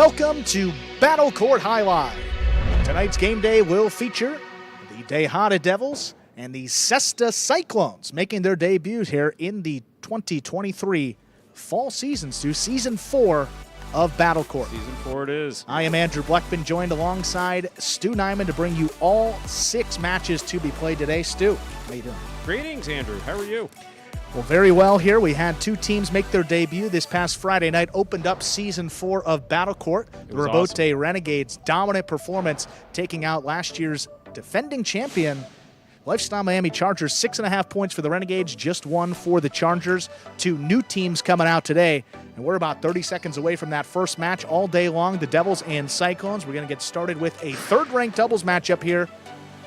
Welcome to Battle Court Jai-Alai. Tonight's game day will feature the Tejada Devils and the Cesta Cyclones making their debut here in the 2023 fall season, Stu. Season 4 of Battle Court. Season 4 it is. I am Andrew Bleckman, joined alongside Stu Nyman to bring you all 6 matches to be played today. Stu, how you doing? Greetings, Andrew. How are you? Well, very well here. We had 2 teams make their debut this past Friday night, opened up Season 4 of Battle Court. The Robote awesome. Renegades' dominant performance, taking out last year's defending champion, Lifestyle Miami Chargers. 6.5 points for the Renegades, just 1 for the Chargers. 2 new teams coming out today, and we're about 30 seconds away from that first match all day long, the Devils and Cyclones. We're going to get started with a third-ranked doubles matchup here.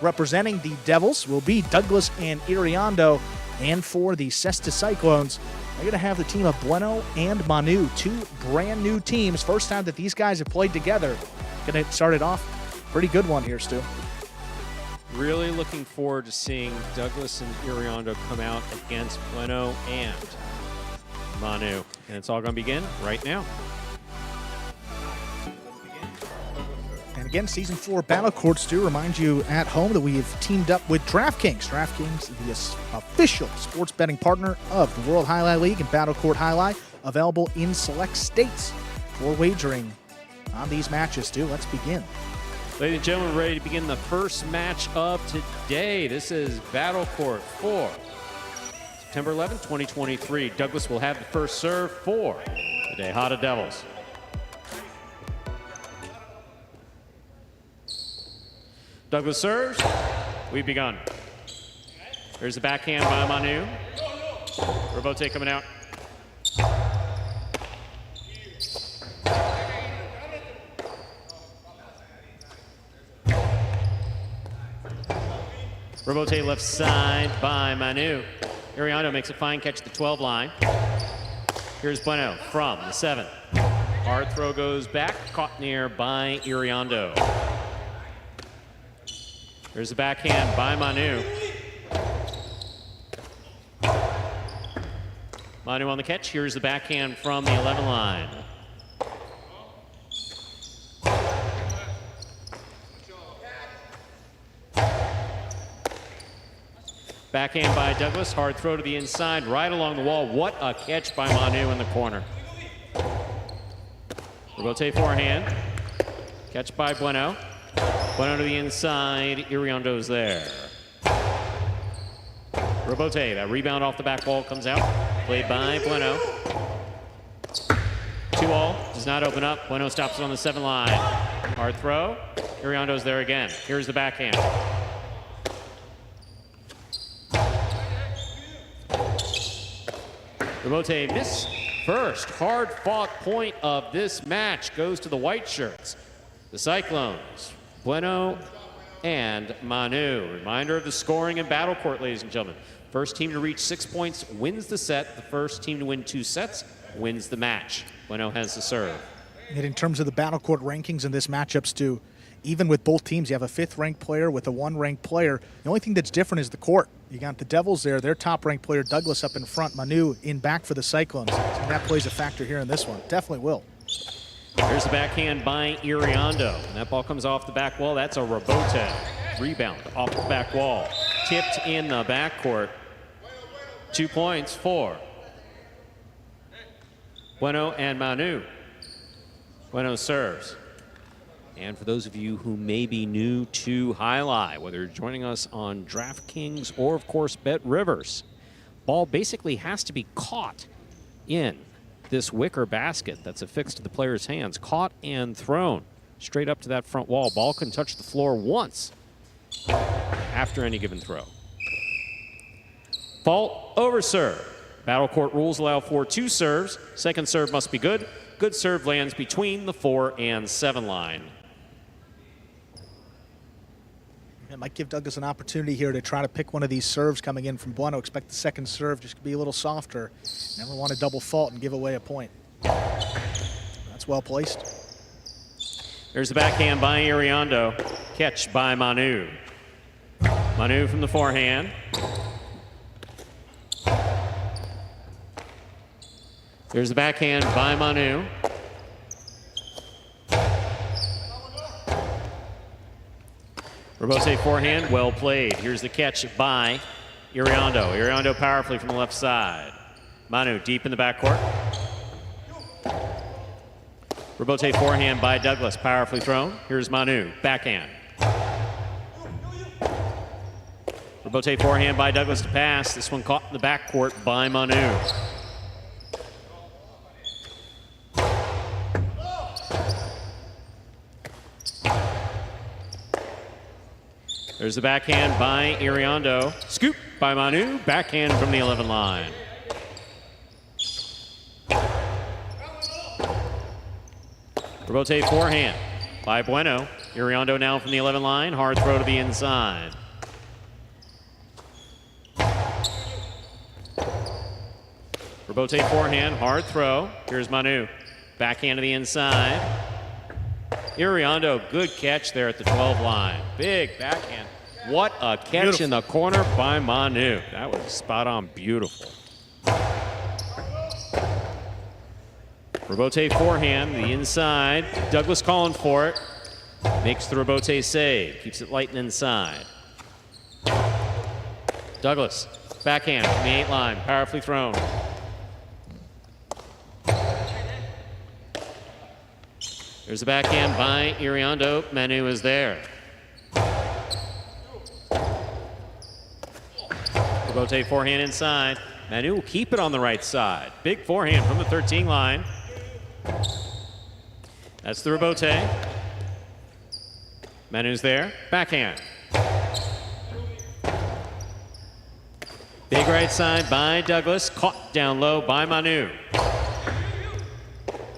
Representing the Devils will be Douglas and Iriondo. And for the Cesta Cyclones, they're going to have the team of Bueno and Manu, 2 brand new teams. First time that these guys have played together. Going to start it off. Pretty good one here, Stu. Really looking forward to seeing Douglas and Iriondo come out against Bueno and Manu. And it's all going to begin right now. And again, Season 4 Battle Court, Stu, remind you at home that we have teamed up with DraftKings. DraftKings, the official sports betting partner of the World Jai-Alai League and Battle Court Jai-Alai, available in select states for wagering on these matches. Stu, let's begin. Ladies and gentlemen, we're ready to begin the first match of today. This is Battle Court 4. September 11th, 2023. Douglas will have the first serve for the Tejada Devils. Douglas serves. We've begun. There's the backhand by Manu. Robote coming out. Robote left side by Manu. Iriondo makes a fine catch at the 12 line. Here's Bueno from the 7. Hard throw goes back, caught near by Iriondo. There's the backhand by Manu. Manu on the catch. Here's the backhand from the 11 line. Backhand by Douglas. Hard throw to the inside, right along the wall. What a catch by Manu in the corner. Robote forehand. Catch by Bueno. Bueno to the inside, Iriondo's there. Robote, that rebound off the back wall comes out. Played by Bueno. 2-all, does not open up. Bueno stops it on the 7 line. Hard throw, Iriondo's there again. Here's the backhand. Robote missed. First hard-fought point of this match goes to the white shirts. The Cyclones. Bueno and Manu. Reminder of the scoring in Battle Court, ladies and gentlemen. First team to reach 6 points wins the set. The first team to win 2 sets wins the match. Bueno has the serve. And in terms of the Battle Court rankings in this matchup, Stu, even with both teams, you have a 5th-ranked player with a 1-ranked player. The only thing that's different is the court. You got the Devils there, their top-ranked player, Douglas, up in front, Manu in back for the Cyclones. And that plays a factor here in this one. Definitely will. Here's the backhand by Iriondo. And that ball comes off the back wall. That's a Robote. Rebound off the back wall. Tipped in the backcourt. 2 points for Bueno and Manu. Bueno serves. And for those of you who may be new to Jai-Alai, whether you're joining us on DraftKings or, of course, Bet Rivers, ball basically has to be caught in this wicker basket that's affixed to the player's hands, caught and thrown straight up to that front wall. Ball can touch the floor once after any given throw. Fault over serve. Battle Court rules allow for 2 serves. Second serve must be good. Good serve lands between the 4 and 7 line. It might give Douglas an opportunity here to try to pick one of these serves coming in from Bueno. Expect the second serve just to be a little softer. Never want to double fault and give away a point. That's well placed. There's the backhand by Iriondo. Catch by Manu. Manu from the forehand. There's the backhand by Manu. Robote forehand, well played. Here's the catch by Iriondo. Iriondo powerfully from the left side. Manu deep in the backcourt. Robote forehand by Douglas, powerfully thrown. Here's Manu, backhand. Robote forehand by Douglas to pass. This one caught in the backcourt by Manu. There's the backhand by Iriondo. Scoop by Manu, backhand from the 11 line. Robote forehand by Bueno. Iriondo now from the 11 line. Hard throw to the inside. Robote forehand, hard throw. Here's Manu. Backhand to the inside. Iriondo, good catch there at the 12 line. Big backhand. What a catch beautiful. In the corner by Manu. That was spot on, beautiful. Robote forehand, the inside. Douglas calling for it. Makes the Robote save. Keeps it light and inside. Douglas, backhand from the 8 line. Powerfully thrown. There's the backhand by Iriondo. Manu is there. Robote forehand inside. Manu will keep it on the right side. Big forehand from the 13 line. That's the Robote. Manu's there. Backhand. Big right side by Douglas. Caught down low by Manu.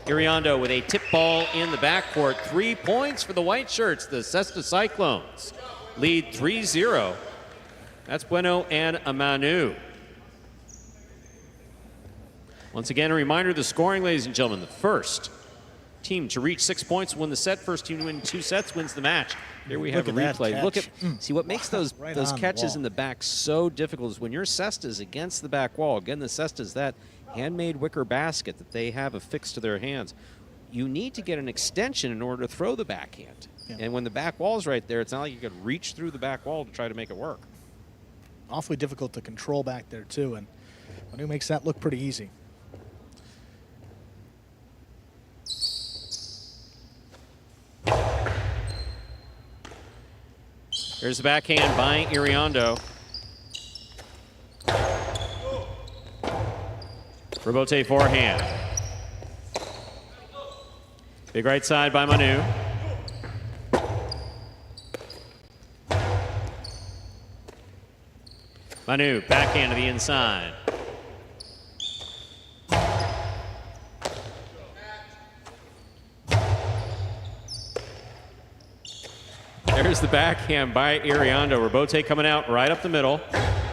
Iriondo with a tip ball in the backcourt. 3 points for the white shirts. The Cesta Cyclones lead 3-0. That's Bueno and Manu. Once again, a reminder of the scoring, ladies and gentlemen. The first team to reach 6 points will win the set. First team to win 2 sets wins the match. Here we have a replay. Look at, see what makes those catches in the back so difficult is when your cesta's against the back wall. Again, the cesta's that handmade wicker basket that they have affixed to their hands. You need to get an extension in order to throw the backhand. Yeah. And when the back wall's right there, it's not like you could reach through the back wall to try to make it work. Awfully difficult to control back there, too, and Manu makes that look pretty easy. Here's the backhand by Iriondo. Robote forehand. Big right side by Manu. Manu, backhand to the inside. There's the backhand by Iriondo. Robote coming out right up the middle.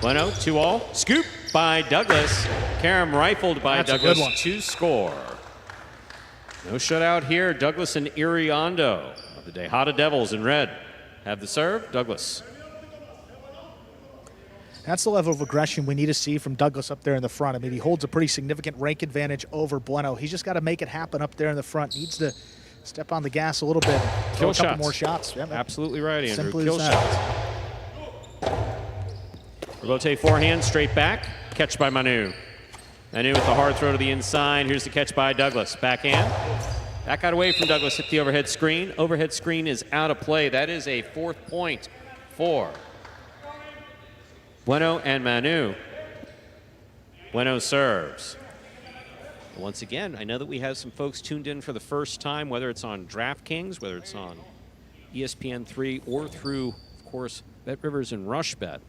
Bueno, 2-all. Scoop by Douglas. Karam rifled by Douglas to score. No shutout here. Douglas and Iriondo of the Tejada Devils in red have the serve. Douglas. That's the level of aggression we need to see from Douglas up there in the front. I mean, he holds a pretty significant rank advantage over Bueno. He's just got to make it happen up there in the front. Needs to step on the gas a little bit. Kill a shots. Couple more shots. Yeah, absolutely right, Andrew. Simply Kill shots. Robote forehand, straight back. Catch by Manu. Manu with the hard throw to the inside. Here's the catch by Douglas. Backhand. That got away from Douglas. Hit the overhead screen. Overhead screen is out of play. That is a 4th point for Bueno and Manu. Bueno serves. Once again, I know that we have some folks tuned in for the first time, whether it's on DraftKings, whether it's on ESPN3, or through, of course, BetRivers and RushBet.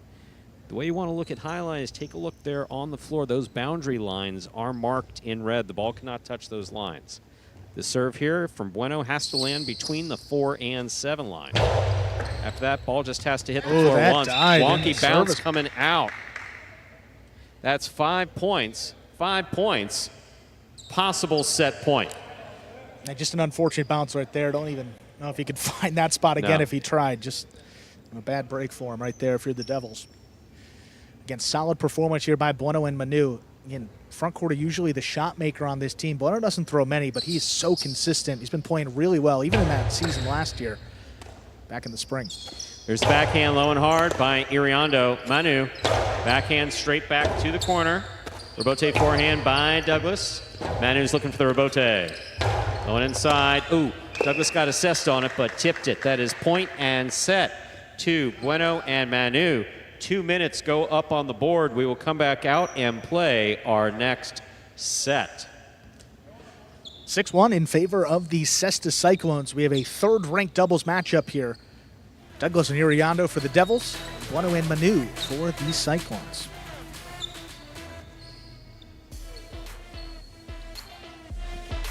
The way you want to look at Jai-Alai is take a look there on the floor. Those boundary lines are marked in red. The ball cannot touch those lines. The serve here from Bueno has to land between the 4 and 7 line. After that, ball just has to hit the floor once. Wonky bounce coming out. That's 5 points. 5 points. Possible set point. And just an unfortunate bounce right there. Don't even know if he could find that spot again if he tried. Just a bad break for him right there if you're the Devils. Again, solid performance here by Bueno and Manu. Again, front court are usually the shot maker on this team. Bueno doesn't throw many, but he's so consistent. He's been playing really well, even in that season last year, back in the spring. There's the backhand low and hard by Iriondo. Manu, backhand straight back to the corner. Rebote forehand by Douglas. Manu's looking for the rebote. Going inside. Ooh, Douglas got assessed on it, but tipped it. That is point and set to Bueno and Manu. 2 minutes go up on the board. We will come back out and play our next set. 6-1 in favor of the Cesta Cyclones. We have a third-ranked doubles matchup here. Douglas and Iriondo for the Devils. Bueno and Manu for the Cyclones.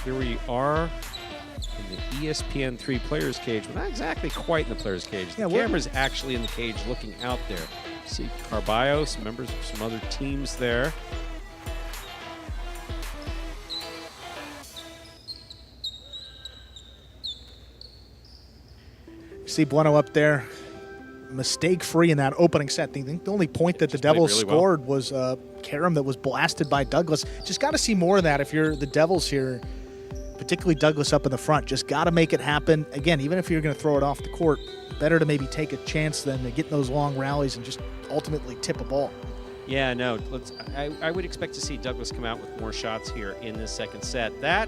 Here we are in the ESPN3 players cage. We're not exactly quite in the players cage. The camera's actually in the cage looking out there. See Carballo, some members of some other teams there. See Bueno up there, mistake-free in that opening set. I think the only point that the Devils really scored was Karam that was blasted by Douglas. Just got to see more of that if you're the Devils here, particularly Douglas up in the front. Just got to make it happen. Again, even if you're going to throw it off the court, better to maybe take a chance than to get in those long rallies and just ultimately tip a ball. Yeah, no, I would expect to see Douglas come out with more shots here in this second set. That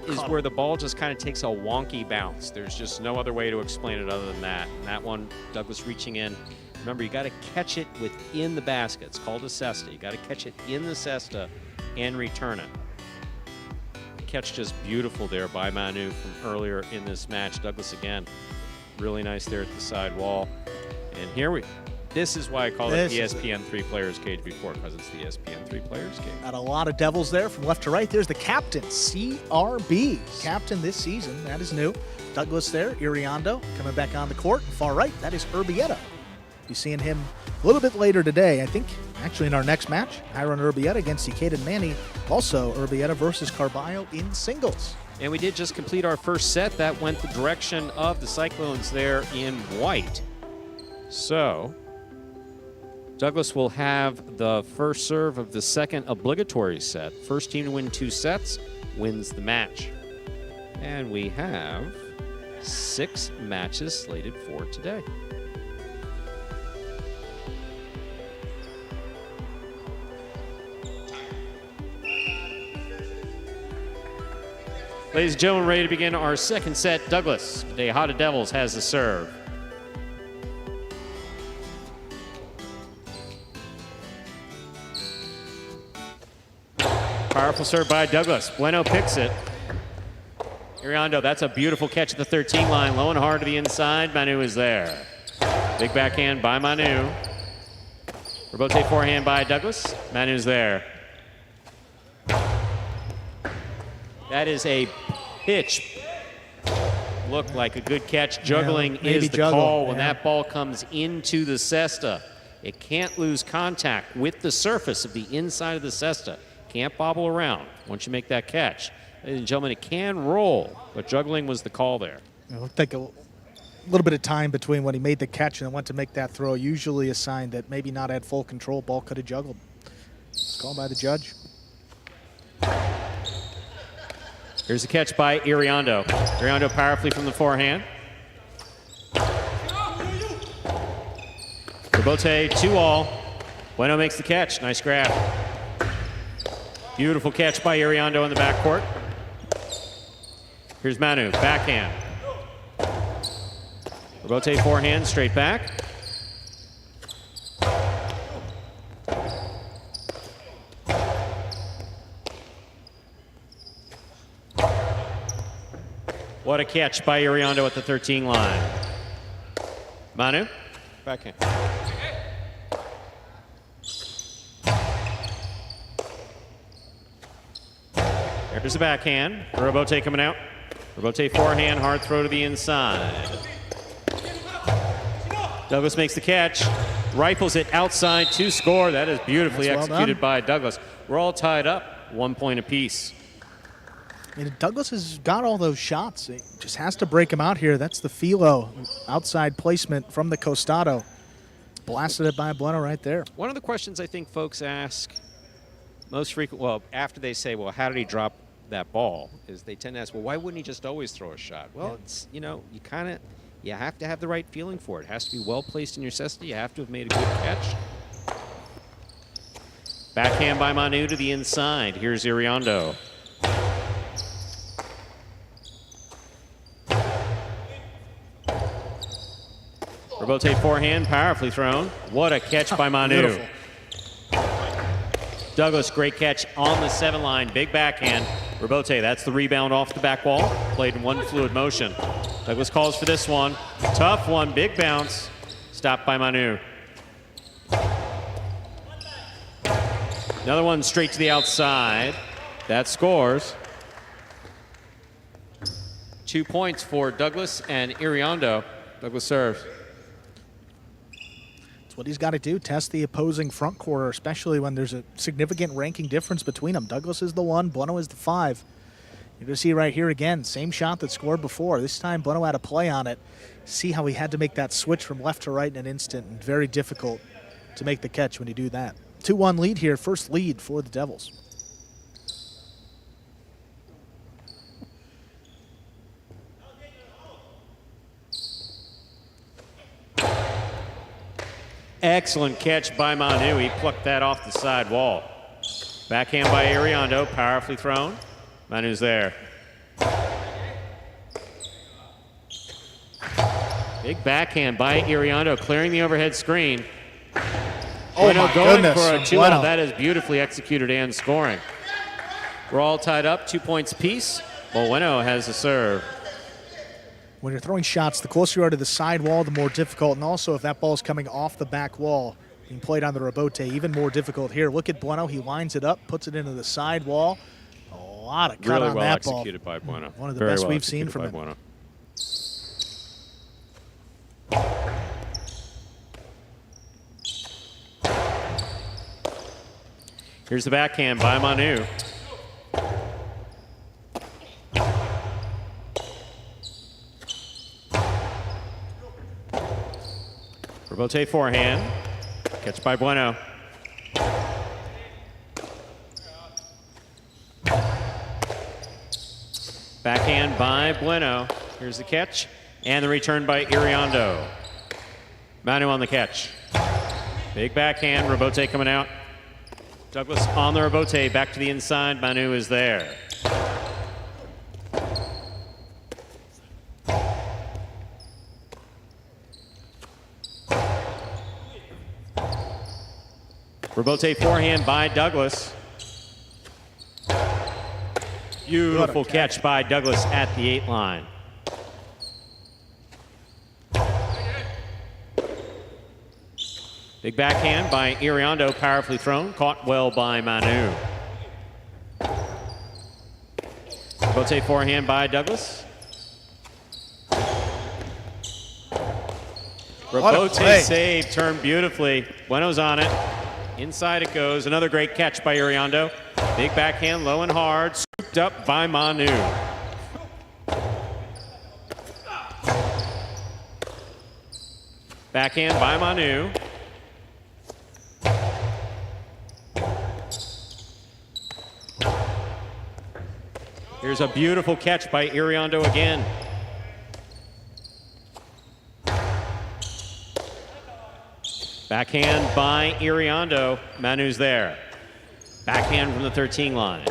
is where the ball just kind of takes a wonky bounce. There's just no other way to explain it other than that. And that one, Douglas reaching in. Remember, you got to catch it within the basket. It's called a cesta. You got to catch it in the cesta and return it. Catch just beautiful there by Manu from earlier in this match. Douglas again, really nice there at the side wall. And this is why I call it ESPN3 Players Cage before, because it's the ESPN3 Players Cage. Got a lot of Devils there from left to right. There's the captain, CRB. Captain this season, that is new. Douglas there, Iriondo coming back on the court. Far right, that is Urbieta. Be seeing him a little bit later today, I think, actually in our next match. Hiron Urbieta against Cicada Manny. Also, Urbieta versus Carballo in singles. And we did just complete our first set. That went the direction of the Cyclones there in white. So Douglas will have the first serve of the second obligatory set. First team to win 2 sets wins the match. And we have 6 matches slated for today. Ladies and gentlemen, ready to begin our second set. Douglas, the Tejada Devils, has the serve. Powerful serve by Douglas. Bueno picks it. Iriondo, that's a beautiful catch at the 13 line. Low and hard to the inside. Manu is there. Big backhand by Manu. Rebote forehand by Douglas. Manu's there. That is a pitch. Looked like a good catch. Juggling is the call when that ball comes into the cesta. It can't lose contact with the surface of the inside of the cesta. Can't bobble around once you make that catch. Ladies and gentlemen, it can roll, but juggling was the call there. It looked like a little bit of time between when he made the catch and went to make that throw. Usually a sign that maybe not at full control. Ball could have juggled. It's called by the judge. Here's a catch by Iriondo. Iriondo powerfully from the forehand. Rebote 2-all. Bueno makes the catch. Nice grab. Beautiful catch by Iriondo in the backcourt. Here's Manu, backhand. Rebote forehand, straight back. What a catch by Iriondo at the 13 line. Manu, backhand. There's the backhand. Rebote coming out. Rebote forehand, hard throw to the inside. Douglas makes the catch. Rifles it outside to score. That is beautifully executed by Douglas. We're all tied up, 1 point apiece. I mean, Douglas has got all those shots. He just has to break them out here. That's the Philo outside placement from the Costado. Blasted it by Bueno right there. One of the questions I think folks ask most frequent, well, after they say, well, how did he drop that ball, is they tend to ask, well, why wouldn't he just always throw a shot? Well, it's, you you have to have the right feeling for it. It has to be well placed in your cesta. You have to have made a good catch. Backhand by Manu to the inside. Here's Iriondo. Rebote forehand, powerfully thrown. What a catch by Manu. Beautiful. Douglas, great catch on the 7 line. Big backhand. Rebote, that's the rebound off the back wall. Played in one fluid motion. Douglas calls for this one. Tough one, big bounce. Stopped by Manu. Another one straight to the outside. That scores. 2 points for Douglas and Iriondo. Douglas serves. That's what he's got to do, test the opposing front quarter, especially when there's a significant ranking difference between them. Douglas is the 1, Bueno is the 5. You're going to see right here again, same shot that scored before. This time Bueno had a play on it. See how he had to make that switch from left to right in an instant, and very difficult to make the catch when you do that. 2-1 lead here, first lead for the Devils. Excellent catch by Manu. He plucked that off the side wall. Backhand by Iriondo, powerfully thrown. Manu's there. Big backhand by Iriondo, clearing the overhead screen. Oh Bueno my going goodness. for a 2-0. Bueno. That is beautifully executed and scoring. We're all tied up, 2 points apiece. Bueno has the serve. When you're throwing shots, the closer you are to the side wall, the more difficult. And also, if that ball is coming off the back wall, being played on the rebote, even more difficult here. Look at Bueno. He lines it up, puts it into the side wall. A lot of cut Really on well that ball. executed by Bueno. One of the Very best well we've seen executed from by him. Bueno. Here's the backhand by Manu. Rebote forehand. Catch by Bueno. Backhand by Bueno. Here's the catch. And the return by Iriondo. Manu on the catch. Big backhand. Rebote coming out. Douglas on the rebote. Back to the inside. Manu is there. Rebote forehand by Douglas. Beautiful catch by Douglas at the 8 line. Big backhand by Iriondo, powerfully thrown. Caught well by Manu. Rebote forehand by Douglas. Rebote save, turned beautifully. Bueno's on it. Inside it goes. Another great catch by Iriondo. Big backhand, low and hard. Scooped up by Manu. Backhand by Manu. Here's a beautiful catch by Iriondo again. Backhand by Iriondo. Manu's there. Backhand from the 13 line.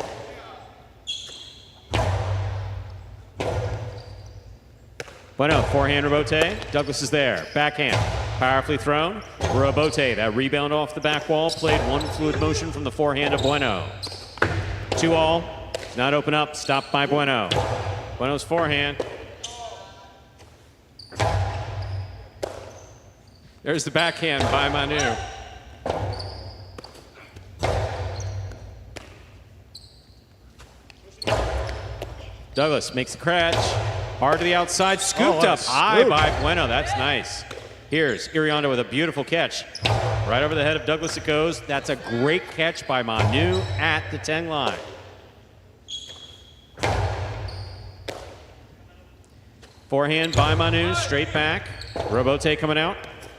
Bueno, forehand rebote. Douglas is there. Backhand. Powerfully thrown. Rebote. That rebound off the back wall. Played one fluid motion from the forehand of Bueno. 2-all. Not open up. Stopped by Bueno. Bueno's forehand. There's the backhand by Manu. Douglas makes the catch. Hard to the outside. Scooped up high by Bueno. That's nice. Here's Iriondo with a beautiful catch. Right over the head of Douglas it goes. That's a great catch by Manu at the 10 line. Forehand by Manu, straight back. Rebote coming out.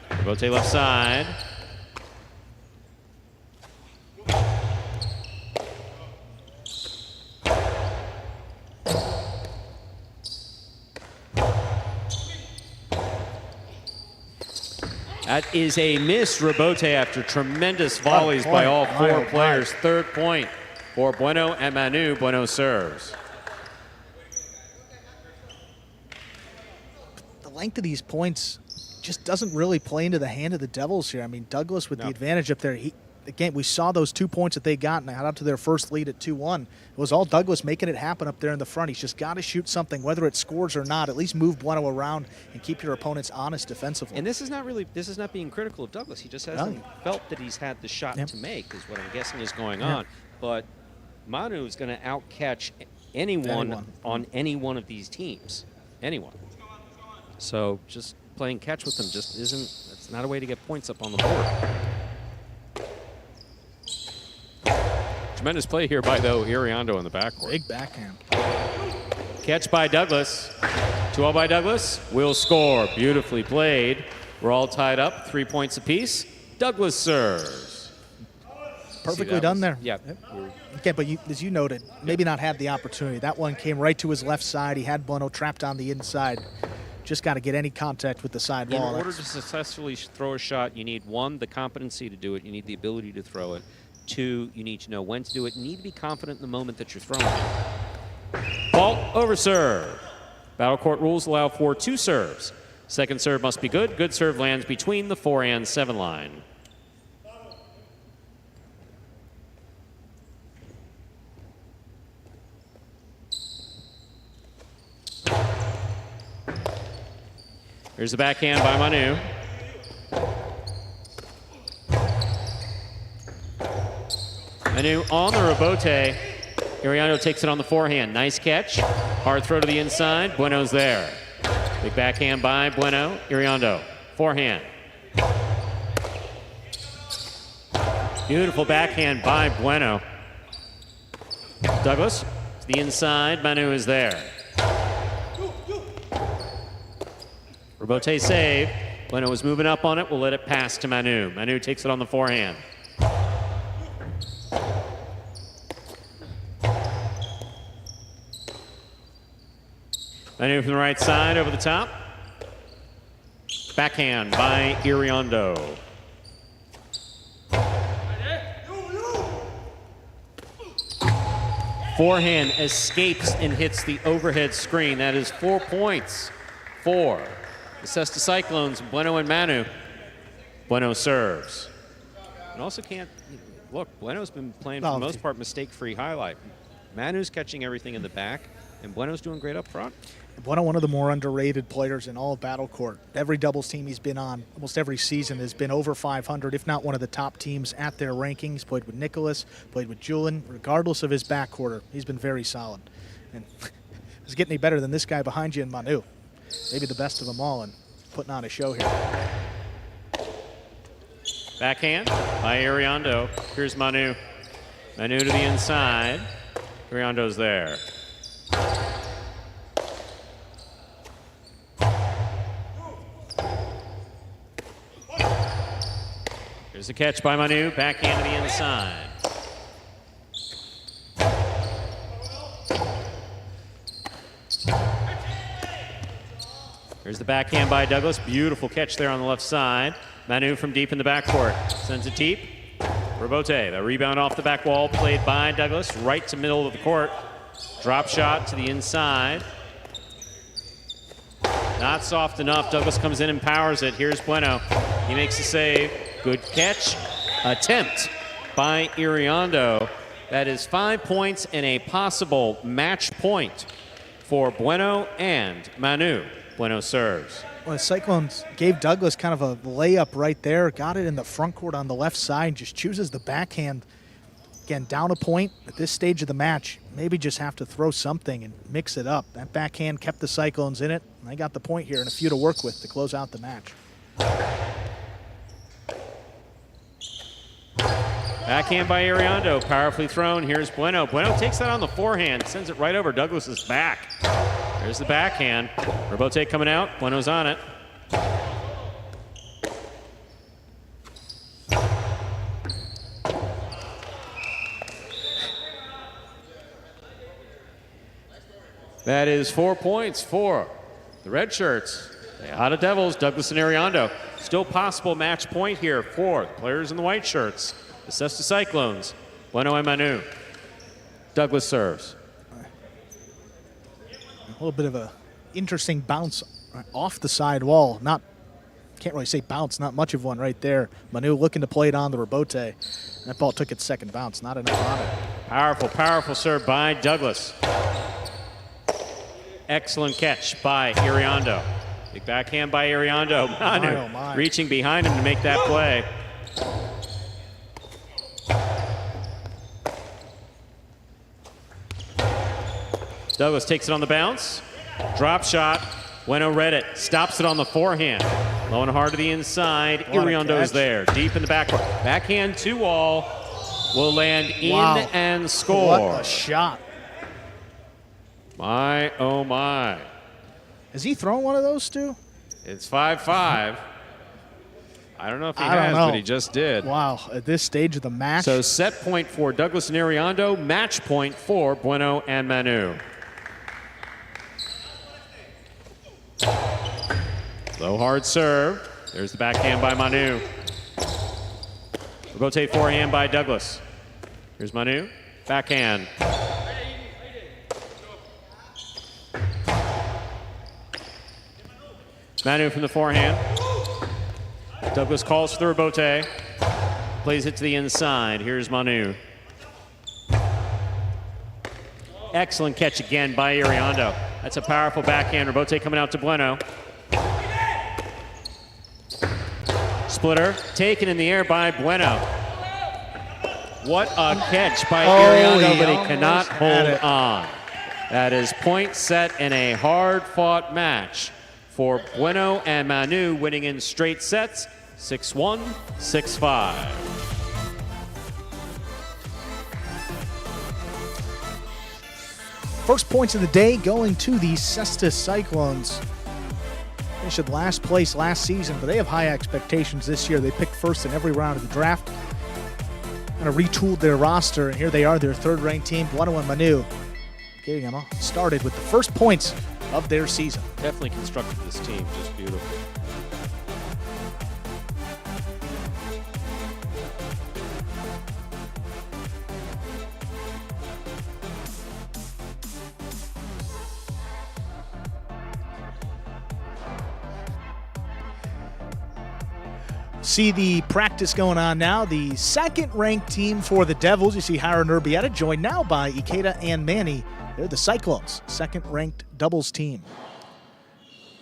Rebote left side. That is a miss, Rebote, after tremendous volleys by all four players. Third point for Bueno and Manu. Bueno serves. The length of these points just doesn't really play into the hand of the Devils here. I mean, Douglas with the advantage up there. Again, we saw those 2 points that they got and they got up to their first lead at 2-1. It was all Douglas making it happen up there in the front. He's just got to shoot something, whether it scores or not. At least move Bueno around and keep your opponents honest defensively. And this is not being critical of Douglas. He just hasn't felt that he's had the shot to make, is what I'm guessing is going on. But Manu is going to outcatch anyone on any one of these teams. Anyone. So just playing catch with them just isn't, that's not a way to get points up on the board. Tremendous play here by, though, Iriondo in the backcourt. Big backhand. Catch by Douglas. 2-all by Douglas. Will score. Beautifully played. We're all tied up. 3 points apiece. Douglas serves. Perfectly done there. Yeah. Okay, but as you noted, maybe not had the opportunity. That one came right to his left side. He had Bueno trapped on the inside. Just got to get any contact with the side wall. In order to successfully throw a shot, you need, 1, the competency to do it. You need the ability to throw it. 2, you need to know when to do it. You need to be confident in the moment that you're throwing it. Fault over serve. Battle court rules allow for 2 serves. Second serve must be good. Good serve lands between the 4 and 7 line. Here's the backhand by Manu. Manu on the rebote. Iriondo takes it on the forehand. Nice catch. Hard throw to the inside. Bueno's there. Big backhand by Bueno. Iriondo. Forehand. Beautiful backhand by Bueno. Douglas to the inside. Manu is there. Rebote save. Bueno was moving up on it. We'll let it pass to Manu. Manu takes it on the forehand. Manu from the right side over the top. Backhand by Iriondo. Forehand escapes and hits the overhead screen. That is 4 points for the Cesta Cyclones, Bueno and Manu. Bueno serves. And also can't, look, Bueno's been playing for the most part mistake-free highlight. Manu's catching everything in the back, and Bueno's doing great up front. Bueno, one of the more underrated players in all of Battle Court. Every doubles team he's been on, almost every season, has been over 500, if not one of the top teams at their rankings. Played with Nicholas, played with Julian. Regardless of his backcourt, he's been very solid. And it's getting any better than this guy behind you in Manu. Maybe the best of them all, and putting on a show here. Backhand by Iriondo. Here's Manu. Manu to the inside. Iriondo's there. Here's a catch by Manu. Backhand to the inside. Here's the backhand by Douglas. Beautiful catch there on the left side. Manu from deep in the backcourt. Sends it deep. Rebote, the rebound off the back wall, played by Douglas, right to middle of the court. Drop shot to the inside. Not soft enough. Douglas comes in and powers it. Here's Bueno. He makes the save. Good catch. Attempt by Iriondo. That is 5 points and a possible match point for Bueno and Manu. Bueno serves. Well, the Cyclones gave Douglas kind of a layup right there. Got it in the front court on the left side. Just chooses the backhand. Again, down a point at this stage of the match. Maybe just have to throw something and mix it up. That backhand kept the Cyclones in it. And they got the point here and a few to work with to close out the match. Backhand by Iriondo, powerfully thrown. Here's Bueno. Bueno takes that on the forehand, sends it right over Douglas's back. There's the backhand. Rebote coming out. Bueno's on it. That is 4 points for the red shirts. The Devils, Douglas and Iriondo. Still possible match point here for the players in the white shirts. The Cesta Cyclones, Bueno and Manu. Douglas serves. A little bit of a interesting bounce off the side wall. Can't really say bounce, not much of one right there. Manu looking to play it on the rebote. That ball took its second bounce, not enough on it. Powerful, powerful serve by Douglas. Excellent catch by Iriondo. Big backhand by Iriondo. Manu reaching behind him to make that play. Douglas takes it on the bounce. Drop shot. Bueno read it. Stops it on the forehand. Low and hard to the inside. Iriondo is there. Deep in the backcourt. Backhand 2-all. Will land in and score. What a shot. My, oh my. Has he thrown one of those, Stu? It's 5-5. I don't know if he has, but he just did. Wow, at this stage of the match. So set point for Douglas and Iriondo. Match point for Bueno and Manu. Low hard serve. There's the backhand by Manu. Rebote forehand by Douglas. Here's Manu. Backhand. Manu from the forehand. Douglas calls for the rebote. Plays it to the inside. Here's Manu. Excellent catch again by Iriondo. That's a powerful backhand. Rebote coming out to Bueno. Splitter taken in the air by Bueno. What a catch by Iriondo, but he cannot hold on. That is point set in a hard-fought match for Bueno and Manu, winning in straight sets, 6-1, 6-5. First points of the day going to the Cesta Cyclones. Finished last place last season, but they have high expectations this year. They picked first in every round of the draft. Kind of retooled their roster, and here they are, their third-ranked team, Bueno and Manu, getting them started with the first points of their season. Definitely constructed this team just beautifully. See the practice going on now. The second-ranked team for the Devils. You see Hira and Urbieta joined now by Ikeda and Manny. They're the Cyclones, second-ranked doubles team.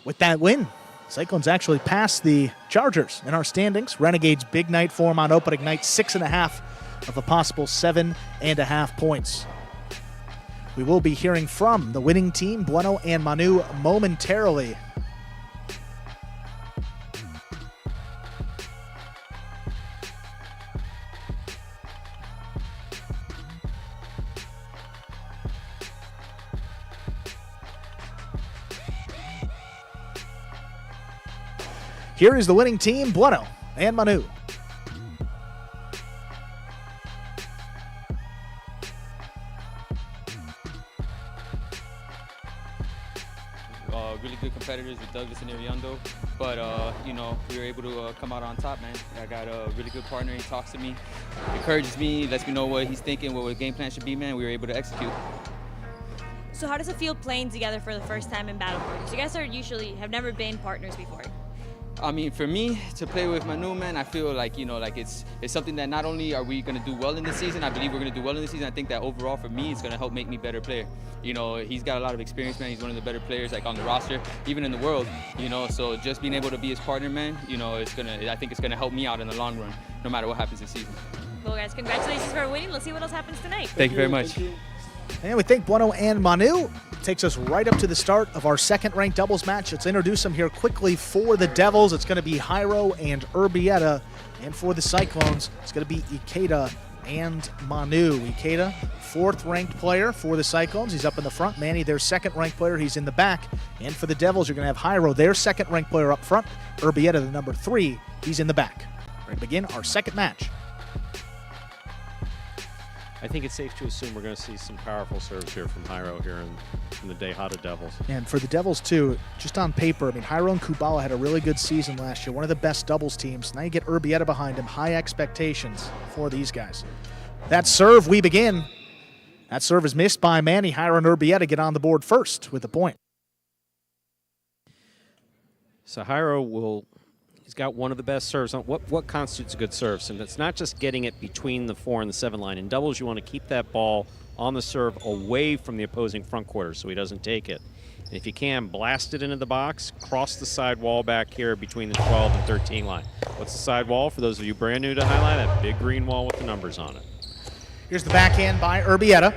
With that win, Cyclones actually passed the Chargers in our standings. Renegades, big night for them on opening night, 6.5 of a possible 7.5 points. We will be hearing from the winning team, Bueno and Manu, momentarily. Here is the winning team, Bueno and Manu. Really good competitors with Douglas and Iriondo, but you know, we were able to come out on top, man. I got a really good partner. He talks to me, encourages me, lets me know what he's thinking, what his game plan should be, man. We were able to execute. So how does it feel playing together for the first time in battle court? You guys have never been partners before. I mean, for me to play with Manu, man, I feel like, you know, like it's something that not only are we going to do well in the season, I believe we're going to do well in the season. I think that overall for me, it's going to help make me a better player. You know, he's got a lot of experience, man. He's one of the better players, like, on the roster, even in the world, you know. So just being able to be his partner, man, you know, I think it's going to help me out in the long run, no matter what happens this season. Well, guys, congratulations for winning. Let's see what else happens tonight. Thank you very much. And we thank Bueno and Manu. Takes us right up to the start of our second-ranked doubles match. Let's introduce them here quickly for the Devils. It's going to be Hiro and Urbieta. And for the Cyclones, it's going to be Ikeda and Manu. Ikeda, fourth-ranked player for the Cyclones. He's up in the front. Manny, their second-ranked player, he's in the back. And for the Devils, you're going to have Hiro, their second-ranked player, up front. Urbieta, the number 3, he's in the back. We're going to begin our second match. I think it's safe to assume we're going to see some powerful serves here from Jairo here in the Dejada Devils. And for the Devils, too, just on paper, I mean, Jairo and Kubala had a really good season last year, one of the best doubles teams. Now you get Urbieta behind him. High expectations for these guys. That serve, we begin. That serve is missed by Manny. Jairo and Urbieta get on the board first with the point. So Jairo he's got one of the best serves. What constitutes a good serve? And it's not just getting it between the 4 and the 7 line. In doubles, you want to keep that ball on the serve away from the opposing front quarter so he doesn't take it. And if you can, blast it into the box, cross the side wall back here between the 12 and 13 line. What's the side wall? For those of you brand new to Jai-Alai, that big green wall with the numbers on it. Here's the backhand by Urbieta.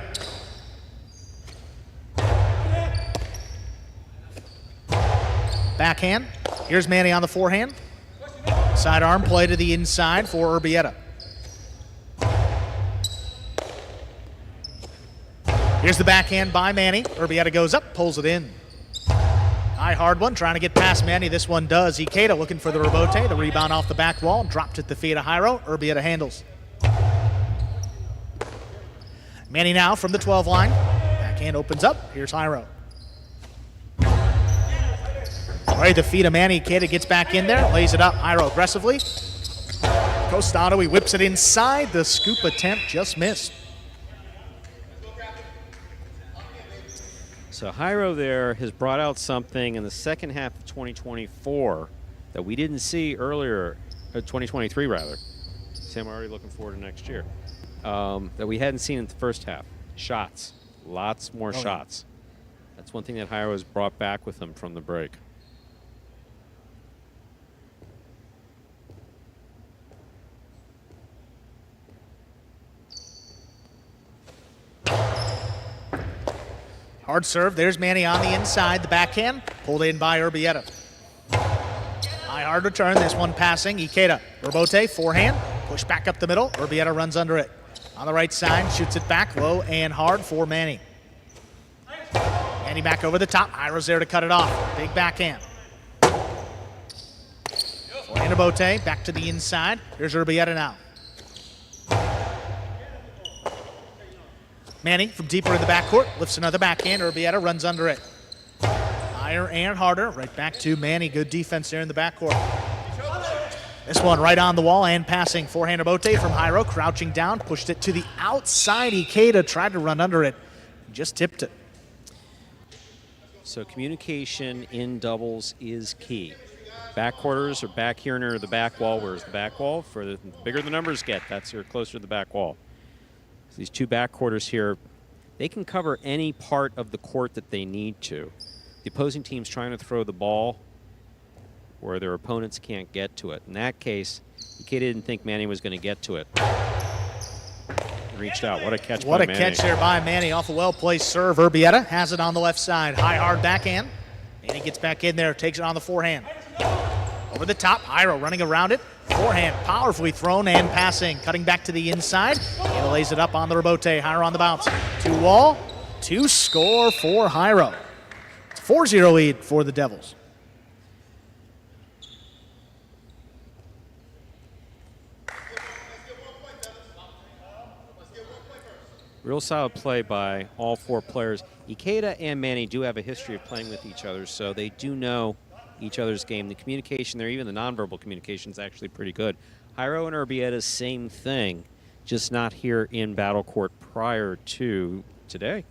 Backhand. Here's Manny on the forehand. Sidearm play to the inside for Urbieta. Here's the backhand by Manny. Urbieta goes up, pulls it in. High hard one, trying to get past Manny. This one does. Ikeda looking for the rebote. The rebound off the back wall, dropped at the feet of Jairo. Urbieta handles. Manny now from the 12 line. Backhand opens up. Here's Jairo. Right at the feet of Manny. Ikeda gets back in there, lays it up. Jairo aggressively. Costado, he whips it inside. The scoop attempt just missed. So Jairo there has brought out something in the second half of 2024 that we didn't see earlier, 2023 rather. See, I'm already looking forward to next year. That we hadn't seen in the first half. Shots. Lots more shots. That's one thing that Jairo has brought back with him from the break. Hard serve. There's Manny on the inside. The backhand pulled in by Urbieta. High hard return. This one passing. Ikeda. Rebote. Forehand. Push back up the middle. Urbieta runs under it. On the right side. Shoots it back low and hard for Manny. Manny back over the top. Jairo's there to cut it off. Big backhand. Forehand Rebote. Back to the inside. Here's Urbieta now. Manny from deeper in the backcourt lifts another backhand. Urbieta runs under it. Higher and harder. Right back to Manny. Good defense there in the backcourt. This one right on the wall and passing. Forehand Rebote from Jairo. Crouching down. Pushed it to the outside. Ikeda tried to run under it. Just tipped it. So communication in doubles is key. Backquarters are back here near the back wall. Where's the back wall? For the bigger the numbers get, that's your closer to the back wall. These two backquarters here, they can cover any part of the court that they need to. The opposing team's trying to throw the ball where their opponents can't get to it. In that case, Ikeda didn't think Manny was going to get to it. Reached out. What a catch by Manny. What a catch there by Manny off a well-placed serve. Urbieta has it on the left side. High, hard backhand. Manny gets back in there, takes it on the forehand. Over the top, Jairo running around it. Forehand powerfully thrown and passing. Cutting back to the inside. And lays it up on the rebote. Jairo on the bounce. 2-wall. 2-score for Jairo. It's a 4-0 lead for the Devils. Real solid play by all four players. Ikeda and Manny do have a history of playing with each other, so they do know each other's game. The communication there, even the nonverbal communication, is actually pretty good. Jairo and Urbieta, same thing, just not here in Battle Court prior to today.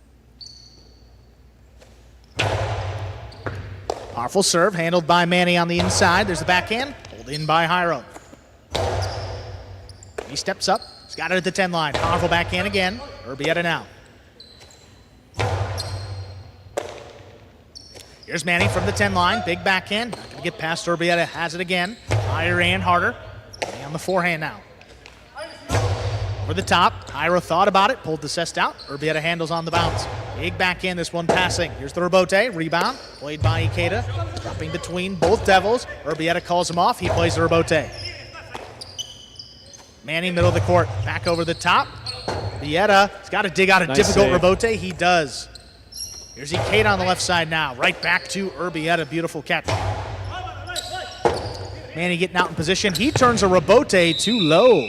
Powerful serve, handled by Manny on the inside. There's the backhand, pulled in by Jairo. He steps up, he's got it at the 10 line. Powerful backhand again. Urbieta now. Here's Manny from the 10 line. Big backhand. Not going to get past Urbieta. Has it again. Higher and harder. Manny on the forehand now. Over the top. Jairo thought about it. Pulled the cest out. Urbieta handles on the bounce. Big backhand. This one passing. Here's the rebote. Rebound. Played by Ikeda. Dropping between both Devils. Urbieta calls him off. He plays the rebote. Manny middle of the court. Back over the top. Urbieta has got to dig out a difficult rebote. He does. Here's Ikeda on the left side now. Right back to Urbieta. Beautiful catch. Manny getting out in position. He turns a rebote too low.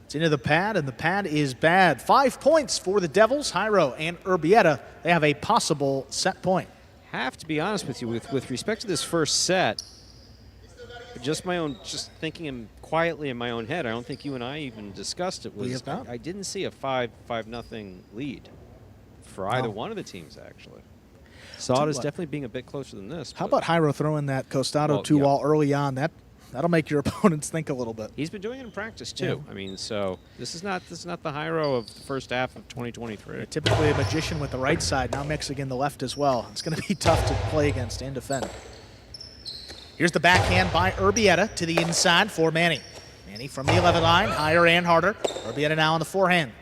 It's into the pad, and the pad is bad. 5 points for the Devils. Jairo and Urbieta, they have a possible set point. Have to be honest with you, with respect to this first set, just thinking quietly in my own head, I don't think you and I even discussed it. We have not. I didn't see a 5-0 lead for either one of the teams, actually. Saw it as definitely being a bit closer than this. How about Jairo throwing that Costado 2-wall early on? That'll make your opponents think a little bit. He's been doing it in practice too. Yeah. I mean, so this is not the Jairo of the first half of 2023. Typically a magician with the right side, now mixing in the left as well. It's going to be tough to play against and defend. Here's the backhand by Urbieta to the inside for Manny. Manny from the 11 line, higher and harder. Urbieta now on the forehand.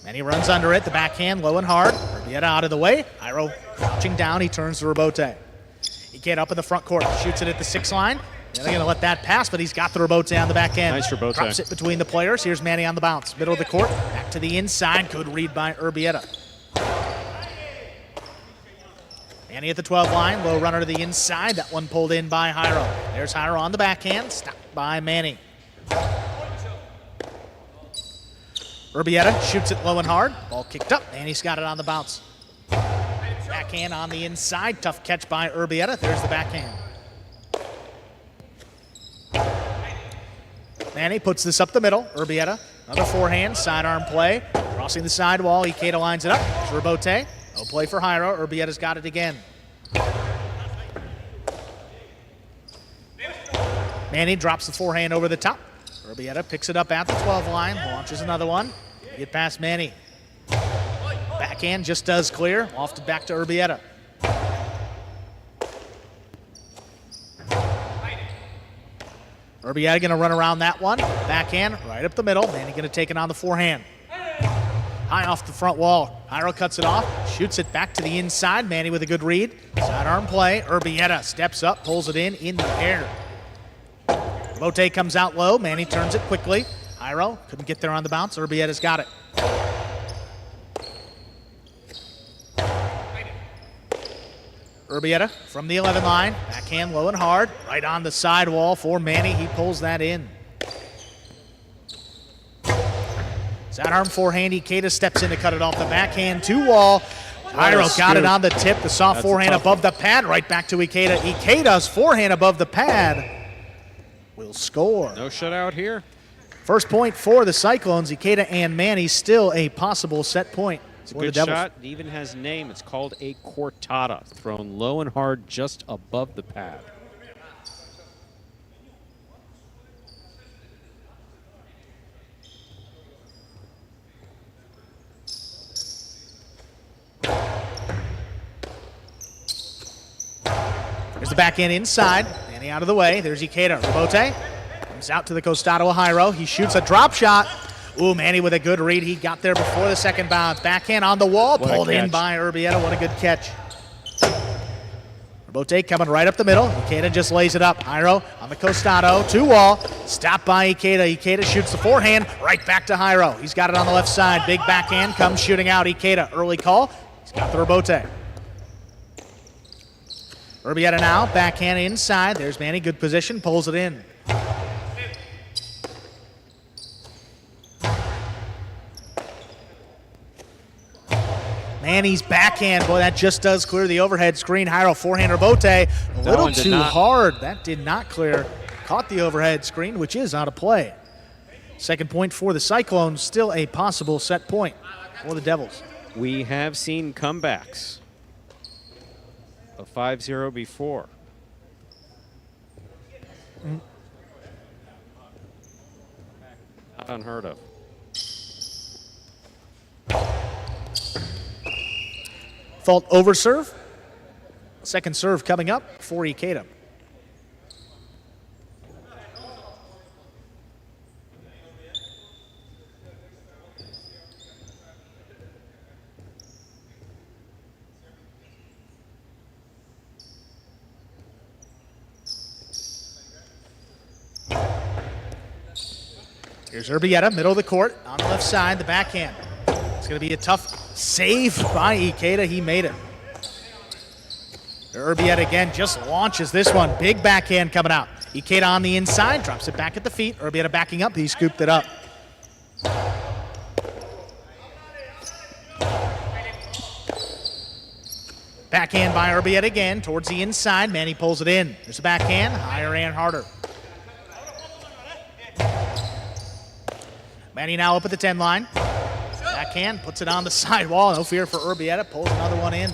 Manny runs under it, the backhand low and hard. Urbieta out of the way. Jairo crouching down, he turns to Rebote. He get up in the front court, shoots it at the 6 line. They're going to let that pass, but he's got the Rebote on the backhand. Nice Rebote. Drops it between the players. Here's Manny on the bounce. Middle of the court, back to the inside. Good read by Urbieta. Manny at the 12 line, low runner to the inside. That one pulled in by Jairo. There's Jairo on the backhand, stopped by Manny. Urbieta shoots it low and hard. Ball kicked up. Manny's got it on the bounce. Backhand on the inside. Tough catch by Urbieta. There's the backhand. Manny puts this up the middle. Urbieta, another forehand, sidearm play. Crossing the sidewall. Ikeda lines it up. Rebote. No play for Jairo. Urbieta's got it again. Manny drops the forehand over the top. Urbieta picks it up at the 12 line. Launches another one. Get past Manny. Backhand just does clear. Lofted back to Urbieta. Urbieta going to run around that one. Backhand right up the middle. Manny going to take it on the forehand. High off the front wall. Jairo cuts it off. Shoots it back to the inside. Manny with a good read. Sidearm play. Urbieta steps up. Pulls it in the air. Bote comes out low. Manny turns it quickly. Jairo couldn't get there on the bounce. Urbieta's got it. Urbieta from the 11 line. Backhand low and hard. Right on the sidewall for Manny. He pulls that in. Sidearm forehand. Ikeda steps in to cut it off the backhand. 2-wall. Jairo got it on the tip. The soft forehand above the pad. Right back to Ikeda. Ikeda's forehand above the pad will score. No shutout here. First point for the Cyclones. Ikeda and Manny, still a possible set point. It's a good shot. It even has a name. It's called a cortada, thrown low and hard just above the pad. There's the backhand inside. Manny out of the way. There's Ikeda. Rebote comes out to the costado Jairo. He shoots a drop shot. Ooh, Manny with a good read. He got there before the second bounce. Backhand on the wall. Pulled in by Urbieta. What a good catch. Rebote coming right up the middle. Ikeda just lays it up. Jairo on the costado. 2-wall. Stopped by Ikeda. Ikeda shoots the forehand. Right back to Jairo. He's got it on the left side. Big backhand comes shooting out. Ikeda. Early call. He's got the Rebote. Urbieta now. Backhand inside. There's Manny. Good position. Pulls it in. Manny's backhand, boy, that just does clear the overhead screen. Jairo forehand Rebote, a little too hard. That did not clear. Caught the overhead screen, which is out of play. Second point for the Cyclones, still a possible set point for the Devils. We have seen comebacks. A 5-0 before. Not unheard of. Fault over serve. Second serve coming up for Ikeda. Here's Urbieta, middle of the court, on the left side, the backhand. It's going to be a tough save by Ikeda. He made it. Urbieta again just launches this one. Big backhand coming out. Ikeda on the inside, drops it back at the feet. Urbieta backing up, he scooped it up. Backhand by Urbieta again, towards the inside. Manny pulls it in. There's a backhand, higher and harder. Manny now up at the 10 line. Backhand, puts it on the sidewall. No fear for Urbieta, pulls another one in.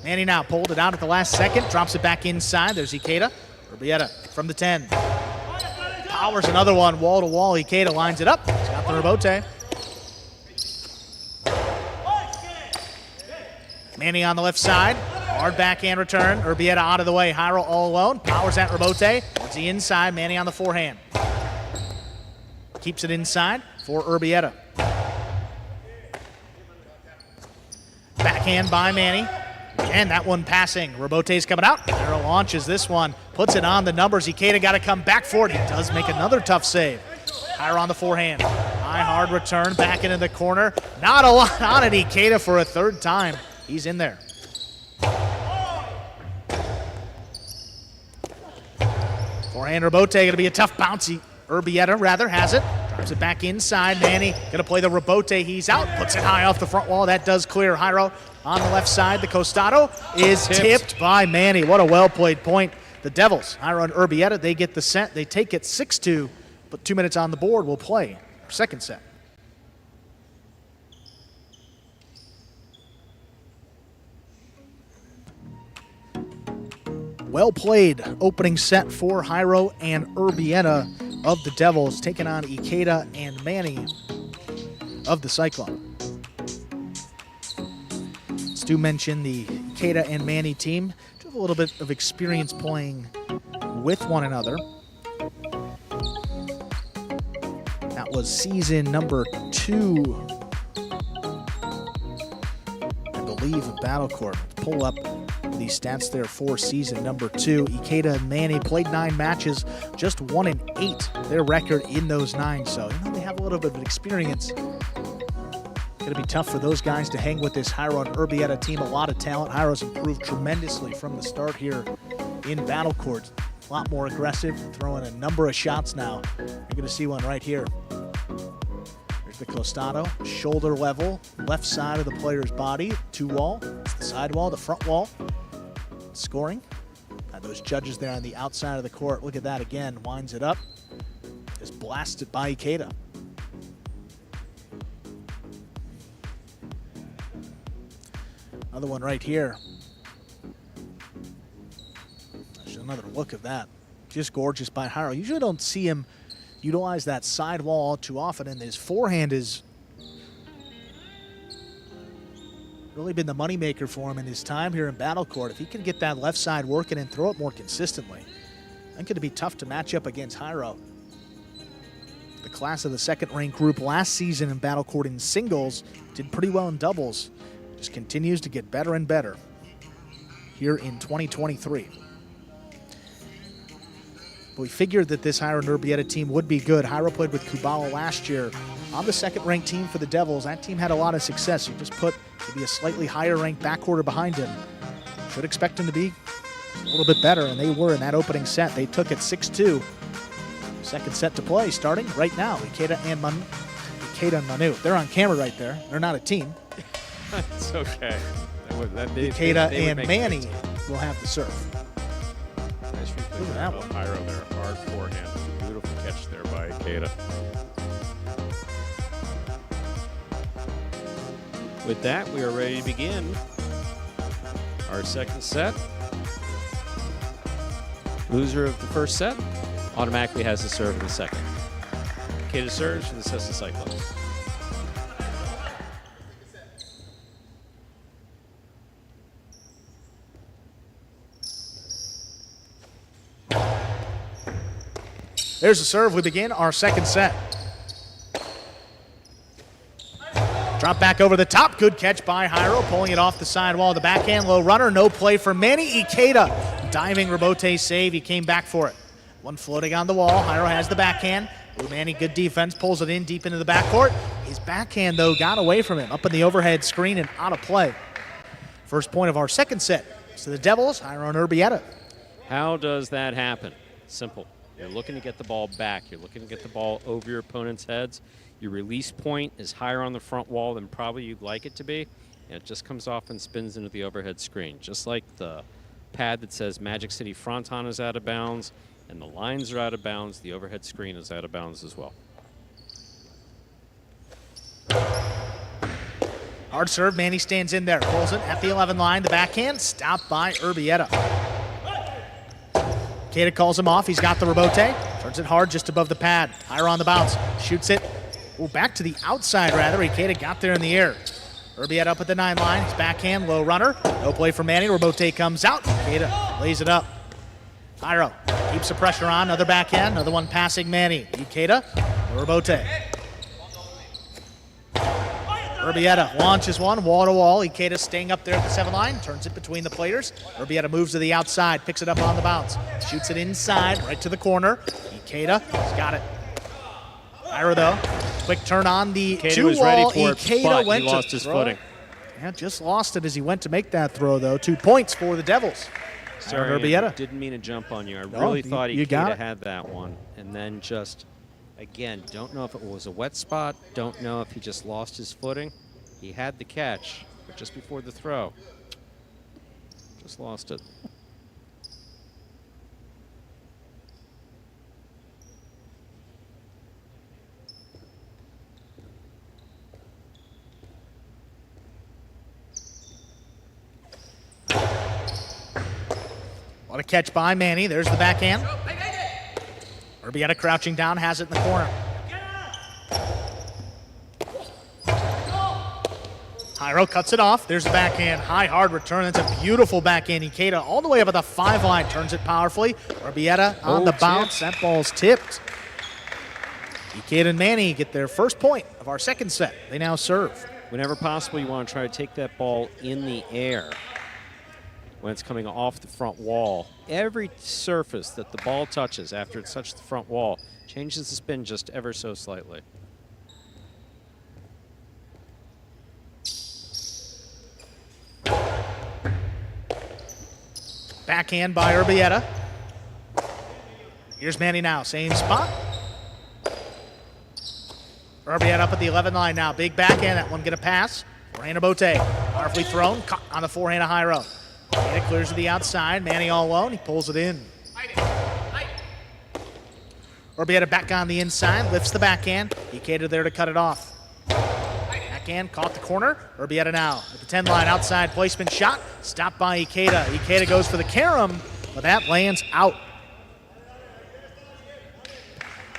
Manny now pulled it out at the last second, drops it back inside. There's Ikeda. Urbieta from the 10. Powers another one, wall to wall. Ikeda lines it up. He's got the rebote. Manny on the left side. Hard backhand return. Urbieta out of the way. Jairo all alone. Powers that rebote. Towards the inside. Manny on the forehand. Keeps it inside for Urbieta. Backhand by Manny. And that one passing. Rebote's coming out. Jairo launches this one. Puts it on the numbers. Ikeda got to come back for it. He does make another tough save. Jairo on the forehand. High hard return. Back into the corner. Not a lot on it. Ikeda for a third time. He's in there. Forehand rebote, going to be a tough bouncy. Urbieta rather has it. Drives it back inside. Manny going to play the rebote. He's out. Puts it high off the front wall. That does clear. Jairo on the left side. The costado is tipped by Manny. What a well-played point. The Devils, Jairo and Urbieta, they get the set. They take it 6-2, but 2 minutes on the board will play second set. Well played opening set for Jairo and Urbieta of the Devils, taking on Ikeda and Manny of the Cyclone. Stu mentioned the Ikeda and Manny team do have a little bit of experience playing with one another. That was season number 2, I believe, of Battle Court. Let's pull up the stats there for season number 2. Ikeda and Manny played 9 matches, just 1-8 their record in those 9. So they have a little bit of experience. Going to be tough for those guys to hang with this Jairo and Urbieta team. A lot of talent. Jairo's improved tremendously from the start here in Battle Court. A lot more aggressive, throwing a number of shots now. You're going to see one right here. There's the costado, shoulder level, left side of the player's body, 2 wall. It's the side wall, the front wall. Scoring. Those judges there on the outside of the court. Look at that again. Winds it up. Just blasted by Ikeda. Another one right here. There's another look of that. Just gorgeous by Jairo. Usually don't see him utilize that side wall all too often, and his forehand is really been the moneymaker for him in his time here in Battle Court. If he can get that left side working and throw it more consistently, I think it'd be tough to match up against Jairo. The class of the second-ranked group last season in Battle Court in singles did pretty well in doubles. Just continues to get better and better here in 2023. But we figured that this Jairo and Urbieta team would be good. Jairo played with Kubala last year on the second-ranked team for the Devils. That team had a lot of success. You just put maybe a slightly higher-ranked backcourt behind him. Should expect him to be a little bit better, and they were in that opening set. They took it 6-2. Second set to play, starting right now. Ikeda and Manu. They're on camera right there. They're not a team. It's okay. Ikeda and Manny will have the serve. Nice Look at that one. Jairo there, hard forehand. Beautiful catch there by Ikeda. With that, we are ready to begin our second set. Loser of the first set automatically has the serve in the second. Ikeda serves for the Cessna Cyclones. There's the serve. We begin our second set. Drop back over the top. Good catch by Jairo, pulling it off the sidewall. The backhand low runner. No play for Manny. Ikeda diving rebote save. He came back for it. One floating on the wall. Jairo has the backhand. Manny, good defense, pulls it in deep into the backcourt. His backhand, though, got away from him. Up in the overhead screen and out of play. First point of our second set. So the Devils, Jairo and Urbieta. How does that happen? Simple. You're looking to get the ball back. You're looking to get the ball over your opponent's heads. Your release point is higher on the front wall than probably you'd like it to be, and it just comes off and spins into the overhead screen. Just like the pad that says Magic City Fronton is out of bounds and the lines are out of bounds, the overhead screen is out of bounds as well. Hard serve, Manny stands in there, pulls it at the 11 line, the backhand, stopped by Urbieta. Ikeda calls him off, he's got the rebote, turns it hard just above the pad, higher on the bounce, shoots it, back to the outside rather, Ikeda got there in the air. Urbieta up at the 9 line, his backhand, low runner, no play for Manny, rebote comes out, Ikeda lays it up. Jairo keeps the pressure on, another backhand, another one passing Manny. Ikeda, rebote. Urbieta launches one, wall to wall. Ikeda staying up there at the 7 line, turns it between the players. Urbieta moves to the outside, picks it up on the bounce, shoots it inside, right to the corner. Ikeda has got it. Jairo though, quick turn on the Ikeda 2 was wall. ready for it, Ikeda but went he lost to his throw. footing. Yeah, just lost it as he went to make that throw though. 2 points for the Devils. Sorry, Urbieta. Andrew, didn't mean to jump on you. I No, really thought you got Ikeda it. had that one, and then just, again, don't know if it was a wet spot, don't know if he just lost his footing. He had the catch, but just before the throw, just lost it. What a catch by Manny. There's the backhand. Urbieta crouching down, has it in the corner. Jairo cuts it off. There's the backhand. High, hard return. That's a beautiful backhand. Ikeda all the way up at the 5 line. Turns it powerfully. Urbieta on the bounce. That ball's tipped. Ikeda and Manny get their first point of our second set. They now serve. Whenever possible, you want to try to take that ball in the air when it's coming off the front wall. Every surface that the ball touches after it's touched the front wall changes the spin just ever so slightly. Backhand by Urbieta. Here's Manny now, same spot. Urbieta up at the 11 line now. Big backhand, that one get a pass. Forehand of Bote, powerfully thrown, caught on the forehand of Jairo. Ikeda clears to the outside, Manny all alone, he pulls it in. Urbieta back on the inside, lifts the backhand. Ikeda there to cut it off. Backhand, caught the corner. Urbieta now at the 10 line, outside placement shot. Stopped by Ikeda. Ikeda goes for the carom, but that lands out.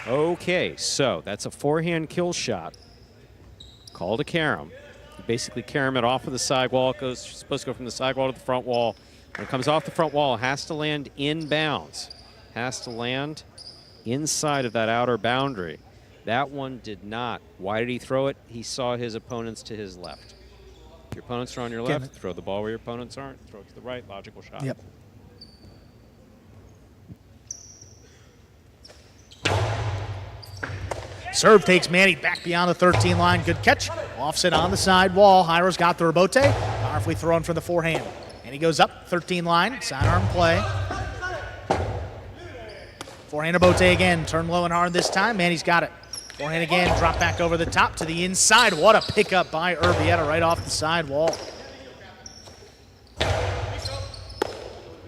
Okay, so that's a forehand kill shot. Called a carom. You basically carom it off of the sidewall. It goes supposed to go from the sidewall to the front wall. When it comes off the front wall, it has to land inbounds. Has to land inside of that outer boundary. That one did not. Why did he throw it? He saw his opponents to his left. Your opponents are on your left. Throw the ball where your opponents aren't. Throw it to the right. Logical shot. Yep. Serve takes Manny back beyond the 13 line. Good catch. Offset on the side wall. Jairo's got the rebote. Powerfully thrown from the forehand. And he goes up 13 line. Sidearm play. Forehand rebote again. Turn low and hard this time. Manny's got it. Forehand again. Drop back over the top to the inside. What a pickup by Urbieta right off the side wall.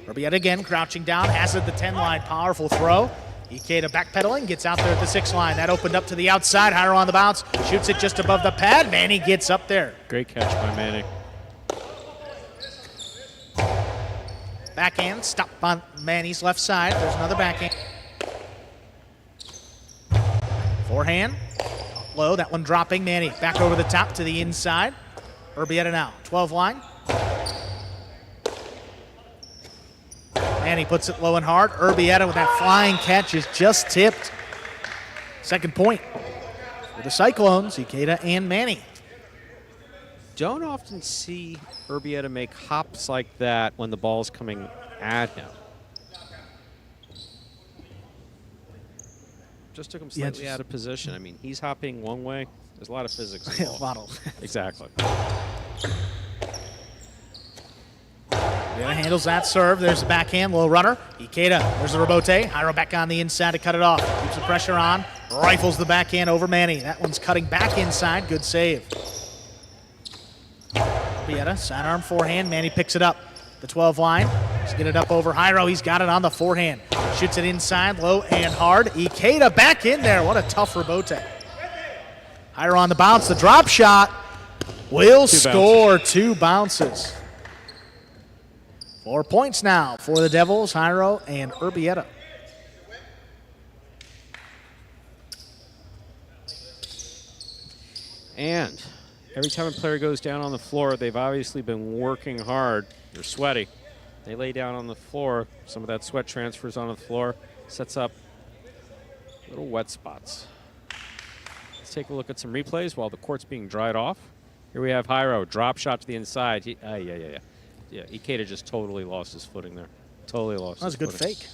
Urbieta again crouching down. Has it at the 10 line. Powerful throw. Ikeda backpedaling, gets out there at the 6 line. That opened up to the outside. Jairo on the bounce, shoots it just above the pad. Manny gets up there. Great catch by Manny. Backhand, stop on Manny's left side. There's another backhand. Forehand, low, that one dropping. Manny back over the top to the inside. Urbieta now, 12 line. Manny puts it low and hard. Urbieta with that flying catch is just tipped. Second point for the Cyclones, Ikeda and Manny. Don't often see Urbieta make hops like that when the ball's coming at him. Just took him slightly out of position. I mean, he's hopping one way. There's a lot of physics involved. A lot of Exactly. Urbieta handles that serve. There's the backhand, low runner. Ikeda, there's the rebote. Jairo back on the inside to cut it off. Keeps the pressure on. Rifles the backhand over Manny. That one's cutting back inside. Good save. Urbieta, sidearm forehand. Manny picks it up. The 12 line. Let's get it up over Jairo. He's got it on the forehand. Shoots it inside, low and hard. Ikeda back in there. What a tough rebote. Jairo on the bounce. The drop shot will score 2 bounces. 4 points now for the Devils, Jairo and Urbieta. And every time a player goes down on the floor, they've obviously been working hard. They're sweaty. They lay down on the floor. Some of that sweat transfers on the floor, sets up little wet spots. Let's take a look at some replays while the court's being dried off. Here we have Jairo, drop shot to the inside. Yeah, Ikeda just totally lost his footing there. Totally lost his footing. That was a good fake.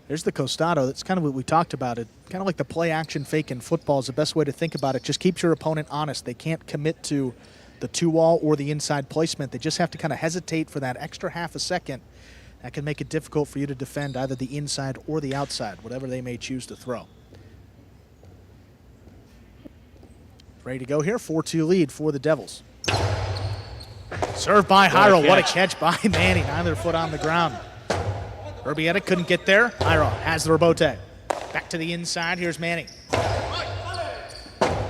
There's the costado. That's kind of what we talked about. It kind of like the play action fake in football is the best way to think about it. Just keeps your opponent honest. They can't commit to the 2-wall or the inside placement. They just have to kind of hesitate for that extra half a second. That can make it difficult for you to defend either the inside or the outside, whatever they may choose to throw. Ready to go here. 4-2 lead for the Devils. Served by Jairo. What a catch by Manny. Neither foot on the ground. Urbieta couldn't get there. Jairo has the rebote. Back to the inside. Here's Manny.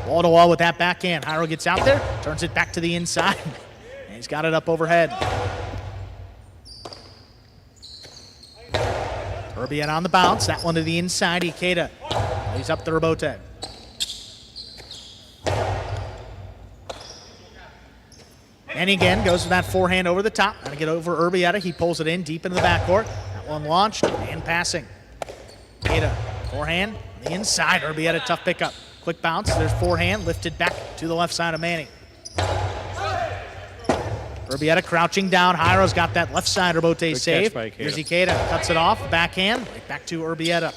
Wall to wall with that backhand. Jairo gets out there, turns it back to the inside. And he's got it up overhead. Urbieta on the bounce. That one to the inside. Ikeda lays up the rebote. And again, goes with that forehand over the top. Trying to get over Urbieta. He pulls it in deep into the backcourt. That one launched and passing. Ikeda, forehand, the inside. Urbieta, tough pickup. Quick bounce. There's forehand, lifted back to the left side of Manny. Urbieta crouching down. Jairo's got that left side rebote save. Here's Ikeda, cuts it off. Backhand, right back to Urbieta.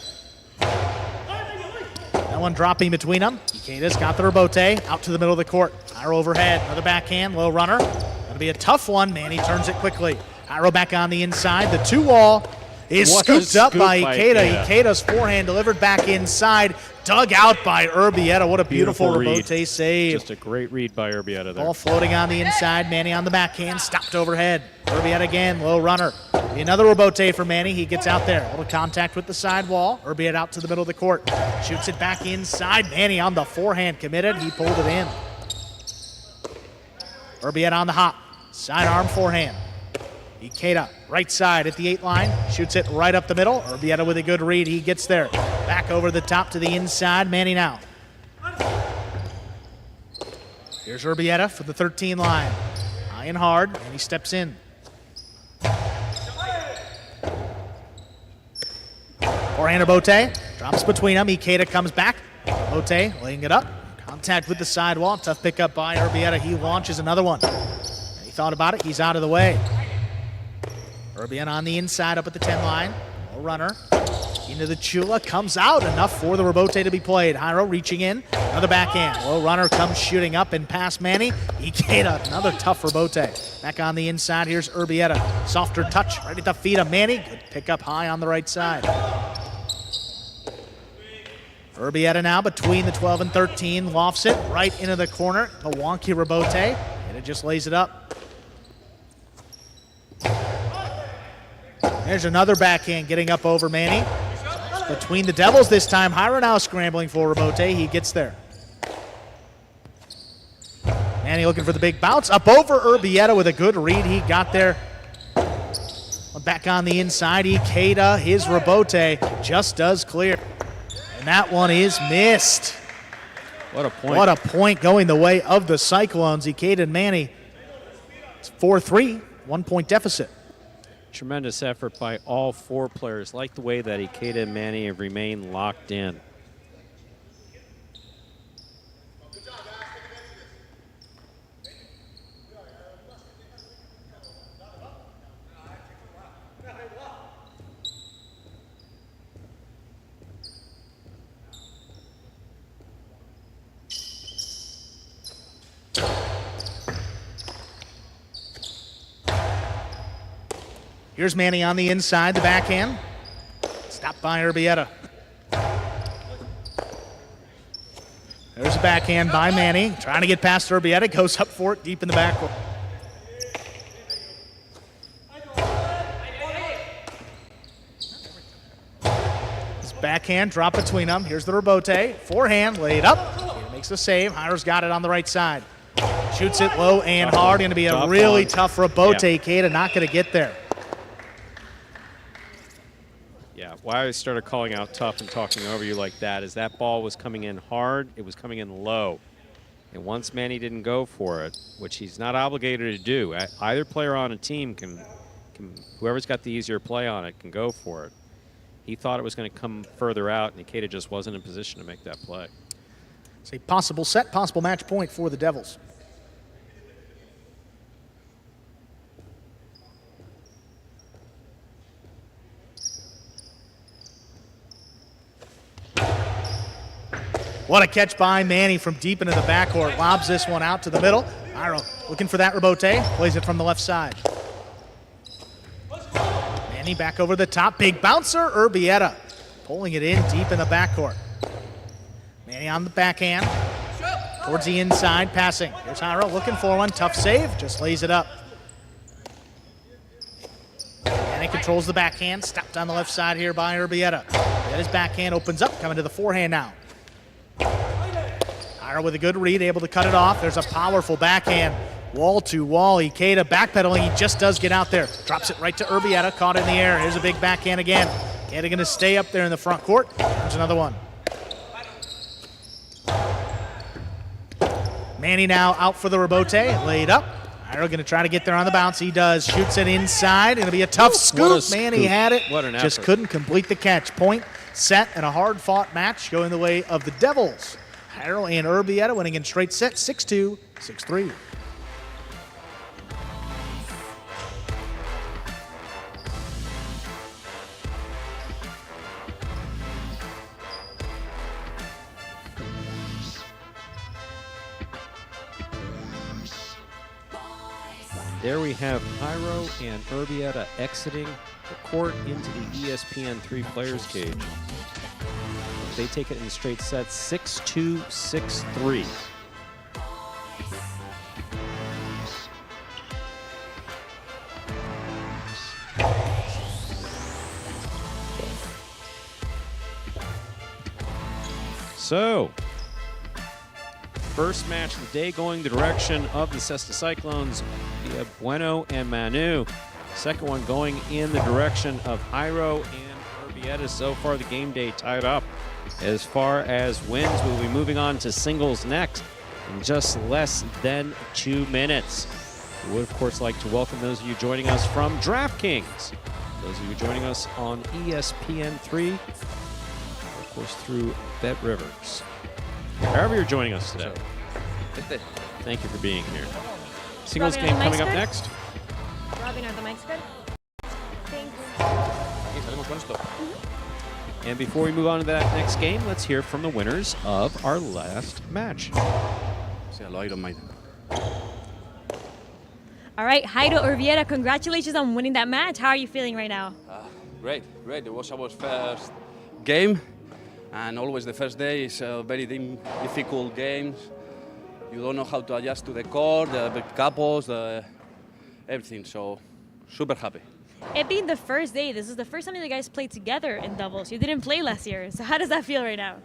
That one dropping between them. Ikeda's got the rebote out to the middle of the court. Jairo overhead, another backhand, low runner. That'll be a tough one. Manny turns it quickly. Jairo back on the inside. The 2-wall is scooped up by Ikeda. Ikeda's forehand delivered back inside. Dug out by Urbieta. What a beautiful rebote save. Just a great read by Urbieta there. Ball floating on the inside. Manny on the backhand. Stopped overhead. Urbieta again. Low runner. Another rebote for Manny. He gets out there. A little contact with the sidewall. Urbieta out to the middle of the court. Shoots it back inside. Manny on the forehand committed. He pulled it in. Urbieta on the hop. Sidearm forehand. Ikeda, right side at the 8 line, shoots it right up the middle. Urbieta with a good read, he gets there. Back over the top to the inside, Manny now. Here's Urbieta for the 13 line. High and hard, and he steps in. Forehand of Bote, drops between them. Ikeda comes back. Bote laying it up. Contact with the sidewall, tough pickup by Urbieta. He launches another one. He thought about it, he's out of the way. Urbieta on the inside up at the 10 line. Low runner. Into the Chula. Comes out. Enough for the rebote to be played. Jairo reaching in. Another backhand. Low runner comes shooting up and past Manny. Ikeda. Another tough rebote. Back on the inside. Here's Urbieta. Softer touch right at the feet of Manny. Good pickup high on the right side. Urbieta now between the 12 and 13. Lofts it right into the corner. A wonky rebote. And it just lays it up. There's another backhand getting up over Manny. Between the Devils this time. Jairo now scrambling for rebote. He gets there. Manny looking for the big bounce. Up over Urbieta with a good read. He got there. Back on the inside. Ikeda, his rebote just does clear. And that one is missed. What a point. What a point going the way of the Cyclones. Ikeda and Manny. It's 4-3, 1 point deficit. Tremendous effort by all 4 players. Like the way that Ikeda and Manny have remained locked in. Here's Manny on the inside, the backhand. Stopped by Urbieta. There's a backhand by Manny. Trying to get past Urbieta. Goes up for it deep in the backcourt. His backhand drop between them. Here's the rebote. Forehand laid up. He makes the save. Hyro's got it on the right side. Shoots it low and hard. Going to be a really tough rebote. Keita not going to get there. Yeah, why I started calling out tough and talking over you like that is that ball was coming in hard, it was coming in low. And once Manny didn't go for it, which he's not obligated to do, either player on a team can whoever's got the easier play on it can go for it. He thought it was going to come further out, and Keita just wasn't in position to make that play. It's a possible set, possible match point for the Devils. What a catch by Manny from deep into the backcourt. Lobs this one out to the middle. Hyro looking for that rebote. Plays it from the left side. Manny back over the top. Big bouncer. Urbieta pulling it in deep in the backcourt. Manny on the backhand. Towards the inside, passing. Here's Hyro looking for one. Tough save. Just lays it up. Manny controls the backhand. Stopped on the left side here by Urbieta. His backhand opens up. Coming to the forehand now. Hyro with a good read, able to cut it off. There's a powerful backhand, wall to wall. Keita backpedaling, he just does get out there. Drops it right to Urbieta, caught in the air. Here's a big backhand again. Keita gonna stay up there in the front court. There's another one. Manny now out for the rebote, laid up. Hyro gonna try to get there on the bounce. He does, shoots it inside. Gonna be a tough scoop. Manny had it, what an effort. Just couldn't complete the catch. Point, set, and a hard-fought match going the way of the Devils. Hyro and Urbieta winning in straight sets, 6-2, 6-3. There we have Hyro and Urbieta exiting the court into the ESPN3 players cage. They take it in straight sets, 6-2, 6-3. So, first match of the day going the direction of the Cesta Cyclones via Bueno and Manu. Second one going in the direction of Hyro and Urbieta. So far the game day tied up. As far as wins, we'll be moving on to singles next in just less than 2 minutes. We would, of course, like to welcome those of you joining us from DraftKings. Those of you joining us on ESPN3, of course, through Bet Rivers. However you're joining us today, thank you for being here. Singles Robin, game coming up next. Robin, are the mics good? Thank you. And before we move on to that next game, let's hear from the winners of our last match. All right, Hyro Urbieta, congratulations on winning that match. How are you feeling right now? Great. It was our first game, and always the first day is a very difficult game. You don't know how to adjust to the court, the couples, everything. So, super happy. It being the first day, this is the first time you guys played together in doubles. You didn't play last year, so how does that feel right now?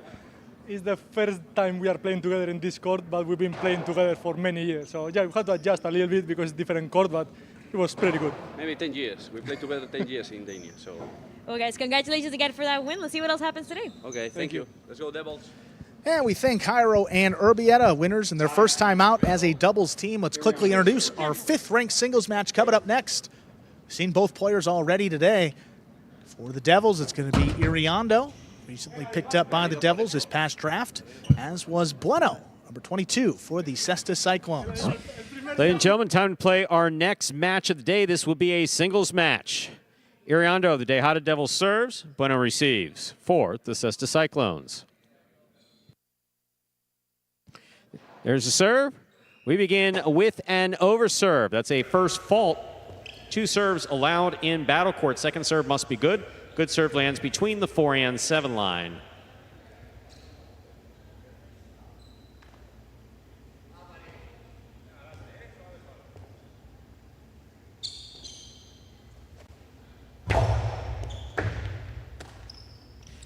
It's the first time we are playing together in this court, but we've been playing together for many years. So yeah, we had to adjust a little bit because it's different court, but it was pretty good. Maybe 10 years. We played together 10 years in Dania. So. Well, guys, congratulations again for that win. Let's see what else happens today. Okay, thank you. Let's go, Devils. And we thank Hyro and Urbieta, winners in their first time out as a doubles team. Let's quickly introduce our 5th-ranked singles match coming up next. We've seen both players already today. For the Devils, it's going to be Iriondo, recently picked up by the Devils this past draft, as was Bueno, number 22 for the Cesta Cyclones. Ladies and gentlemen, time to play our next match of the day. This will be a singles match. Iriondo of the Dejada Devils serves, Bueno receives for the Cesta Cyclones. There's a serve. We begin with an overserve. That's a first fault 2 serves allowed in battle court. Second serve must be good. Good serve lands between the 4 and 7 line.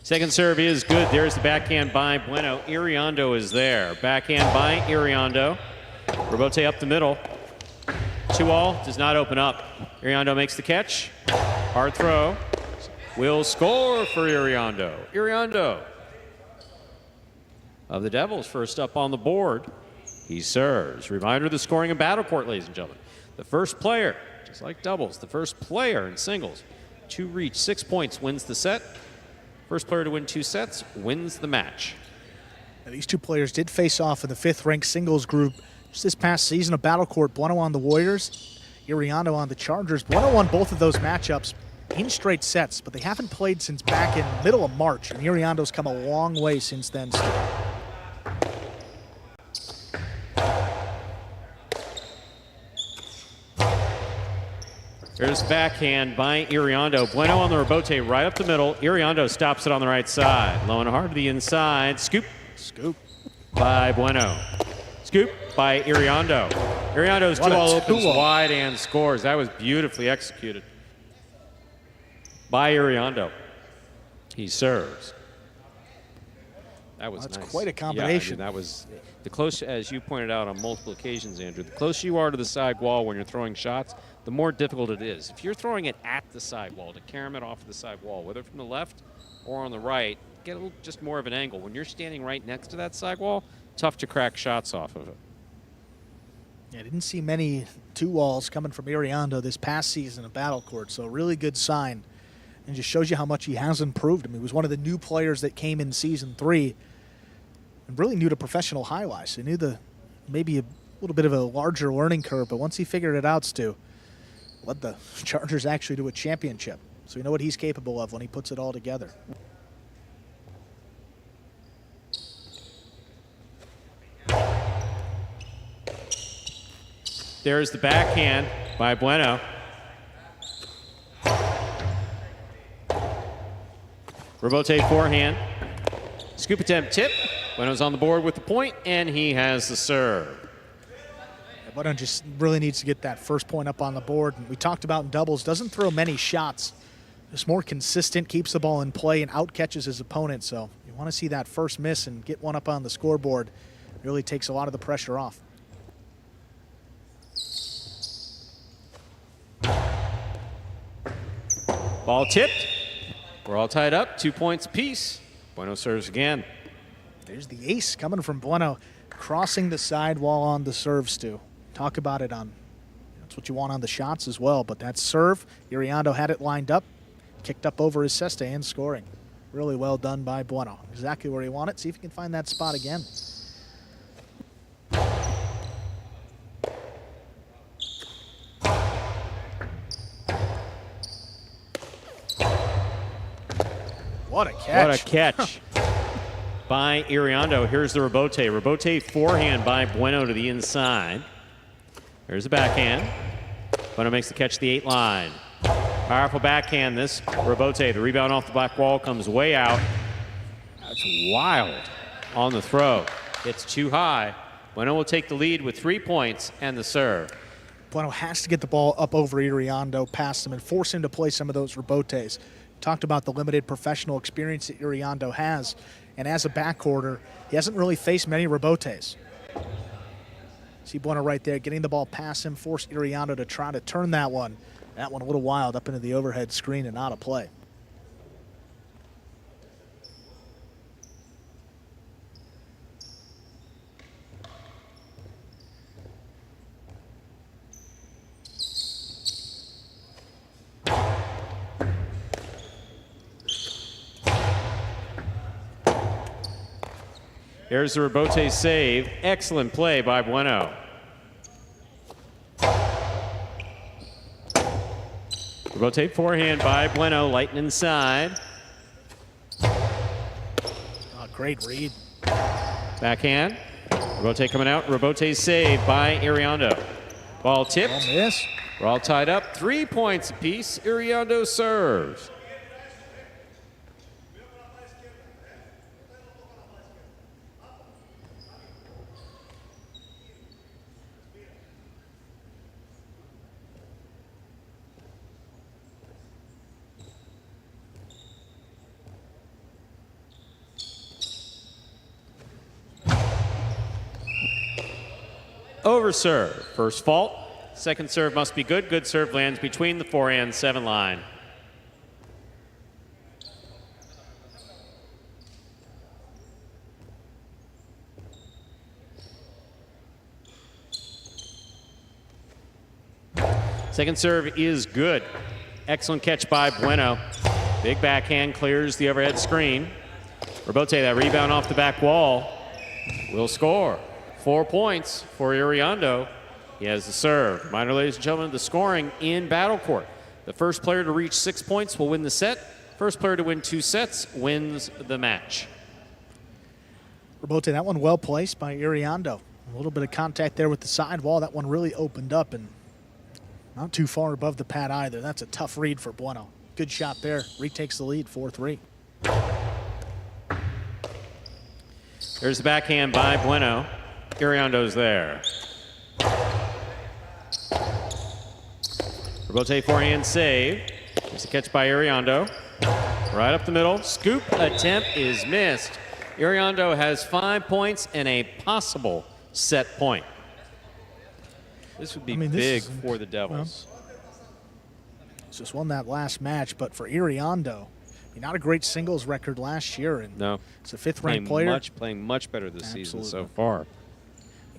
Second serve is good. There's the backhand by Bueno. Iriondo is there. Backhand by Iriondo. Rebote up the middle. 2-all does not open up. Iriondo makes the catch. Hard throw. Will score for Iriondo. Iriondo of the Devils first up on the board. He serves. Reminder of the scoring in battle court, ladies and gentlemen. The first player, just like doubles, the first player in singles to reach 6 points wins the set. First player to win 2 sets wins the match. Now, these 2 players did face off in the 5th-ranked singles group just this past season of battle court. Bueno on the Warriors, Iriondo on the Chargers. Bueno won both of those matchups in straight sets, but they haven't played since back in middle of March, and Iriondo's come a long way since then. There's backhand by Iriondo. Bueno on the rebote right up the middle. Iriondo stops it on the right side. Low and hard to the inside. Scoop. Scoop. By Bueno. Scoop by Iriondo. Iriondo's 2-all opens wide and scores. That was beautifully executed by Iriondo. He serves. That was That's nice. quite a combination. Yeah, I mean, that was the close, as you pointed out on multiple occasions, Andrew. The closer you are to the side wall when you're throwing shots, the more difficult it is. If you're throwing it at the side wall, to carom it off of the side wall, whether from the left or on the right, get a little just more of an angle. When you're standing right next to that side wall, tough to crack shots off of it. Yeah, I didn't see many 2-walls coming from Iriondo this past season of battle court, so a really good sign. And just shows you how much he has improved. I mean, he was one of the new players that came in season 3 and really new to professional highlights. He knew maybe a little bit of a larger learning curve, but once he figured it out, Stu, led the Chargers actually to a championship. So you know what he's capable of when he puts it all together. There's the backhand by Bueno. Rebote forehand. Scoop attempt tip. Bueno's on the board with the point, and he has the serve. Bueno just really needs to get that first point up on the board. And we talked about in doubles, doesn't throw many shots. Just more consistent, keeps the ball in play, and out-catches his opponent. So you want to see that first miss and get one up on the scoreboard. It really takes a lot of the pressure off. Ball tipped. We're all tied up, 2 points apiece. Bueno serves again. There's the ace coming from Bueno, crossing the sidewall on the serve, Stu. Talk about it on, that's what you want on the shots as well, but that serve, Iriondo had it lined up, kicked up over his cesta and scoring. Really well done by Bueno. Exactly where he wanted. See if he can find that spot again. What a catch. What a catch by Iriondo. Here's the rebote. Rebote forehand by Bueno to the inside. There's the backhand. Bueno makes the catch to the 8 line. Powerful backhand, this rebote. The rebound off the black wall comes way out. That's wild on the throw. It's too high. Bueno will take the lead with 3 points and the serve. Bueno has to get the ball up over Iriondo, past him, and force him to play some of those rebotes. Talked about the limited professional experience that Iriondo has, and as a backcourter, he hasn't really faced many rebotes. See Bueno right there, getting the ball past him, force Iriondo to try to turn that one. That one a little wild up into the overhead screen and out of play. Here's the rebote save. Excellent play by Bueno. Rebote forehand by Bueno, light and inside. Oh, great read. Backhand. Rebote coming out. Rebote save by Iriondo. Ball tipped. Miss. We're all tied up, 3 points apiece. Iriondo serves. Over serve, first fault. Second serve must be good. Good serve lands between the forehand 7 line. Second serve is good. Excellent catch by Bueno. Big backhand clears the overhead screen. Rebote, that rebound off the back wall, will score. 4 points for Iriondo. He has the serve. Reminder, ladies and gentlemen, the scoring in Battle Court. The first player to reach 6 points will win the set. First player to win 2 sets wins the match. Rebote, that one well placed by Iriondo. A little bit of contact there with the sidewall. That one really opened up and not too far above the pad either. That's a tough read for Bueno. Good shot there. Retakes the lead, 4-3. There's the backhand by Bueno. Iriondo's there. Rebote forehand save. There's a catch by Iriondo. Right up the middle. Scoop attempt is missed. Iriondo has 5 points and a possible set point. This would be big for the Devils. Well, just won that last match, but for Iriondo, not a great singles record last year. And no. It's a 5th-ranked player. Playing much better this season so far.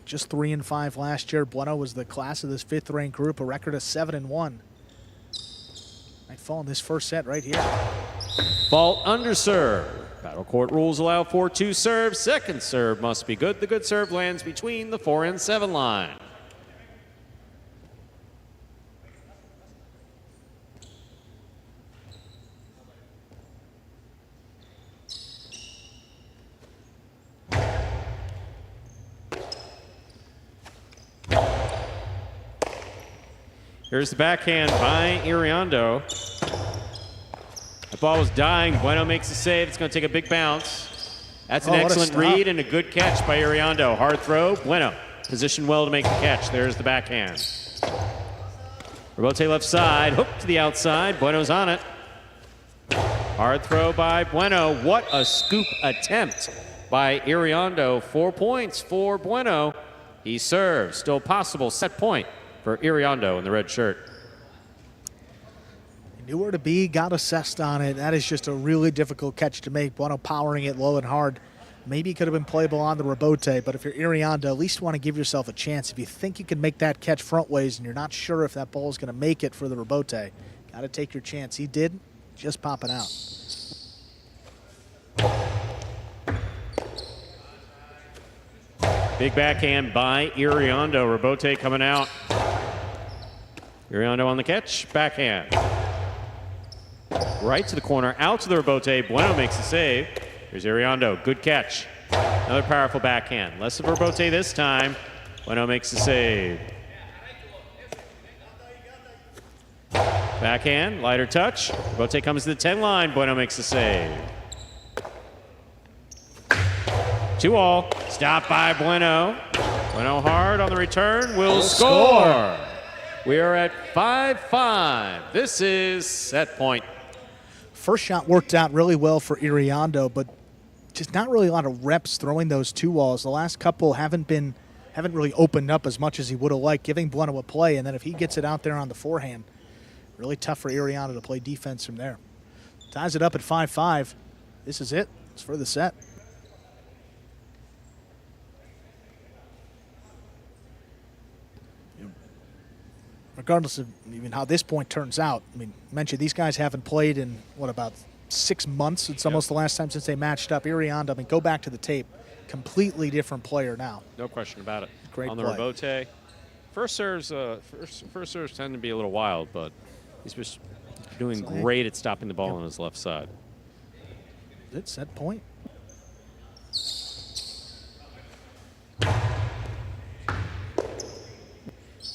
Just 3-5 last year. Bueno was the class of this 5th-ranked group, a record of 7-1. Might fall in this first set right here. Fault under serve. Battle Court rules allow for 2 serves. Second serve must be good. The good serve lands between the 4 and 7 line. Here's the backhand by Iriondo. The ball was dying. Bueno makes the save. It's going to take a big bounce. That's an excellent read and a good catch by Iriondo. Hard throw. Bueno positioned well to make the catch. There's the backhand. Rebote left side. Hook to the outside. Bueno's on it. Hard throw by Bueno. What a scoop attempt by Iriondo. 4 points for Bueno. He serves. Still possible set point for Iriondo in the red shirt. He knew where to be, got assessed on it. That is just a really difficult catch to make. Bueno powering it low and hard. Maybe he could have been playable on the rebote, but if you're Iriondo, at least want to give yourself a chance. If you think you can make that catch front ways and you're not sure if that ball is going to make it for the rebote, got to take your chance. He did, just popping out. Big backhand by Iriondo. Rebote coming out. Iriondo on the catch. Backhand. Right to the corner. Out to the rebote. Bueno makes the save. Here's Iriondo. Good catch. Another powerful backhand. Less of a rebote this time. Bueno makes the save. Backhand. Lighter touch. Rebote comes to the 10 line. Bueno makes the save. 2-all. Stop by Bueno. Bueno hard on the return. Will score. We are at 5-5. This is set point. First shot worked out really well for Iriondo, but just not really a lot of reps throwing those 2-walls. The last couple haven't really opened up as much as he would have liked, giving Bueno a play, and then if he gets it out there on the forehand, really tough for Iriondo to play defense from there. Ties it up at 5-5. This is it. It's for the set. Regardless of even how this point turns out, I mean, mentioned these guys haven't played in, what, about 6 months? It's almost the last time since they matched up. Iriondo, I mean, go back to the tape. Completely different player now. No question about it. Great on play. The rebote. First serves tend to be a little wild, but he's just doing great at stopping the ball on his left side. Good set point.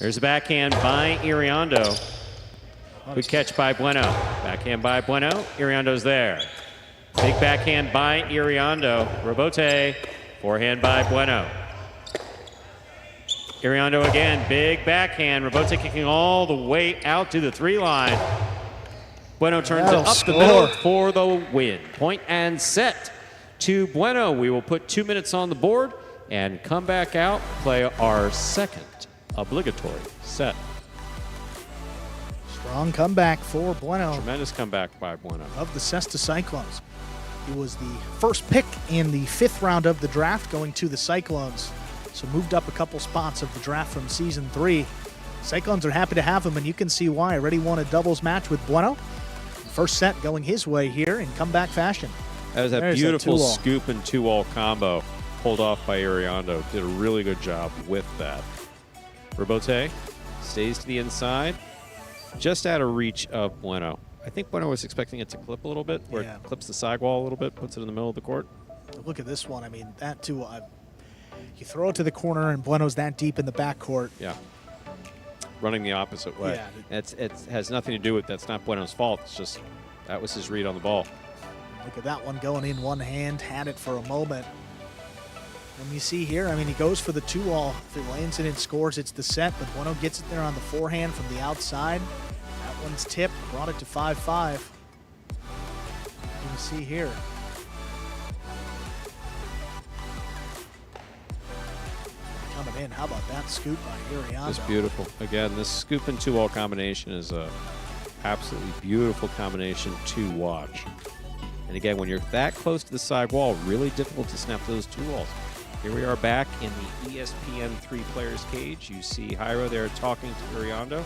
There's a backhand by Iriondo. Good catch by Bueno. Backhand by Bueno. Iriondo's there. Big backhand by Iriondo. Rebote. Forehand by Bueno. Iriondo again. Big backhand. Rebote kicking all the way out to the 3-line. Bueno turns it up the middle for the win. Point and set to Bueno. We will put 2 minutes on the board and come back out, play our second obligatory set. Strong comeback for Bueno. Tremendous comeback by Bueno. Of the Cesta Cyclones. He was the first pick in the 5th round of the draft, going to the Cyclones. So moved up a couple spots of the draft from Season 3. Cyclones are happy to have him, and you can see why. Already won a doubles match with Bueno. First set going his way here in comeback fashion. That was a beautiful scoop and 2-all combo pulled off by Iriondo. Did a really good job with that. Rebote stays to the inside, just out of reach of Bueno. I think Bueno was expecting it to clip a little bit, where it clips the sidewall a little bit, puts it in the middle of the court. Look at this one. I mean, that too. You throw it to the corner, and Bueno's that deep in the backcourt. Yeah. Running the opposite way. Yeah. It has nothing to do with that's not Bueno's fault. It's just that was his read on the ball. Look at that one going in one hand, had it for a moment. And you see here, I mean, he goes for the 2-all. If it lands it and scores, it's the set, but Bueno gets it there on the forehand from the outside. That one's tipped, brought it to 5-5. You can see here. Coming in, how about that scoop by Iriondo? It's beautiful. Again, this scoop and 2-all combination is a absolutely beautiful combination to watch. And again, when you're that close to the side wall, really difficult to snap those 2-alls. Here we are back in the ESPN 3 players cage. You see Jairo there talking to Iriondo,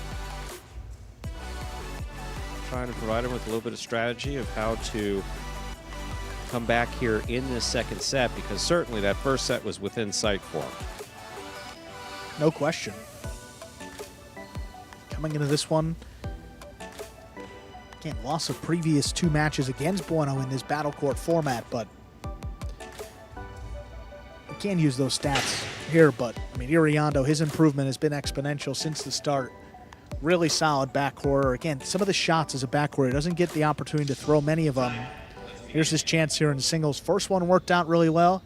trying to provide him with a little bit of strategy of how to come back here in this second set, because certainly that first set was within sight for him. No question. Coming into this one, again, loss of previous 2 matches against Bueno in this battle court format, but we can't use those stats here. But I mean, Iriondo, his improvement has been exponential since the start. Really solid backcourt. Again, some of the shots as a backcourt, he doesn't get the opportunity to throw many of them. Here's his chance here in the singles. First one worked out really well.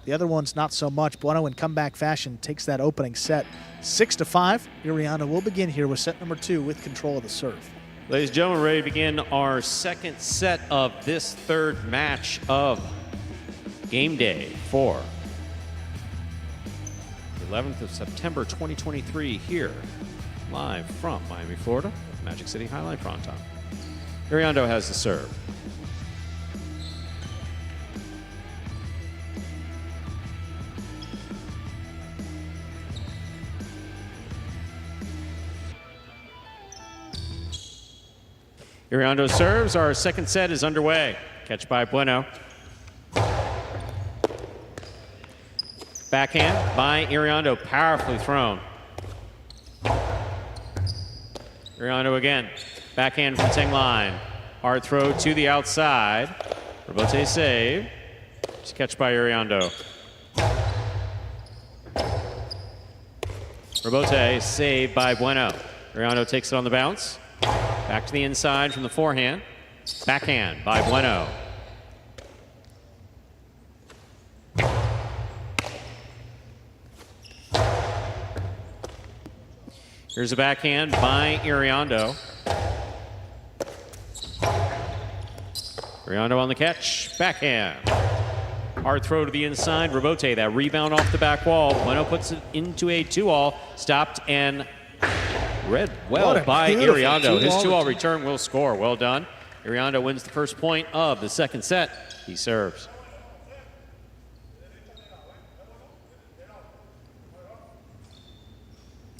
The other one's not so much. Bueno in comeback fashion takes that opening set 6-5. Iriondo will begin here with set number 2 with control of the serve. Ladies and gentlemen, ready to begin our second set of this third match of game day for the 11th of September 2023 here live from Miami, Florida, Magic City Fronton. Iriondo has the serve. Iriondo serves. Our second set is underway. Catch by Bueno. Backhand by Iriondo, powerfully thrown. Iriondo again. Backhand from Ting line. Hard throw to the outside. Rebote save. Just catch by Iriondo. Rebote save by Bueno. Iriondo takes it on the bounce. Back to the inside from the forehand. Backhand by Bueno. Here's a backhand by Iriondo. Iriondo on the catch. Backhand. Hard throw to the inside. Rebote, that rebound off the back wall. Bueno puts it into a 2-all. Stopped and read well by Iriondo. His 2-all return will score. Well done. Iriondo wins the first point of the second set. He serves.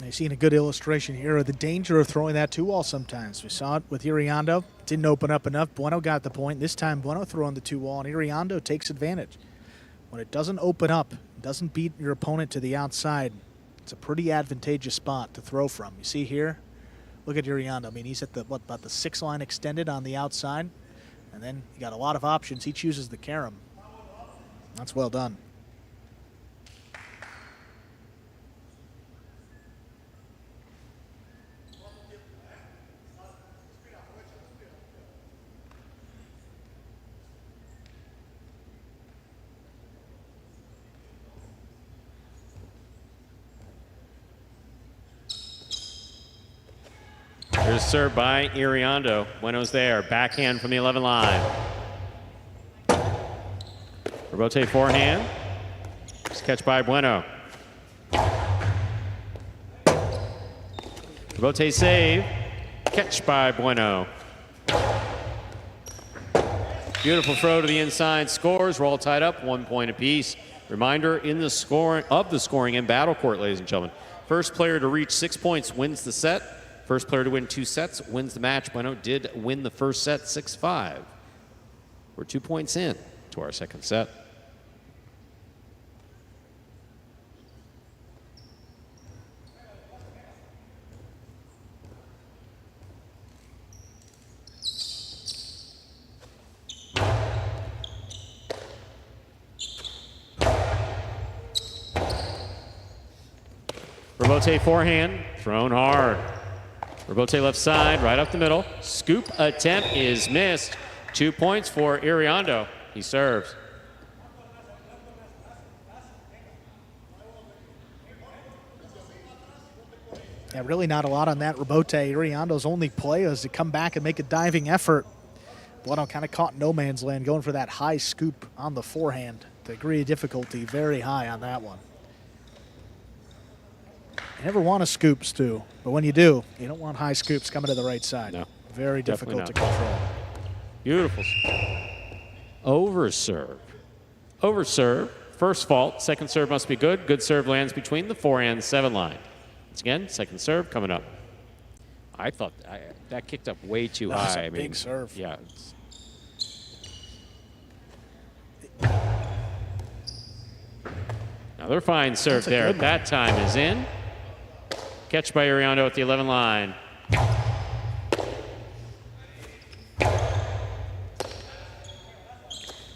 You've seen a good illustration here of the danger of throwing that 2-all sometimes. We saw it with Iriondo. Didn't open up enough. Bueno got the point. This time, Bueno throwing the 2-all, and Iriondo takes advantage. When it doesn't open up, doesn't beat your opponent to the outside, it's a pretty advantageous spot to throw from. You see here, look at Iriondo. I mean, he's at the, about the 6-line extended on the outside, and then you got a lot of options. He chooses the carom. That's well done. Here's serve by Iriondo. Bueno's there. Backhand from the 11 line. Rebote forehand. Just catch by Bueno. Rebote save. Catch by Bueno. Beautiful throw to the inside. Scores. We're all tied up. 1 point apiece. Reminder in the scoring in battle court, ladies and gentlemen. First player to reach 6 points wins the set. First player to win 2 sets wins the match. Bueno did win the first set 6-5. We're 2 points in to our second set. Rebote forehand, thrown hard. Rebote left side, right up the middle. Scoop attempt is missed. 2 points for Iriondo. He serves. Yeah, really not a lot on that Rebote. Iriondo's only play is to come back and make a diving effort. Bueno kind of caught no man's land, going for that high scoop on the forehand. The degree of difficulty very high on that one. You never want to scoop, Stu, but when you do, you don't want high scoops coming to the right side. No, very difficult to control. Beautiful. Over serve. Over serve. First fault. Second serve must be good. Good serve lands between the 4 and 7 line. Once again, second serve coming up. I thought that kicked up way too high. That's a big serve. Yeah. Another fine serve there. That time is in. Catch by Iriondo at the 11 line.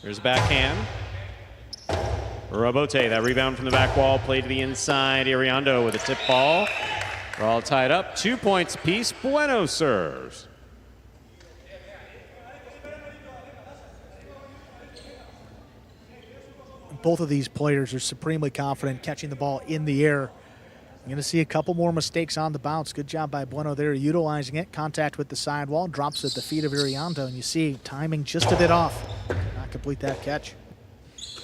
There's a backhand. Rebote, that rebound from the back wall, played to the inside. Iriondo with a tip ball. We're all tied up. 2 points apiece. Bueno serves. Both of these players are supremely confident catching the ball in the air. You're going to see a couple more mistakes on the bounce. Good job by Bueno there, utilizing it. Contact with the sidewall, drops at the feet of Iriondo, and you see timing just a bit off. Not complete that catch.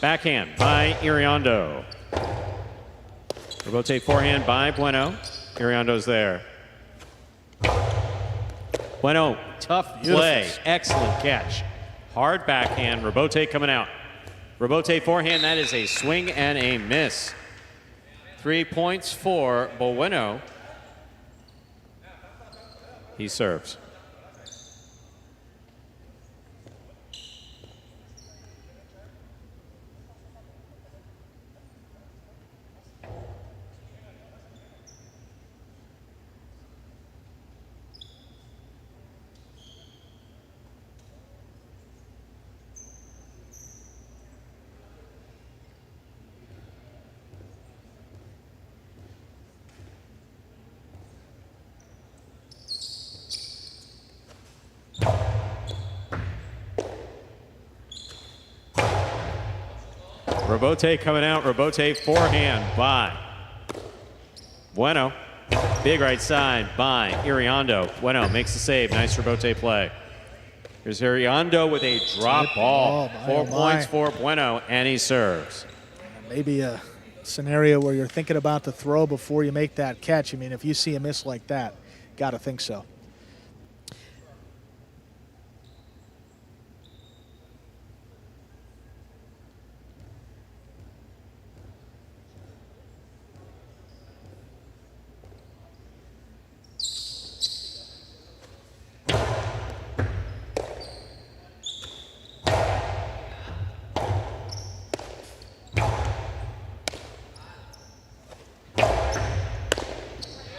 Backhand by Iriondo. Rebote forehand by Bueno. Iriondo's there. Bueno, tough play. Excellent catch. Hard backhand. Rebote coming out. Rebote forehand, that is a swing and a miss. 3 points for Bueno. He serves. Rebote coming out. Rebote forehand by Bueno. Big right side by Iriondo. Bueno makes the save. Nice Rebote play. Here's Iriondo with a drop ball. 4 points for Bueno, and he serves. Maybe a scenario where you're thinking about the throw before you make that catch. I mean, if you see a miss like that, got to think so.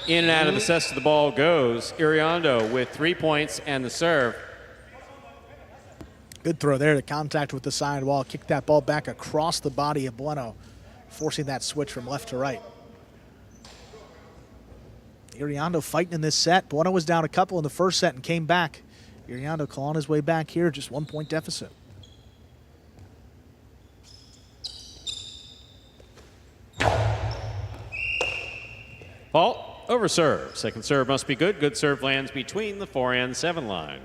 In and out of the center the ball goes. Iriondo with 3 points and the serve. Good throw there to contact with the sidewall. Kick that ball back across the body of Bueno, forcing that switch from left to right. Iriondo fighting in this set. Bueno was down a couple in the first set and came back. Iriondo clawing his way back here, just 1 point deficit. Fault. over serve. Second serve must be good. Good serve lands between the 4 and 7 line.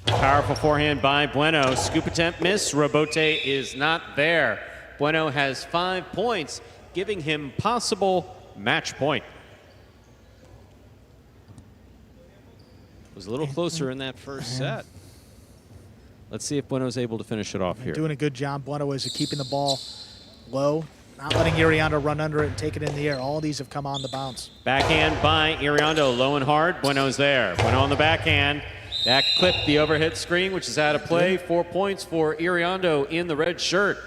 Powerful forehand by Bueno. Scoop attempt miss. Robote is not there. Bueno has 5 points, giving him possible match point. Was a little closer in that first set. Let's see if Bueno's able to finish it off here. Doing a good job, Bueno, is keeping the ball low, not letting Iriando run under it and take it in the air. All of these have come on the bounce. Backhand by Iriando, low and hard. Bueno's there. Bueno on the backhand. That clipped the overhead screen, which is out of play. 4 points for Iriando in the red shirt.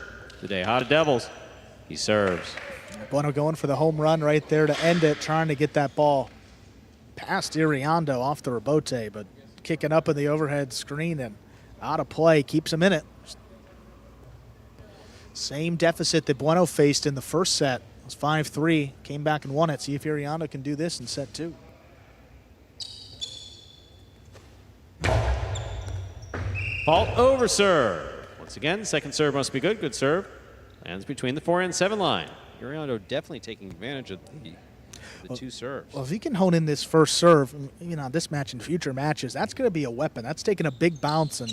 The Tejada Devils. He serves. Bueno going for the home run right there to end it, trying to get that ball past Iriando off the rebote, but kicking up in the overhead screen and out of play, keeps him in it. Same deficit that Bueno faced in the first set. It was 5-3, came back and won it. See if Iriando can do this in set 2. Fault over serve. Once again, second serve must be good. Good serve. Lands between the 4 and 7 line. Iriando definitely taking advantage of the 2 serves. Well, if he can hone in this first serve, you know, this match and future matches, that's going to be a weapon. That's taking a big bounce, and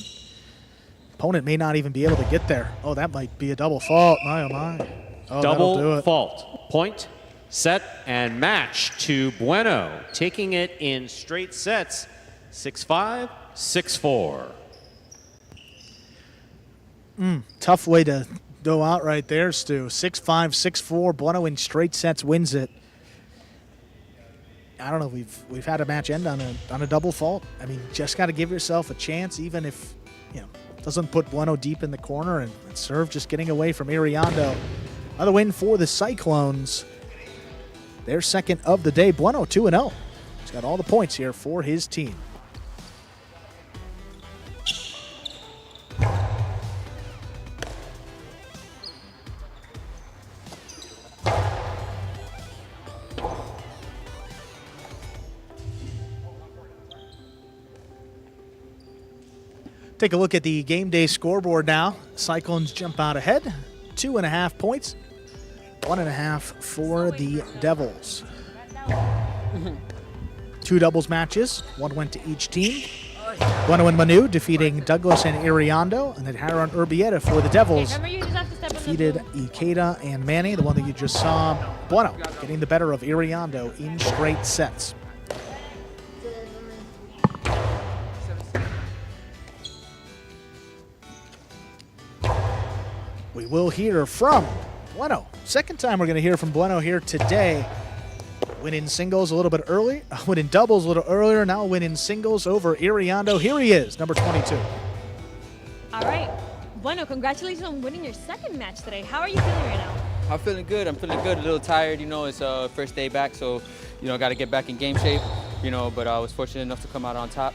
opponent may not even be able to get there. Oh, that might be a double fault. My, oh, my. Oh, double fault. Point, set, and match to Bueno. Taking it in straight sets. 6-5, 6-4. Tough way to go out right there, Stu. 6-5, 6-4. Bueno in straight sets wins it. I don't know. We've had a match end on a double fault. I mean, just got to give yourself a chance, even if doesn't put Bueno deep in the corner, and serve just getting away from Iriando. Another win for the Cyclones. Their second of the day. Bueno 2-0. He's got all the points here for his team. Take a look at the game day scoreboard now. Cyclones jump out ahead. 2.5 points. 1.5 for the Devils. 2 doubles matches. 1 went to each team. Bueno and Manu defeating Douglas and Iriando. And then Haran Urbieta for the Devils. Defeated Ikeda and Manny, the one that you just saw. Bueno getting the better of Iriando in straight sets. We will hear from Bueno. Second time we're going to hear from Bueno here today. Win in singles a little bit early. Win in doubles a little earlier. Now win in singles over Iriando. Here he is, number 22. All right. Bueno, congratulations on winning your second match today. How are you feeling right now? I'm feeling good. I'm feeling good. A little tired. It's first day back, so got to get back in game shape. But I was fortunate enough to come out on top.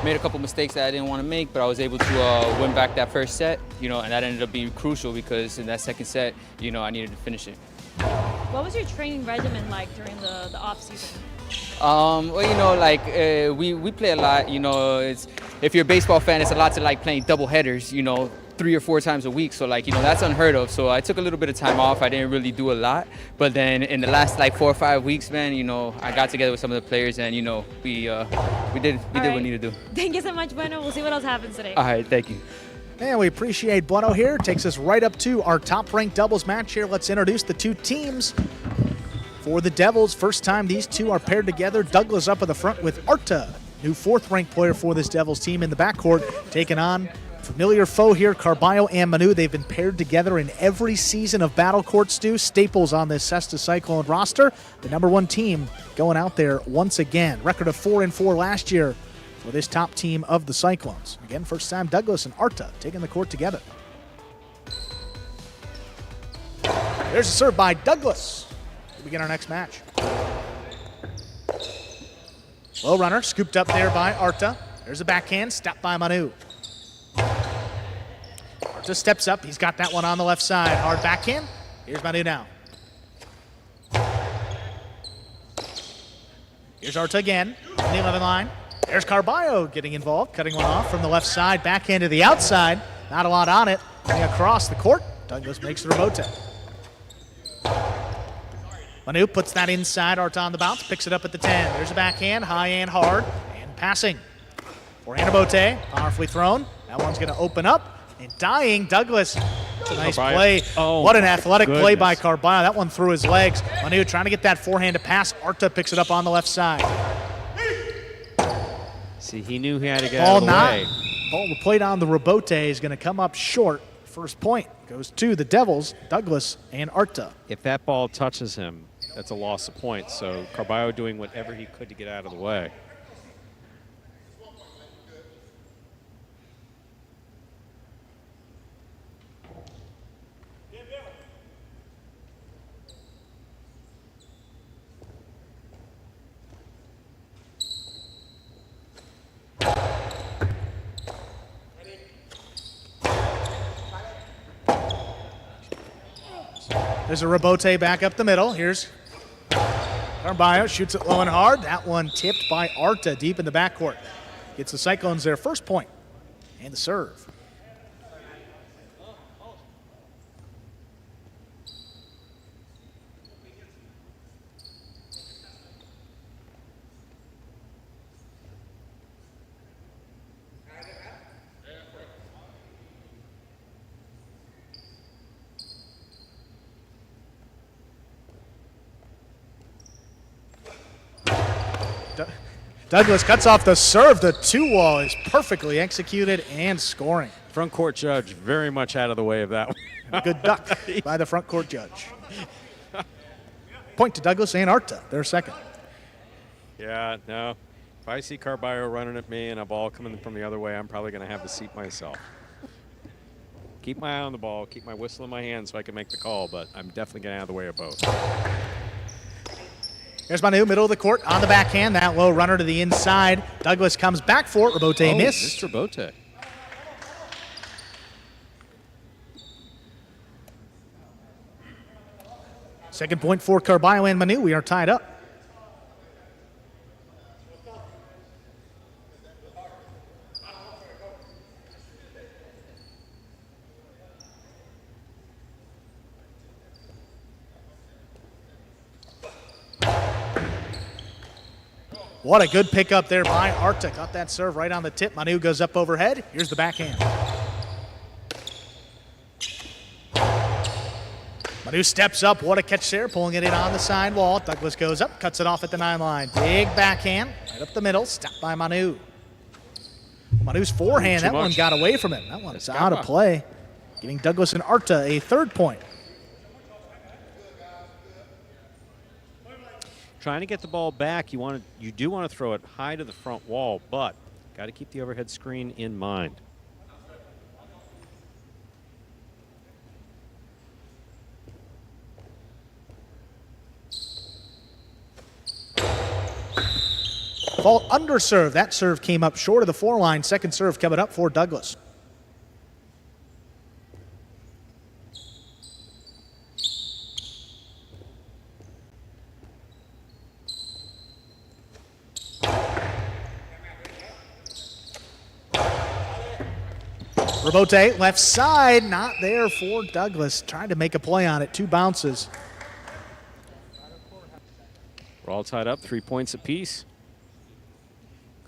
Made a couple mistakes that I didn't want to make, but I was able to win back that first set, and that ended up being crucial because in that second set, I needed to finish it. What was your training regimen like during the off season? We play a lot. If you're a baseball fan, it's a lot to like playing double headers. 3 or 4 times a week, so that's unheard of. So I took a little bit of time off. I didn't really do a lot, but then in the last 4 or 5 weeks, man, I got together with some of the players, and we did what we needed to do. Thank you so much, Bueno. We'll see what else happens today. All right, thank you. And we appreciate Bueno here. Takes us right up to our top-ranked doubles match here. Let's introduce the 2 teams. For the Devils, first time these 2 are paired together. Douglas up at the front with Arta, new 4th-ranked player for this Devils team in the backcourt, taking on familiar foe here, Carballo and Manu. They've been paired together in every season of Battle Court, Stu. Staples on this Cesta Cyclone roster. The number 1 team going out there once again. Record of 4-4 last year for this top team of the Cyclones. Again, first time Douglas and Arta taking the court together. There's a serve by Douglas. We begin our next match. Low runner, scooped up there by Arta. There's a backhand, stop by Manu. Arta steps up, he's got that one on the left side. Hard backhand, here's Manu now. Here's Arta again, on the 11 line. There's Carballo getting involved, cutting one off from the left side, backhand to the outside. Not a lot on it, coming across the court. Douglas makes the rebote. Manu puts that inside, Arta on the bounce, picks it up at the 10. There's a backhand, high and hard, and passing. Forehand Bote, powerfully thrown. That one's going to open up, and dying, Douglas. It's a nice play. Oh, what an athletic play by goodness. Carballo. That one through his legs. Manu trying to get that forehand to pass. Arta picks it up on the left side. See, he knew he had to get Ball out of the not. way. Ball played on the rebote is going to come up short. First point goes to the Devils, Douglas and Arta. If that ball touches him, that's a loss of points. So Carballo doing whatever he could to get out of the way. There's a rebote back up the middle. Here's Carballo, shoots it low and hard. That one tipped by Arta deep in the backcourt. Gets the Cyclones their first point and the serve. Douglas cuts off the serve. The two-wall is perfectly executed and scoring. Front court judge very much out of the way of that one. Good duck by the front court judge. Point to Douglas and Arta, their second. Yeah, no. If I see Carballo running at me and a ball coming from the other way, I'm probably going to have the seat myself. Keep my eye on the ball, keep my whistle in my hand so I can make the call, but I'm definitely getting out of the way of both. Here's Manu, middle of the court, on the backhand. That low runner to the inside. Douglas comes back for it. Rebote missed. Mr. Bote. Second point for Carballo and Manu. We are tied up. What a good pickup there by Arta. Got that serve right on the tip. Manu goes up overhead. Here's the backhand. Manu steps up. What a catch there. Pulling it in on the sidewall. Douglas goes up. Cuts it off at the 9 line. Big backhand. Right up the middle. Stopped by Manu. Manu's forehand. That one got away from him. That one's out of play. Giving Douglas and Arta a third point. Trying to get the ball back, you do want to throw it high to the front wall, but got to keep the overhead screen in mind. Ball under serve. That serve came up short of the 4 line. Second serve coming up for Douglas. Rebote, left side, not there for Douglas. Trying to make a play on it. 2 bounces. We're all tied up, 3 points apiece.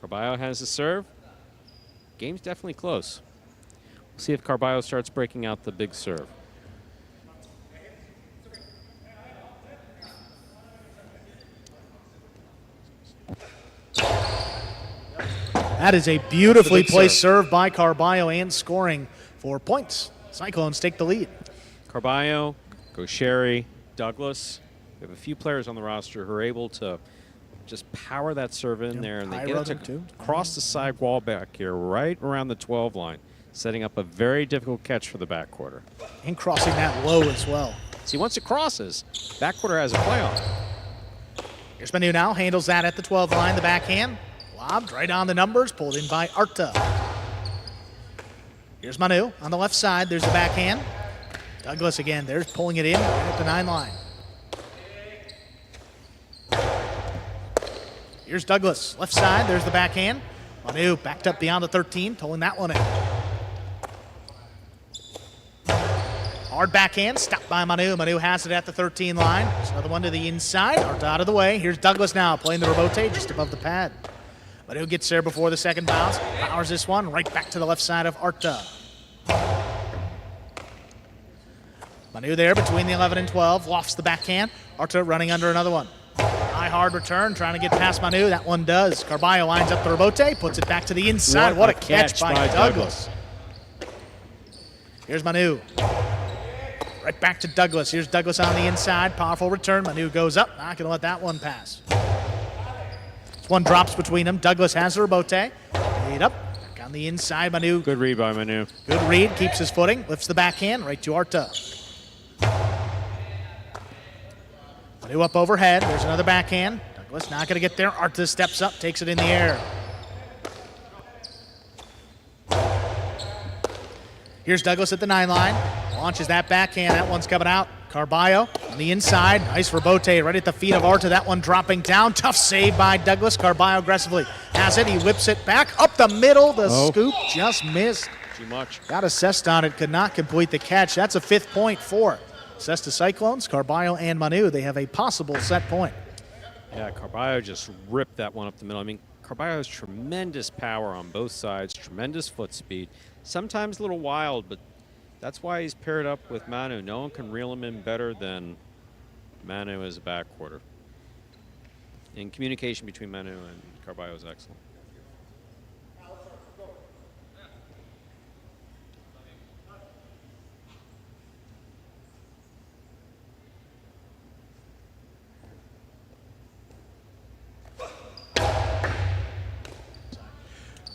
Carballo has the serve. Game's definitely close. We'll see if Carballo starts breaking out the big serve. That is a beautifully placed serve by Carballo and scoring 4 points. Cyclones take the lead. Carballo, Gaucheri, Douglas. We have a few players on the roster who are able to just power that serve in there, and they get it to cross the side wall back here, right around the 12 line, setting up a very difficult catch for the backquarter. And crossing that low as well. See, once it crosses, backquarter has a play on it. Here's Manu now, handles that at the 12 line, the backhand. Lobbed right on the numbers, pulled in by Arta. Here's Manu on the left side. There's the backhand. Douglas again, there's pulling it in right at the 9 line. Here's Douglas, left side, there's the backhand. Manu backed up beyond the 13, pulling that one in. Hard backhand, stopped by Manu. Manu has it at the 13 line. There's another one to the inside, Arta out of the way. Here's Douglas now, playing the rebote just above the pad. Manu gets there before the second bounce, powers this one right back to the left side of Arta. Manu there between the 11 and 12, lofts the backhand. Arta running under another one. High hard return, trying to get past Manu. That one does. Carballo lines up the rebote, puts it back to the inside. What a catch by Douglas. Here's Manu. Right back to Douglas. Here's Douglas on the inside. Powerful return. Manu goes up. Not going to let that one pass. This one drops between them. Douglas has the rebote. Laid up. Back on the inside. Manu. Good read by Manu. Good read. Keeps his footing. Lifts the backhand right to Arta. Manu up overhead. There's another backhand. Douglas not going to get there. Arta steps up. Takes it in the air. Here's Douglas at the 9 line. Launches that backhand. That one's coming out. Carballo on the inside. Nice rebote right at the feet of Arta. That one dropping down. Tough save by Douglas. Carballo aggressively has it. He whips it back up the middle. The scoop just missed. Too much. Got assessed on it. Could not complete the catch. That's a 5th point for Cesta Cyclones. Carballo and Manu. They have a possible set point. Yeah, Carballo just ripped that one up the middle. I mean, Carballo has tremendous power on both sides, tremendous foot speed. Sometimes a little wild, but that's why he's paired up with Manu. No one can reel him in better than Manu as a backcourter. And communication between Manu and Carballo is excellent.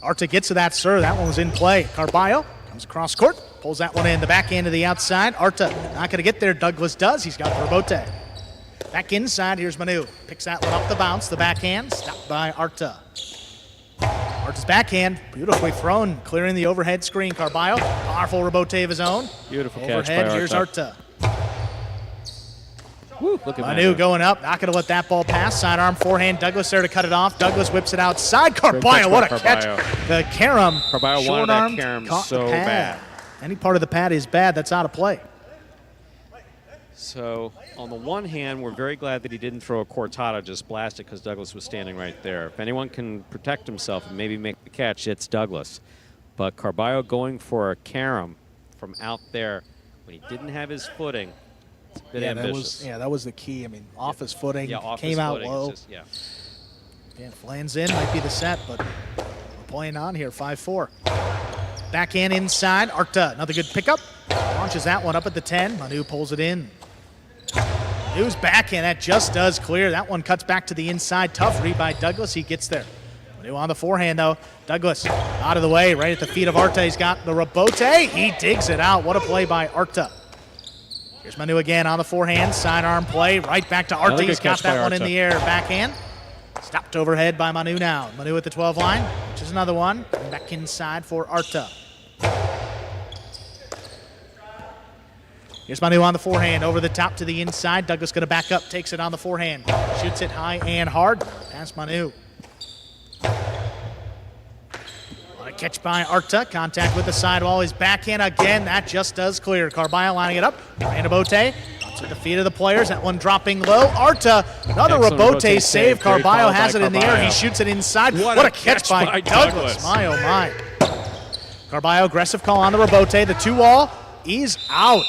Arta gets to that serve. That one was in play. Carballo comes across court, pulls that one in the backhand to the outside. Arta not going to get there. Douglas does. He's got the rebote. Back inside. Here's Manu. Picks that one up the bounce. The backhand stopped by Arta. Arta's backhand beautifully thrown, clearing the overhead screen. Carballo, powerful rebote of his own. Beautiful overhead, catch by Arta. here's Arta. Woo, look at Manu going up, not going to let that ball pass. Sidearm forehand, Douglas there to cut it off. Douglas whips it outside. Carballo, what a catch. The carom. Carballo wanted that carom so bad. Any part of the pad is bad. That's out of play. So, on the one hand, we're very glad that he didn't throw a cortada, just blast it because Douglas was standing right there. If anyone can protect himself and maybe make the catch, it's Douglas. But Carballo going for a carom from out there when he didn't have his footing, it's a bit ambitious. That was the key. I mean, off his footing, off came his out footing, low. Just, Lands in, might be the set, but we're playing on here, 5-4. Backhand inside, Arta, another good pickup. Launches that one up at the 10. Manu pulls it in. Manu's backhand, that just does clear. That one cuts back to the inside. Tough read by Douglas. He gets there. Manu on the forehand, though. Douglas out of the way, right at the feet of Arta. He's got the rebote. He digs it out. What a play by Arta. Here's Manu again on the forehand. Sidearm play right back to Arta. He's got that one in the air. Backhand. Stopped overhead by Manu now. Manu at the 12 line, which is another one. Back inside for Arta. Here's Manu on the forehand, over the top to the inside. Douglas going to back up, takes it on the forehand. Shoots it high and hard. Past Manu. What a catch by Arta. Contact with the sidewall. His backhand again. That just does clear. Carballo lining it up. Rebote. At the feet of the players. That one dropping low. Arta, another rebote save. Carballo has it in the air. He shoots it inside. What a catch by Douglas. My, oh my. Carballo, aggressive call on the rebote. The 2-wall is out.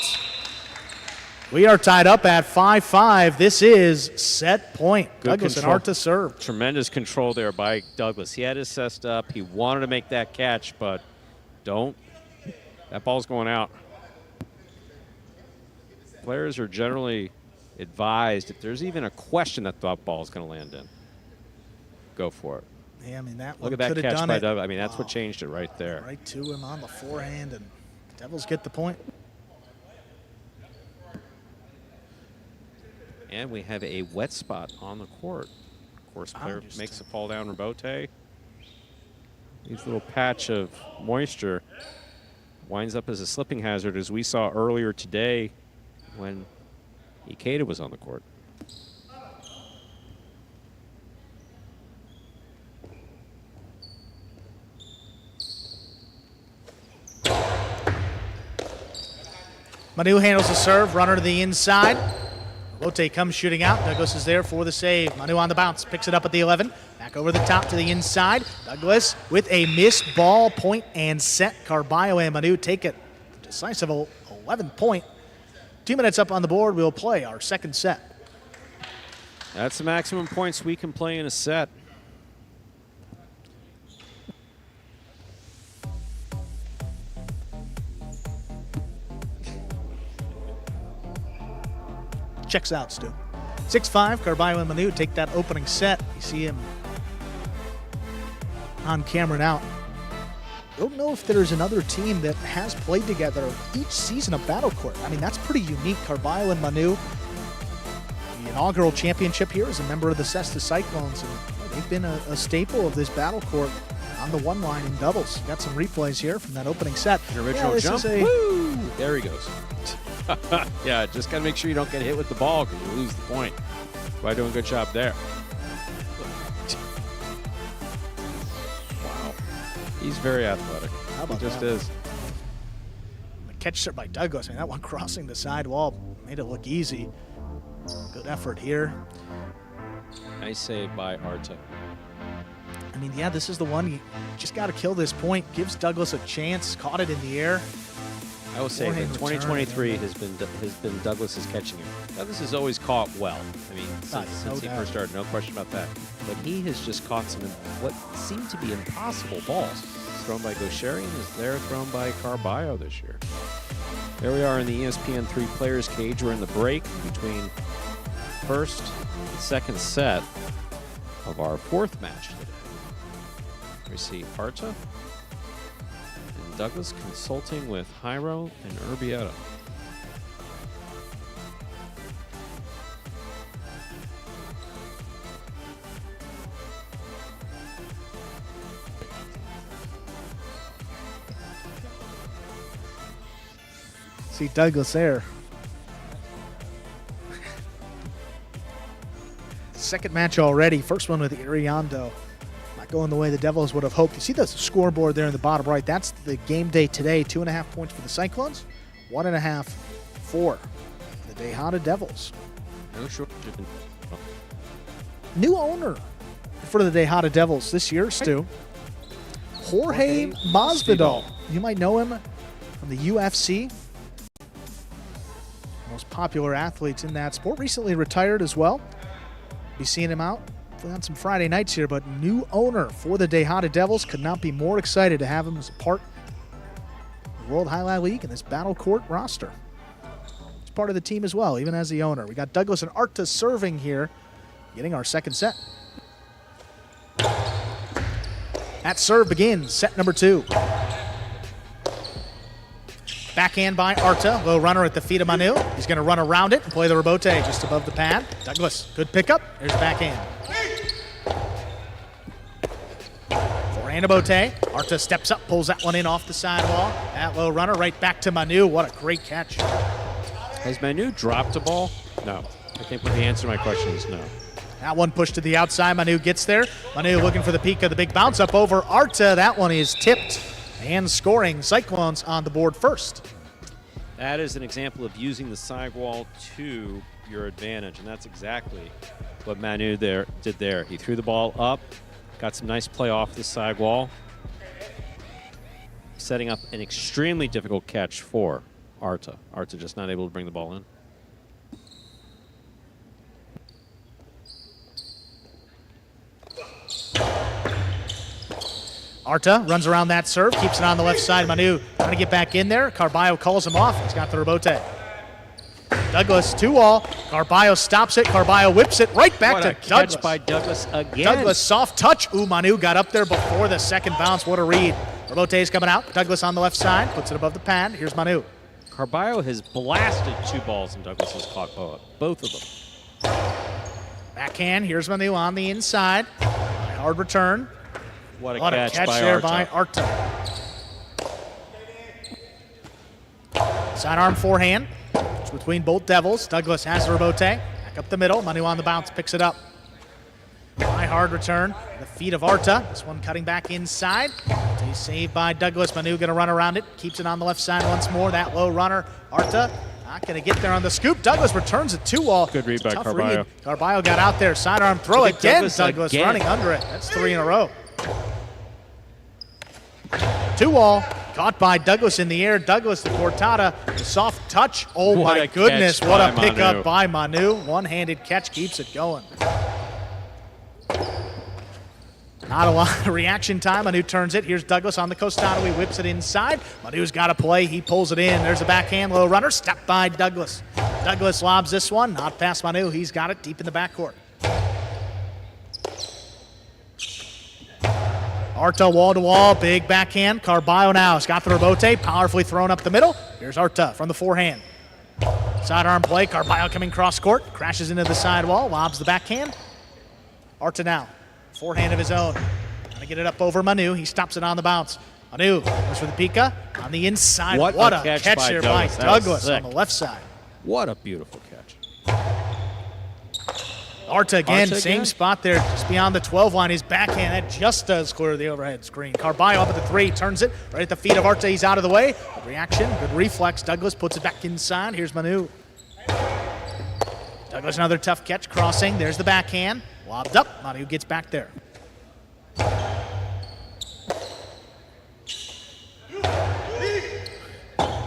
We are tied up at 5-5. This is set point. Good Douglas control. and Arta serve. Tremendous control there by Douglas. He had his set up. He wanted to make that catch, but don't. That ball's going out. Players are generally advised if there's even a question that the ball is going to land in, go for it. Yeah, I mean, that Look one at that could have catch done by it. Douglas. I mean, that's what changed it right there. Right to him on the forehand, and Devils get the point. And we have a wet spot on the court. Of course, player makes a fall down rebote. Leaves a little patch of moisture. Winds up as a slipping hazard, as we saw earlier today when Ikeda was on the court. Manu handles the serve, runner to the inside. Rote comes shooting out. Douglas is there for the save. Manu on the bounce, picks it up at the 11. Back over the top to the inside. Douglas with a missed ball, point and set. Carballo and Manu take it. Decisive 11-point. 2 minutes up on the board. We'll play our second set. That's the maximum points we can play in a set. Checks out, Stu. 6-5, Carballo and Manu take that opening set. You see him on camera now. Don't know if there's another team that has played together each season of Battle Court. I mean, that's pretty unique. Carballo and Manu, the inaugural championship here as a member of the Cesta Cyclones, and they've been a staple of this Battle Court on the one line in doubles. Got some replays here from that opening set. An original jump. Woo! There he goes. Yeah, just got to make sure you don't get hit with the ball because you lose the point. By doing a good job there. Wow. He's very athletic. How about he just that? is. The catch there by Douglas. I mean, that one crossing the sidewall made it look easy. Good effort here. Nice save by Arta. I mean, yeah, this is the one. You just got to kill this point. Gives Douglas a chance. Caught it in the air. I will say that 2023 has been Douglas's catching him. Douglas has always caught well. I mean, since he first started, no question about that. But he has just caught some what seem to be impossible balls. Thrown by Gosherian is there, thrown by Carballo this year. There we are in the ESPN 3 players cage. We're in the break between first and second set of our fourth match today. We see Arta and Douglas consulting with Jairo and Urbieta. See Douglas there. Second match already. First one with Iriando. Not going the way the Devils would have hoped. You see the scoreboard there in the bottom right. That's the game day today. 2.5 points for the Cyclones. 1.5 for the Tejada Devils. New owner for the Tejada Devils this year, Stu. Jorge Masvidal. You might know him from the UFC. Most popular athletes in that sport. Recently retired as well. Be seeing him out on some Friday nights here, but new owner for the Tejada Devils. Could not be more excited to have him as a part of the World Jai-Alai League and this Battle Court roster. He's part of the team as well, even as the owner. We got Douglas and Arta serving here, getting our second set. That serve begins, set number 2. Backhand by Arta, low runner at the feet of Manu. He's going to run around it and play the rebote just above the pad. Douglas, good pickup. There's backhand. Forehand rebote. Arta steps up, pulls that one in off the sidewall. That low runner right back to Manu. What a great catch. Has Manu dropped a ball? No. I think the answer to my question is no. That one pushed to the outside. Manu gets there. Manu looking for the peak of the big bounce up over Arta. That one is tipped. And scoring. Cyclones on the board first. That is an example of using the sidewall to your advantage, and that's exactly what Manu did there. He threw the ball up, got some nice play off the sidewall, setting up an extremely difficult catch for Arta. Arta just not able to bring the ball in. Arta runs around that serve, keeps it on the left side. Manu trying to get back in there. Carballo calls him off. He's got the rebote. Douglas 2-all. Carballo stops it. Carballo whips it right back to Douglas. Catch by Douglas again. Douglas soft touch. Ooh, Manu got up there before the second bounce. What a read. Rebote's coming out. Douglas on the left side, puts it above the pad. Here's Manu. Carballo has blasted 2 balls and Douglas has caught both of them. Backhand. Here's Manu on the inside. Hard return. What a What catch, a catch by there Arta. by Arta. Sidearm forehand. It's between both Devils. Douglas has the rebote. Back up the middle. Manu on the bounce, picks it up. High hard return. The feet of Arta. This one cutting back inside. He's saved by Douglas. Manu going to run around it. Keeps it on the left side once more. That low runner. Arta not going to get there on the scoop. Douglas returns a 2-wall. Good read by Tough Carballo. read. Carballo got out there. Sidearm throw Look at again. Douglas again. running under it. That's 3 in a row. 2-wall. Caught by Douglas in the air. Douglas to Cortada. Soft touch. Oh What my a goodness. catch What by a pickup Manu. by Manu. One-handed catch keeps it going. Not a lot of reaction time. Manu turns it. Here's Douglas on the Costado. He whips it inside. Manu's got to play. He pulls it in. There's a backhand low runner. Step by Douglas. Douglas lobs this one. Not past Manu. He's got it deep in the backcourt. Arta wall to wall. Big backhand. Carballo now has got the rebote. Powerfully thrown up the middle. Here's Arta from the forehand. Sidearm play. Carballo coming cross court. Crashes into the sidewall. Lobs the backhand. Arta now. Forehand of his own. Trying to get it up over Manu. He stops it on the bounce. Manu goes for the Pika on the inside. What a catch catch there by by Douglas. That was Douglas on sick. the left side. What a beautiful catch. Arta again, Arta same again? spot there, just beyond the 12 line. His backhand, that just does clear the overhead screen. Carballo up at the 3, turns it right at the feet of Arta. He's out of the way. Good reaction, good reflex. Douglas puts it back inside. Here's Manu. Douglas, another tough catch, crossing. There's the backhand. Lobbed up. Manu gets back there.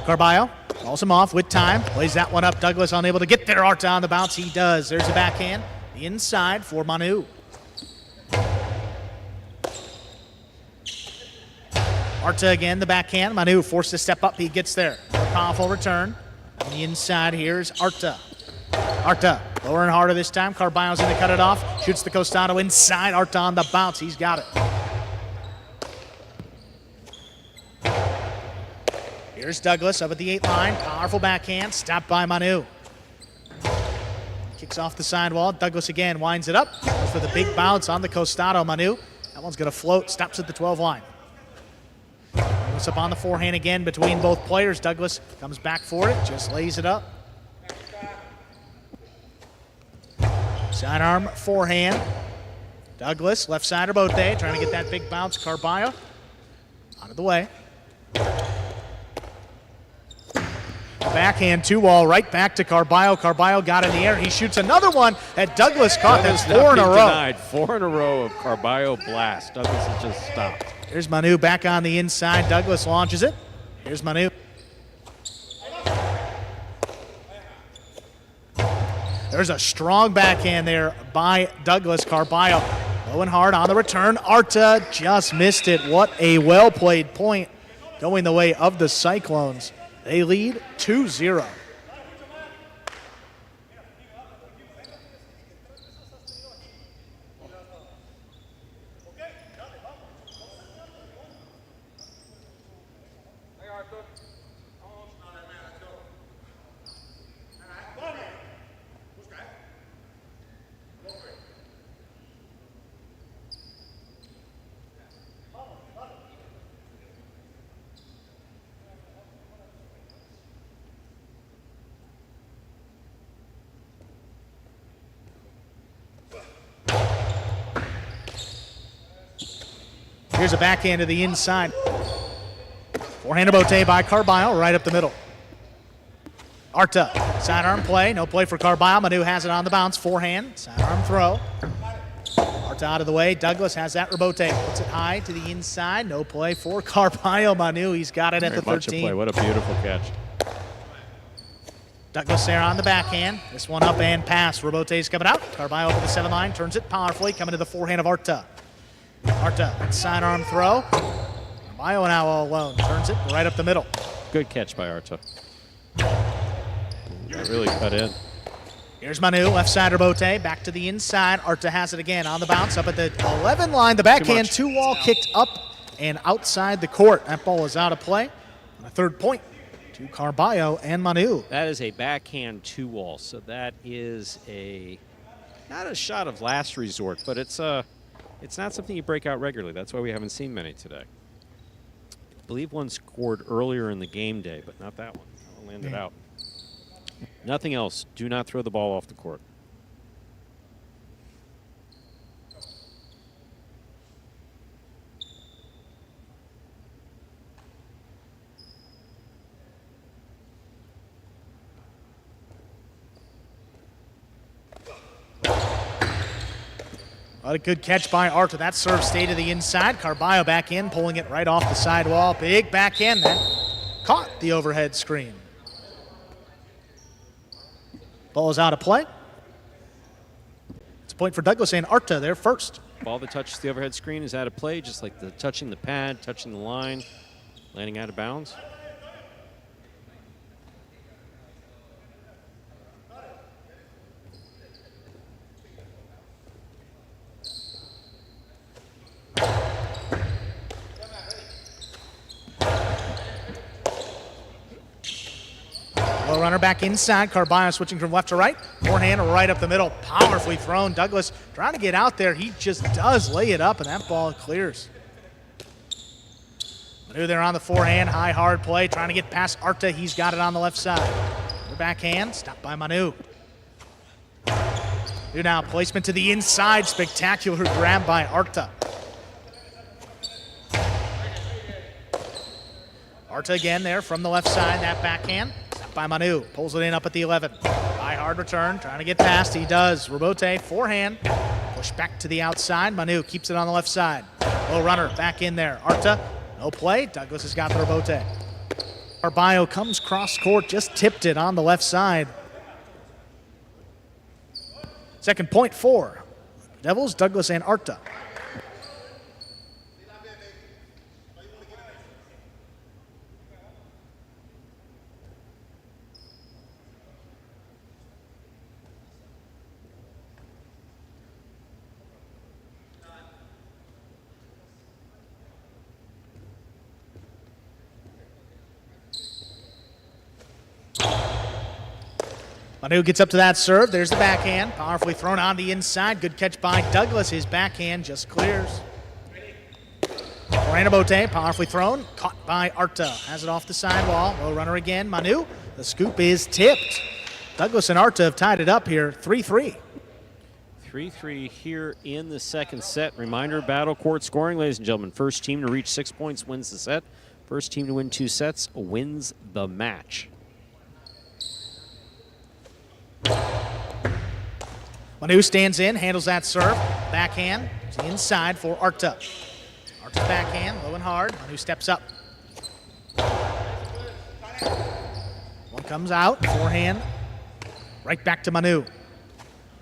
Carballo calls him off with time. Plays that one up. Douglas unable to get there. Arta on the bounce. He does. There's a backhand. The inside for Manu. Arta again, the backhand. Manu forced to step up. He gets there. Powerful return. On the inside, here's Arta. Arta lower and harder this time. Carballo's going to cut it off. Shoots the Costado inside. Arta on the bounce. He's got it. Here's Douglas up at the 8 line. Powerful backhand. Stopped by Manu. Kicks off the sidewall. Douglas again winds it up. Goes for the big bounce on the Costado. Manu. That one's going to float. Stops at the 12 line. Douglas up on the forehand again between both players. Douglas comes back for it. Just lays it up. Sidearm forehand. Douglas, left side rebote, trying to get that big bounce. Carballo out of the way. Backhand 2-wall right back to Carballo. Carballo got in the air. He shoots another one that Douglas caught. That's 4 in a row. Denied. 4 in a row of Carballo blast. Douglas has just stopped. Here's Manu back on the inside. Douglas launches it. Here's Manu. There's a strong backhand there by Douglas. Carballo low and hard on the return. Arta just missed it. What a well-played point going the way of the Cyclones. They lead 2-0. Here's a backhand to the inside. Forehand bote by Carballo, right up the middle. Arta, sidearm play, no play for Carballo. Manu has it on the bounce, forehand, sidearm throw. Arta out of the way, Douglas has that rebote, puts it high to the inside, no play for Carballo. Manu, he's got it at the 13. Play. What a beautiful catch. Douglas there on the backhand. This one up and pass. Rebote's coming out. Carballo over the 7 line, turns it powerfully, coming to the forehand of Arta. Arta, sidearm throw. Carballo now all alone, turns it right up the middle. Good catch by Arta. That really cut in. Here's Manu, left side rebote, back to the inside. Arta has it again on the bounce, up at the 11 line. The backhand 2-wall kicked up and outside the court. That ball is out of play. And a 3rd point to Carballo and Manu. That is a backhand 2-wall, so that is not a shot of last resort, but it's a It's not something you break out regularly. That's why we haven't seen many today. I believe one scored earlier in the game day, but not that one. That one landed out. Nothing else. Do not throw the ball off the court. What a good catch by Arta. That serve stayed to the inside. Carballo back in, pulling it right off the sidewall. Big backhand. That caught the overhead screen. Ball is out of play. It's a point for Douglas and Arta. They're first. Ball that touches the overhead screen is out of play, just like the touching the pad, touching the line, landing out of bounds. Low runner back inside. Carballo switching from left to right. Forehand right up the middle. Powerfully thrown. Douglas trying to get out there. He just does lay it up, and that ball clears. Manu there on the forehand. High, hard play. Trying to get past Arta. He's got it on the left side. The backhand. Stopped by Manu. Manu now. Placement to the inside. Spectacular grab by Arta. Arta again there from the left side. That backhand. By Manu, pulls it in up at the 11. High hard return, trying to get past. He does. Robote, forehand. Push back to the outside. Manu keeps it on the left side. Low runner back in there. Arta, no play. Douglas has got the Robote. Carballo comes cross court, just tipped it on the left side. Second point for Devils, Douglas and Arta. Manu gets up to that serve. There's the backhand. Powerfully thrown on the inside. Good catch by Douglas. His backhand just clears. Bote, powerfully thrown. Caught by Arta. Has it off the sidewall. Low runner again. Manu. The scoop is tipped. Douglas and Arta have tied it up here. 3-3. 3-3 here in the second set. Reminder, battle court scoring, ladies and gentlemen. First team to reach 6 points wins the set. First team to win 2 sets wins the match. Manu stands in, handles that serve. Backhand to the inside for Arta. Arta's backhand, low and hard. Manu steps up. One comes out, forehand. Right back to Manu.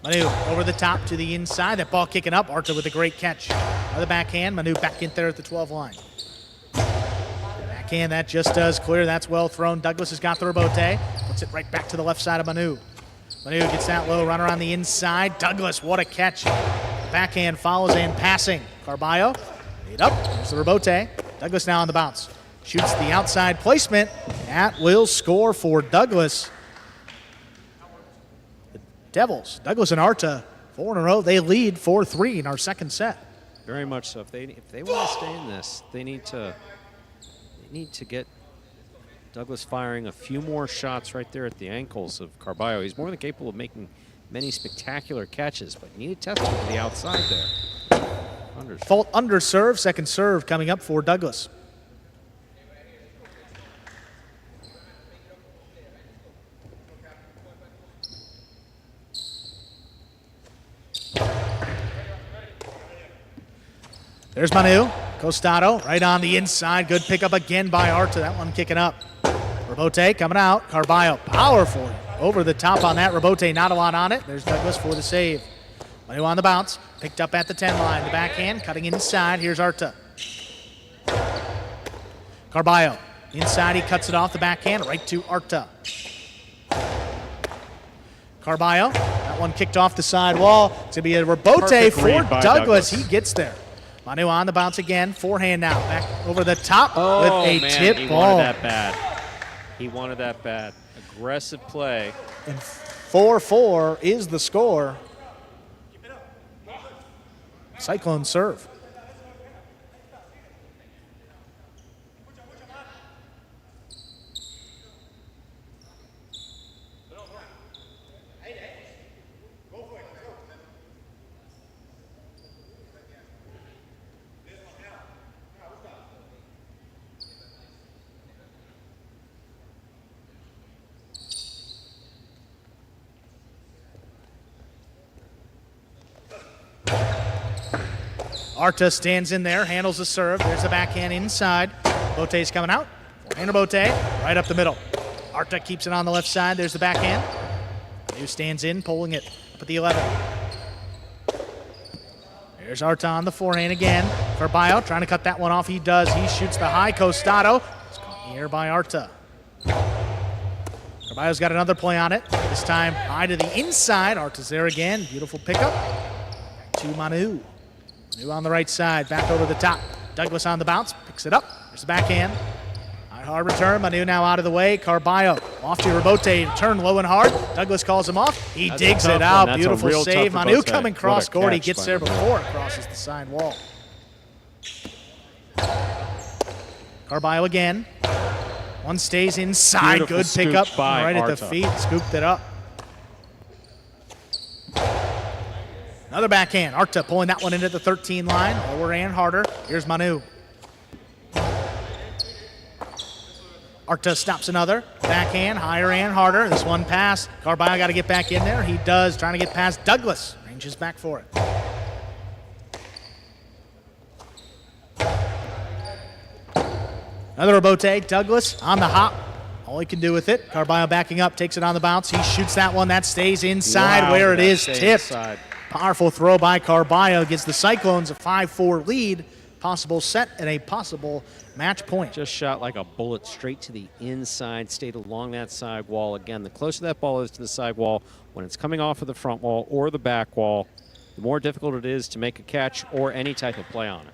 Manu over the top to the inside. That ball kicking up. Arta with a great catch. Another backhand. Manu back in there at the 12 line. Backhand, that just does clear. That's well thrown. Douglas has got the Robote. Puts it right back to the left side of Manu. Manu gets that low runner on the inside. Douglas, what a catch. Backhand follows in, passing. Carballo, lead up. There's the Robote. Douglas now on the bounce. Shoots the outside placement. That will score for Douglas. The Devils, Douglas and Arta, 4 in a row. They lead 4-3 in our second set. Very much so. If they want to stay in this, they need to get Douglas firing a few more shots right there at the ankles of Carballo. He's more than capable of making many spectacular catches, but you need to test him to the outside there. Fault under serve, second serve coming up for Douglas. There's Manu. Costado right on the inside. Good pickup again by Arta. That one kicking up. Robote coming out. Carballo powerful over the top on that. Robote not a lot on it. There's Douglas for the save. Manu on the bounce. Picked up at the 10 line. The backhand cutting inside. Here's Arta. Carballo inside. He cuts it off the backhand right to Arta. Carballo. That one kicked off the side wall. It's going to be a Robote for Douglas. He gets there. Manu on the bounce again. Forehand now. Back over the top with a tip he ball. Wanted that bad. He wanted that bad. Aggressive play. And 4-4 is the score. Cyclones serve. Arta stands in there, handles the serve. There's the backhand inside. Bote's coming out. Forehand Bote, right up the middle. Arta keeps it on the left side. There's the backhand. Manu stands in, pulling it up at the 11. There's Arta on the forehand again. Carballo trying to cut that one off. He does. He shoots the high costado. It's caught in the air by Arta. Carballo's got another play on it. This time high to the inside. Arta's there again. Beautiful pickup. Back to Manu. Manu on the right side, back over the top. Douglas on the bounce, picks it up. There's the backhand. High hard return. Manu now out of the way. Carballo off to Rebote. Turn low and hard. Douglas calls him off. He digs it out. Beautiful save. Manu coming cross court. He gets there before it crosses the side wall. Carballo again. One stays inside. Beautiful Good pickup by right at Arta. the feet. Scooped it up. Another backhand. Arta pulling that one into the 13 line. Lower and harder. Here's Manu. Arta stops another. Backhand, higher and harder. This one pass. Carballo got to get back in there. He does. Trying to get past Douglas. Ranges back for it. Another Rebote. Douglas on the hop. All he can do with it. Carballo backing up. Takes it on the bounce. He shoots that one. That stays inside Wow, where it that is stays tipped. inside. Powerful throw by Carballo. Gives the Cyclones a 5-4 lead. Possible set and a possible match point. Just shot like a bullet straight to the inside, stayed along that side wall. Again, the closer that ball is to the side wall, when it's coming off of the front wall or the back wall, the more difficult it is to make a catch or any type of play on it.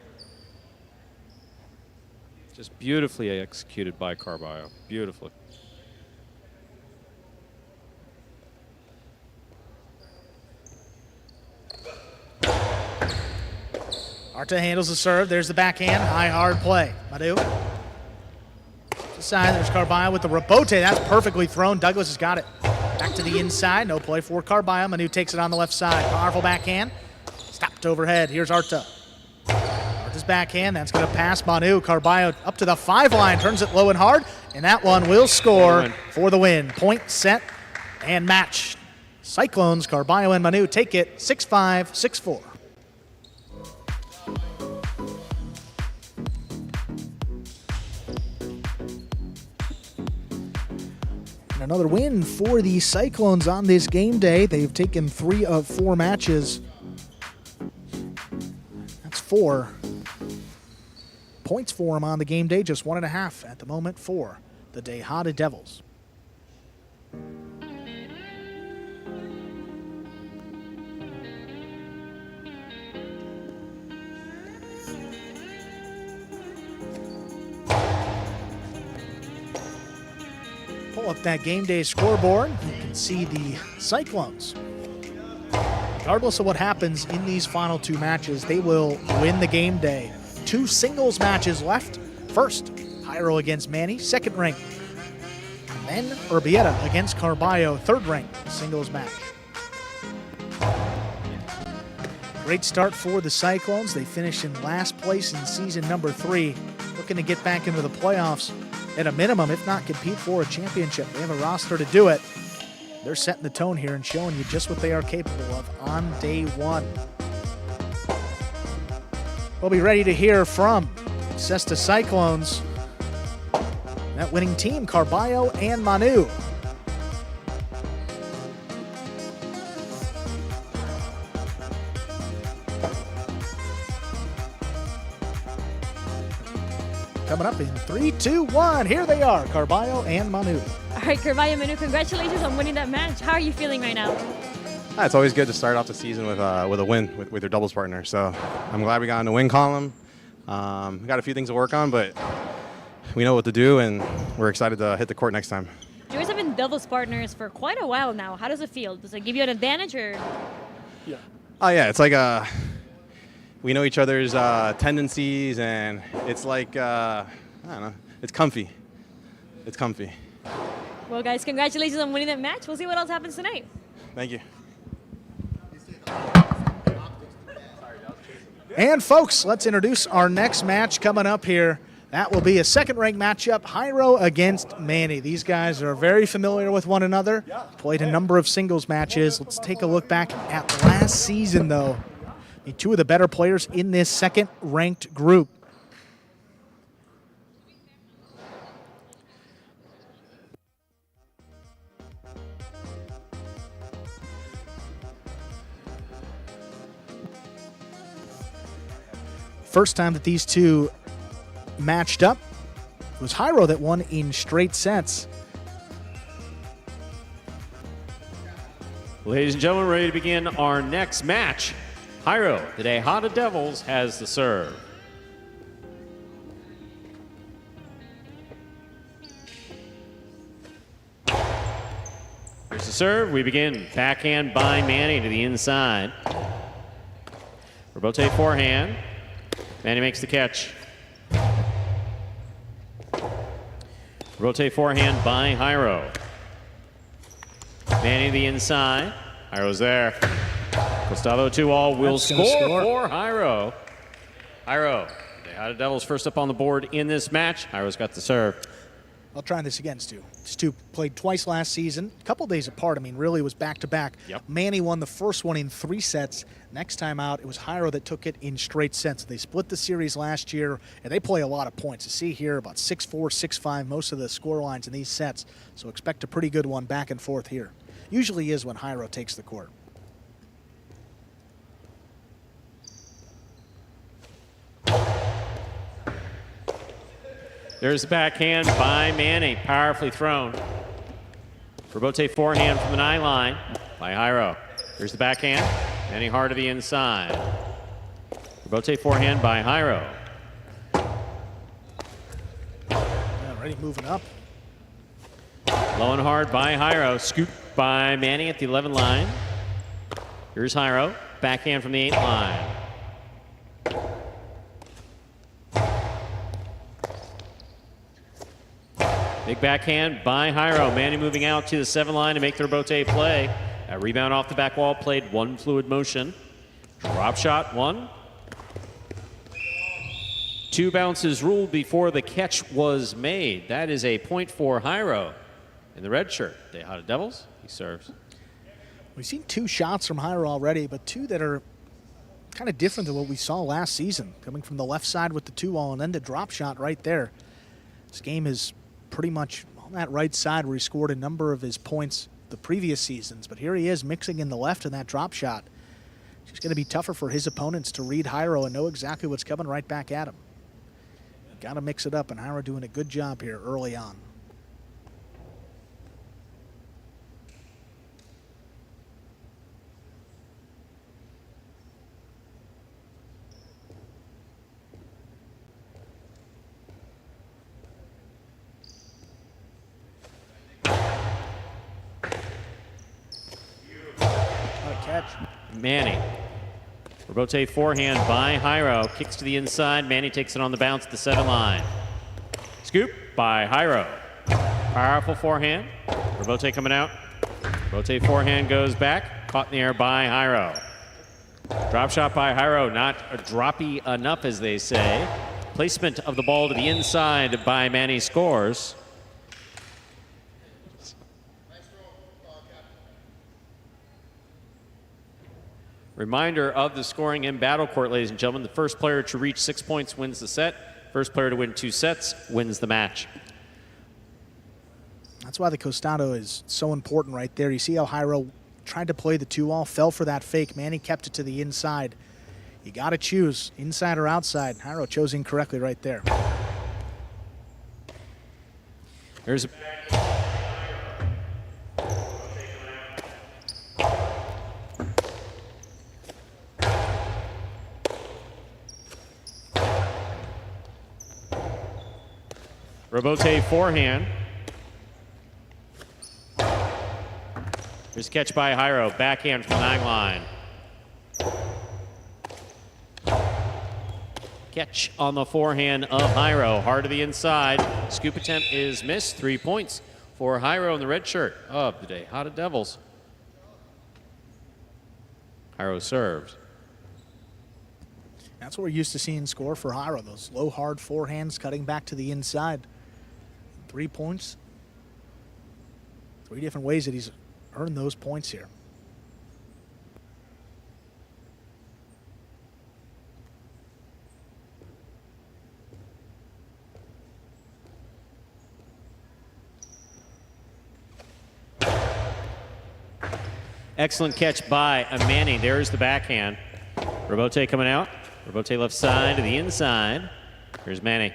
Just beautifully executed by Carballo. Beautifully. Arta handles the serve. There's the backhand. High, hard play. Manu. To the side. There's Carballo with the Rebote. That's perfectly thrown. Douglas has got it. Back to the inside. No play for Carballo. Manu takes it on the left side. Powerful backhand. Stopped overhead. Here's Arta. Arta's backhand. That's going to pass Manu. Carballo up to the 5 line. Turns it low and hard. And that one will score for the win. Point, set, and match. Cyclones, Carballo, and Manu take it 6-5, 6-4. Another win for the Cyclones on this game day. They've taken 3 of 4 matches. That's 4 points for them on the game day. Just 1.5 at the moment for the DeHada Devils. Pull up that game day scoreboard. You can see the Cyclones. Regardless of what happens in these final 2 matches, they will win the game day. 2 singles matches left. First, Pyro against Manny, second ranked. Then Urbieta against Carballo, third ranked singles match. Great start for the Cyclones. They finished in last place in season number 3, looking to get back into the playoffs at a minimum, if not compete for a championship. They have a roster to do it. They're setting the tone here and showing you just what they are capable of on day 1. We'll be ready to hear from Cesta Cyclones, that winning team, Carballo and Manu. Coming up in 3, 2, 1. Here they are, Carballo and Manu. All right, Carballo, Manu, congratulations on winning that match. How are you feeling right now? It's always good to start off the season with a win with your doubles partner. So I'm glad we got in the win column. We got a few things to work on, but we know what to do, and we're excited to hit the court next time. You guys have been doubles partners for quite a while now. How does it feel? Does it give you an advantage or? Oh yeah, it's like we know each other's tendencies, and it's like, I don't know, it's comfy. It's comfy. Well, guys, congratulations on winning that match. We'll see what else happens tonight. Thank you. And folks, let's introduce our next match coming up here. That will be a second-ranked matchup, Jairo against Manny. These guys are very familiar with one another, played a number of singles matches. Let's take a look back at last season, though. Two of the better players in this second-ranked group. First time that these two matched up, it was Jairo that won in straight sets. Ladies and gentlemen, ready to begin our next match. Jairo, the DeVils Devils, has the serve. Here's the serve. We begin. Backhand by Manny to the inside. Rebote forehand. Manny makes the catch. Rotate forehand by Jairo. Manny the inside. Jairo's there. Costado 2-all will score for Jairo. Jairo, the Devils first up on the board in this match. Jairo's got the serve. I'll try this again, Stu. These two played twice last season, a couple days apart. I mean, really it was back-to-back. Yep. Manny won the first one in 3 sets. Next time out, it was Jairo that took it in straight sets. They split the series last year, and they play a lot of points. You see here about 6-4, 6-5, most of the score lines in these sets. So expect a pretty good one back and forth here. Usually is when Jairo takes the court. There's the backhand by Manny, powerfully thrown. Rebote forehand from the 9 line by Jairo. There's the backhand. Manny hard to the inside. Rebote forehand by Jairo. Already moving up. Low and hard by Jairo. Scoop by Manny at the 11 line. Here's Jairo. Backhand from the 8 line. Big backhand by Jairo. Manny moving out to the 7 line to make the rebote play. A rebound off the back wall, played one fluid motion. Drop shot, 1. 2 bounces ruled before the catch was made. That is a point for Jairo in the red shirt. DeVils Devils, he serves. We've seen 2 shots from Jairo already, but 2 that are kind of different than what we saw last season. Coming from the left side with the 2-all and then the drop shot right there. This game is pretty much on that right side where he scored a number of his points the previous seasons, but here he is mixing in the left in that drop shot. It's just going to be tougher for his opponents to read Jairo and know exactly what's coming right back at him. Got to mix it up, and Jairo doing a good job here early on. Catch. Manny. Rebote forehand by Jairo. Kicks to the inside. Manny takes it on the bounce at the 7 line. Scoop by Jairo. Powerful forehand. Rebote coming out. Rebote forehand goes back. Caught in the air by Jairo. Drop shot by Jairo. Not droppy enough, as they say. Placement of the ball to the inside by Manny scores. Reminder of the scoring in Battle Court, ladies and gentlemen. The first player to reach 6 points wins the set. First player to win 2 sets wins the match. That's why the Costado is so important right there. You see how Jairo tried to play the 2-all, fell for that fake. Manny kept it to the inside. You got to choose, inside or outside. Jairo chose incorrectly right there. There's a Rebote forehand. Here's a catch by Jairo. Backhand from the 9 line. Catch on the forehand of Jairo. Hard to the inside. Scoop attempt is missed. 3 points for Jairo in the red shirt of the Tejada Devils. Jairo serves. That's what we're used to seeing score for Jairo. Those low, hard forehands cutting back to the inside. 3 points. 3 different ways that he's earned those points here. Excellent catch by Manny. There's the backhand. Robote coming out. Robote left side to the inside. Here's Manny.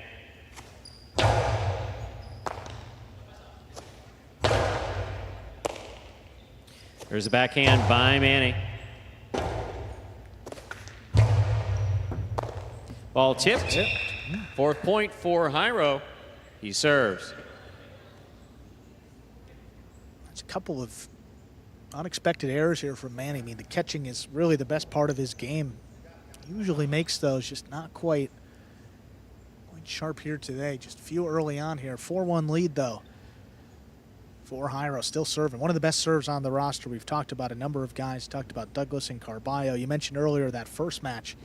There's the backhand by Manny. Ball tipped. 4th point for Jairo. He serves. There's a couple of unexpected errors here from Manny. I mean, the catching is really the best part of his game. Usually makes those, just not quite sharp here today. Just few early on here. 4-1 lead, though, for Jairo. Still serving. One of the best serves on the roster. We've talked about a number of guys. Talked about Douglas and Carballo. You mentioned earlier that first match.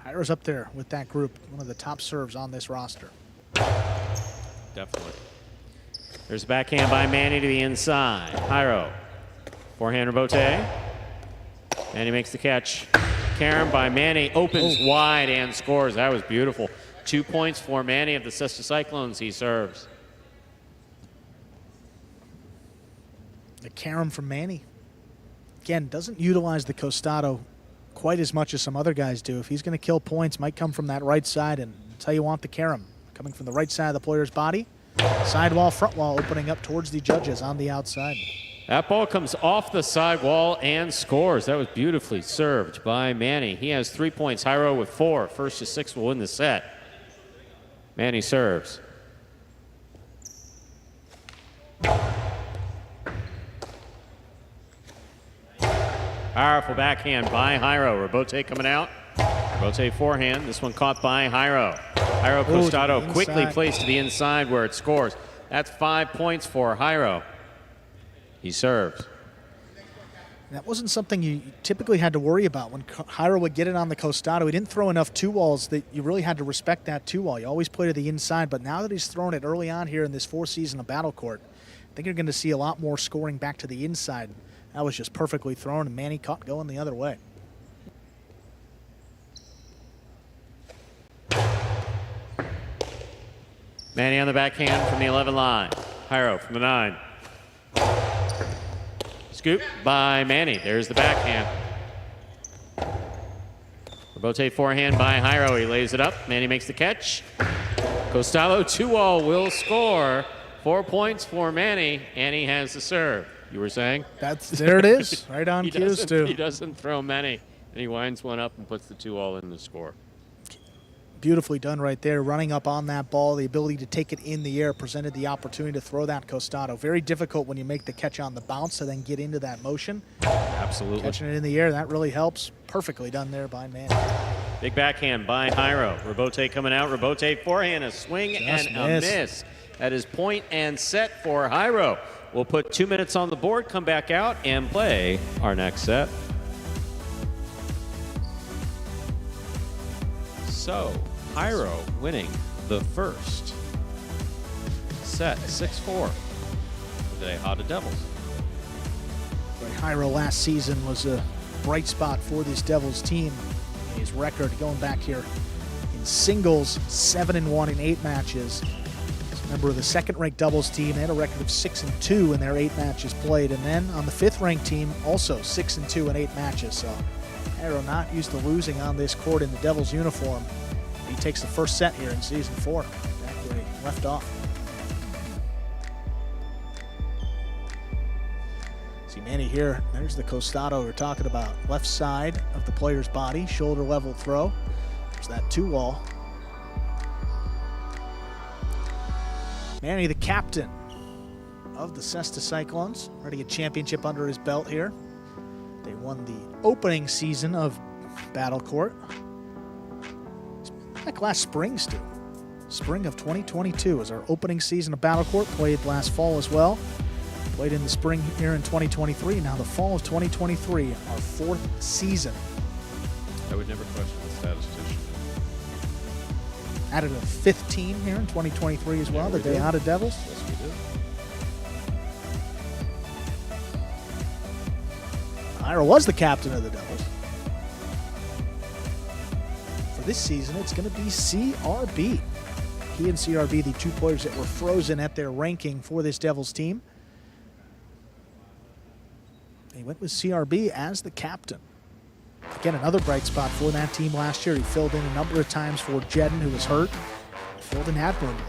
Jairo's up there with that group. One of the top serves on this roster. Definitely. There's a backhand by Manny to the inside. Jairo. Forehand Robote. Manny makes the catch. Carom by Manny opens wide and scores. That was beautiful. 2 points for Manny of the Cesta Cyclones. He serves. The Carom from Manny. Again, doesn't utilize the Costado quite as much as some other guys do. If he's going to kill points, might come from that right side, and that's how you want the Carom. Coming from the right side of the player's body. Sidewall, front wall, opening up towards the judges on the outside. That ball comes off the sidewall and scores. That was beautifully served by Manny. He has 3 points. Jairo with 4. 1st to 6 will win the set. Manny serves. Powerful backhand by Jairo. Robote coming out. Robote forehand. This one caught by Jairo. Jairo Costado quickly placed to the inside where it scores. That's 5 points for Jairo. He serves. That wasn't something you typically had to worry about. When Jairo would get it on the Costado, he didn't throw enough 2-walls that you really had to respect that 2-wall. You always play to the inside, but now that he's thrown it early on here in this 4th season of Battle Court, I think you're going to see a lot more scoring back to the inside. That was just perfectly thrown, and Manny caught going the other way. Manny on the backhand from the 11 line. Jairo from the 9. Scoop by Manny. There's the backhand. Robote forehand by Jairo. He lays it up. Manny makes the catch. Costalo 2-all will score. 4 points for Manny, and he has the serve. You were saying? There it is. Right on cues, too. He doesn't throw many, and he winds one up and puts the 2-all in the score. Beautifully done right there, running up on that ball. The ability to take it in the air presented the opportunity to throw that Costado. Very difficult when you make the catch on the bounce to then get into that motion. Absolutely. Catching it in the air, that really helps. Perfectly done there by Manny. Big backhand by Jairo. Robote coming out. Robote forehand, a swing Just and a miss. That is point and set for Jairo. We'll put 2 minutes on the board, come back out, and play our next set. So, Jairo winning the first set, 6-4 for the Tejada Devils. Jairo last season was a bright spot for this Devils team. His record going back here in singles, 7-1 in 8 matches. He's a member of the 2nd-ranked doubles team. They had a record of 6-2 in their 8 matches played. And then on the 5th-ranked team, also 6-2 in 8 matches. So Jairo not used to losing on this court in the Devils uniform. He takes the first set here in Season 4, back where he left off. See Manny here, there's the Costado we're talking about. Left side of the player's body, shoulder level throw. There's that 2-wall. Manny, the captain of the Cesta Cyclones, ready a championship under his belt here. They won the opening season of Battle Court. Like last spring, Stu. Spring of 2022 is our opening season of Battle Court. Played last fall as well. Played in the spring here in 2023. Now the fall of 2023, our 4th season. I would never question the statistician. Added a 5th team here in 2023 as well, the DeVils Devils. Yes, we did. Ira was the captain of the Devils. For this season, it's going to be CRB. He and CRB, the 2 players that were frozen at their ranking for this Devils team. He went with CRB as the captain. Again, another bright spot for that team last year. He filled in a number of times for Jedden, who was hurt. Filled in admirably.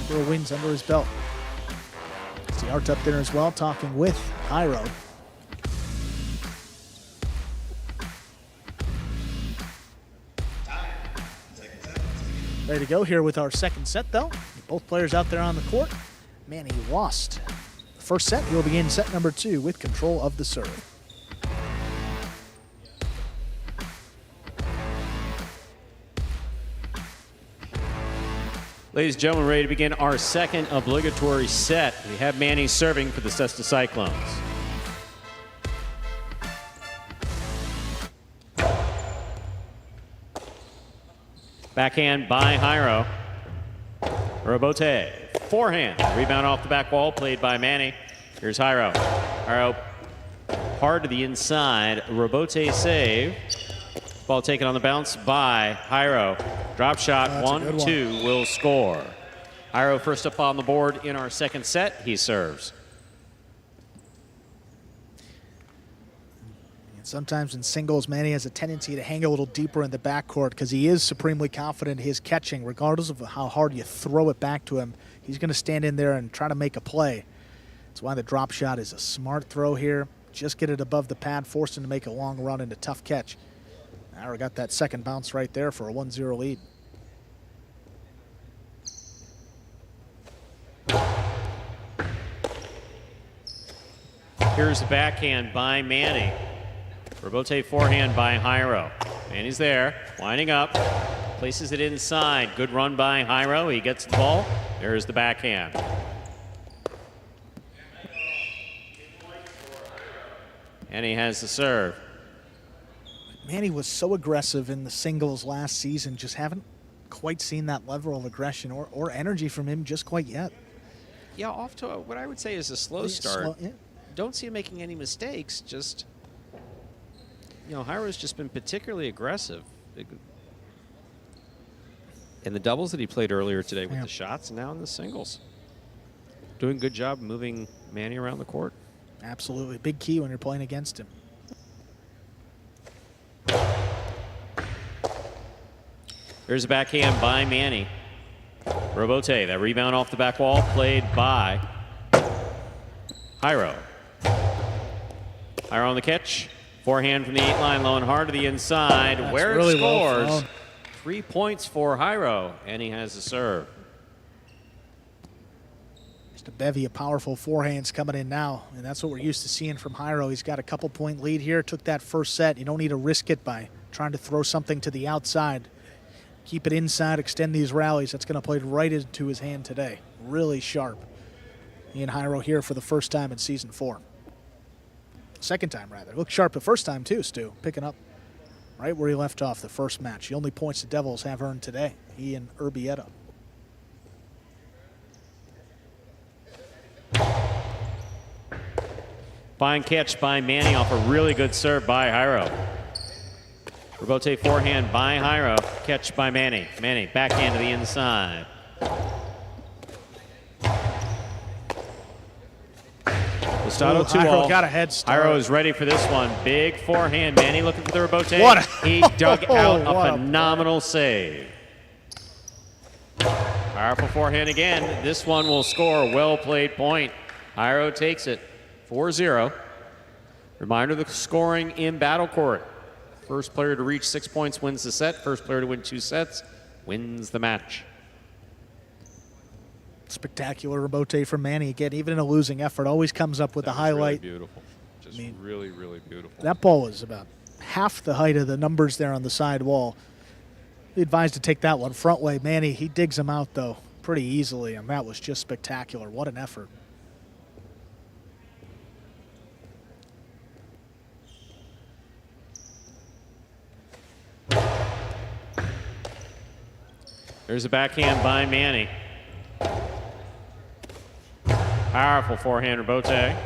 Number of wins under his belt. See Art up there as well, talking with Iro. Ready to go here with our second set, though. Both players out there on the court. Manny lost the first set. He'll begin set number 2 with control of the serve. Ladies and gentlemen, ready to begin our second obligatory set. We have Manny serving for the Cesta Cyclones. Backhand by Jairo. Robote, forehand. Rebound off the back wall, played by Manny. Here's Jairo. Jairo hard to the inside. Robote save. Ball taken on the bounce by Jairo. Drop shot, 1-2 will score. Jairo first up on the board in our second set. He serves. Sometimes in singles, Manny has a tendency to hang a little deeper in the backcourt because he is supremely confident in his catching. Regardless of how hard you throw it back to him, he's going to stand in there and try to make a play. That's why the drop shot is a smart throw here. Just get it above the pad, force him to make a long run and a tough catch. Ira got that second bounce right there for a 1-0 lead. Here's the backhand by Manny. Robote forehand by Jairo. Manny's there, winding up, places it inside. Good run by Jairo. He gets the ball. There's the backhand. And he has the serve. Manny was so aggressive in the singles last season. Just haven't quite seen that level of aggression or energy from him just quite yet. Yeah, off to what I would say is a slow start. Don't see him making any mistakes. Just, you know, Jairo's just been particularly aggressive. In the doubles that he played earlier today with the shots, and now in the singles. Doing a good job moving Manny around the court. Absolutely. Big key when you're playing against him. There's a backhand by Manny. Robote, that rebound off the back wall, played by Jairo. Jairo on the catch. Forehand from the 8-line, low and hard to the inside. That's where really it scores. well 3 points for Jairo, and he has the serve. Just a bevy of powerful forehands coming in now, and that's what we're used to seeing from Jairo. He's got a couple-point lead here. Took that first set. You don't need to risk it by trying to throw something to the outside. Keep it inside, extend these rallies. That's going to play right into his hand today. Really sharp. He and Jairo here for the first time in Season 4. Second time, rather. Looked sharp the first time, too, Stu. Picking up right where he left off the first match. The only points the Devils have earned today. He and Urbieta. Fine catch by Manny off a really good serve by Jairo. Robote forehand by Jairo. Catch by Manny. Manny backhand to the inside. Gustavo 2-all. Got a head start. Jairo is ready for this one. Big forehand. Manny looking for the Robote. He dug out a phenomenal save. Powerful forehand again. This one will score. Well played point. Jairo takes it 4-0. Reminder the scoring in Battle Court. First player to reach 6 points wins the set. First player to win 2 sets wins the match. Spectacular Robote from Manny. Again, even in a losing effort, always comes up with the highlight. Really beautiful. Just really, really beautiful. That ball was about half the height of the numbers there on the side wall. Be advised to take that one front way. Manny, he digs him out, though, pretty easily, and that was just spectacular. What an effort. There's a backhand by Manny. Powerful forehand rebote.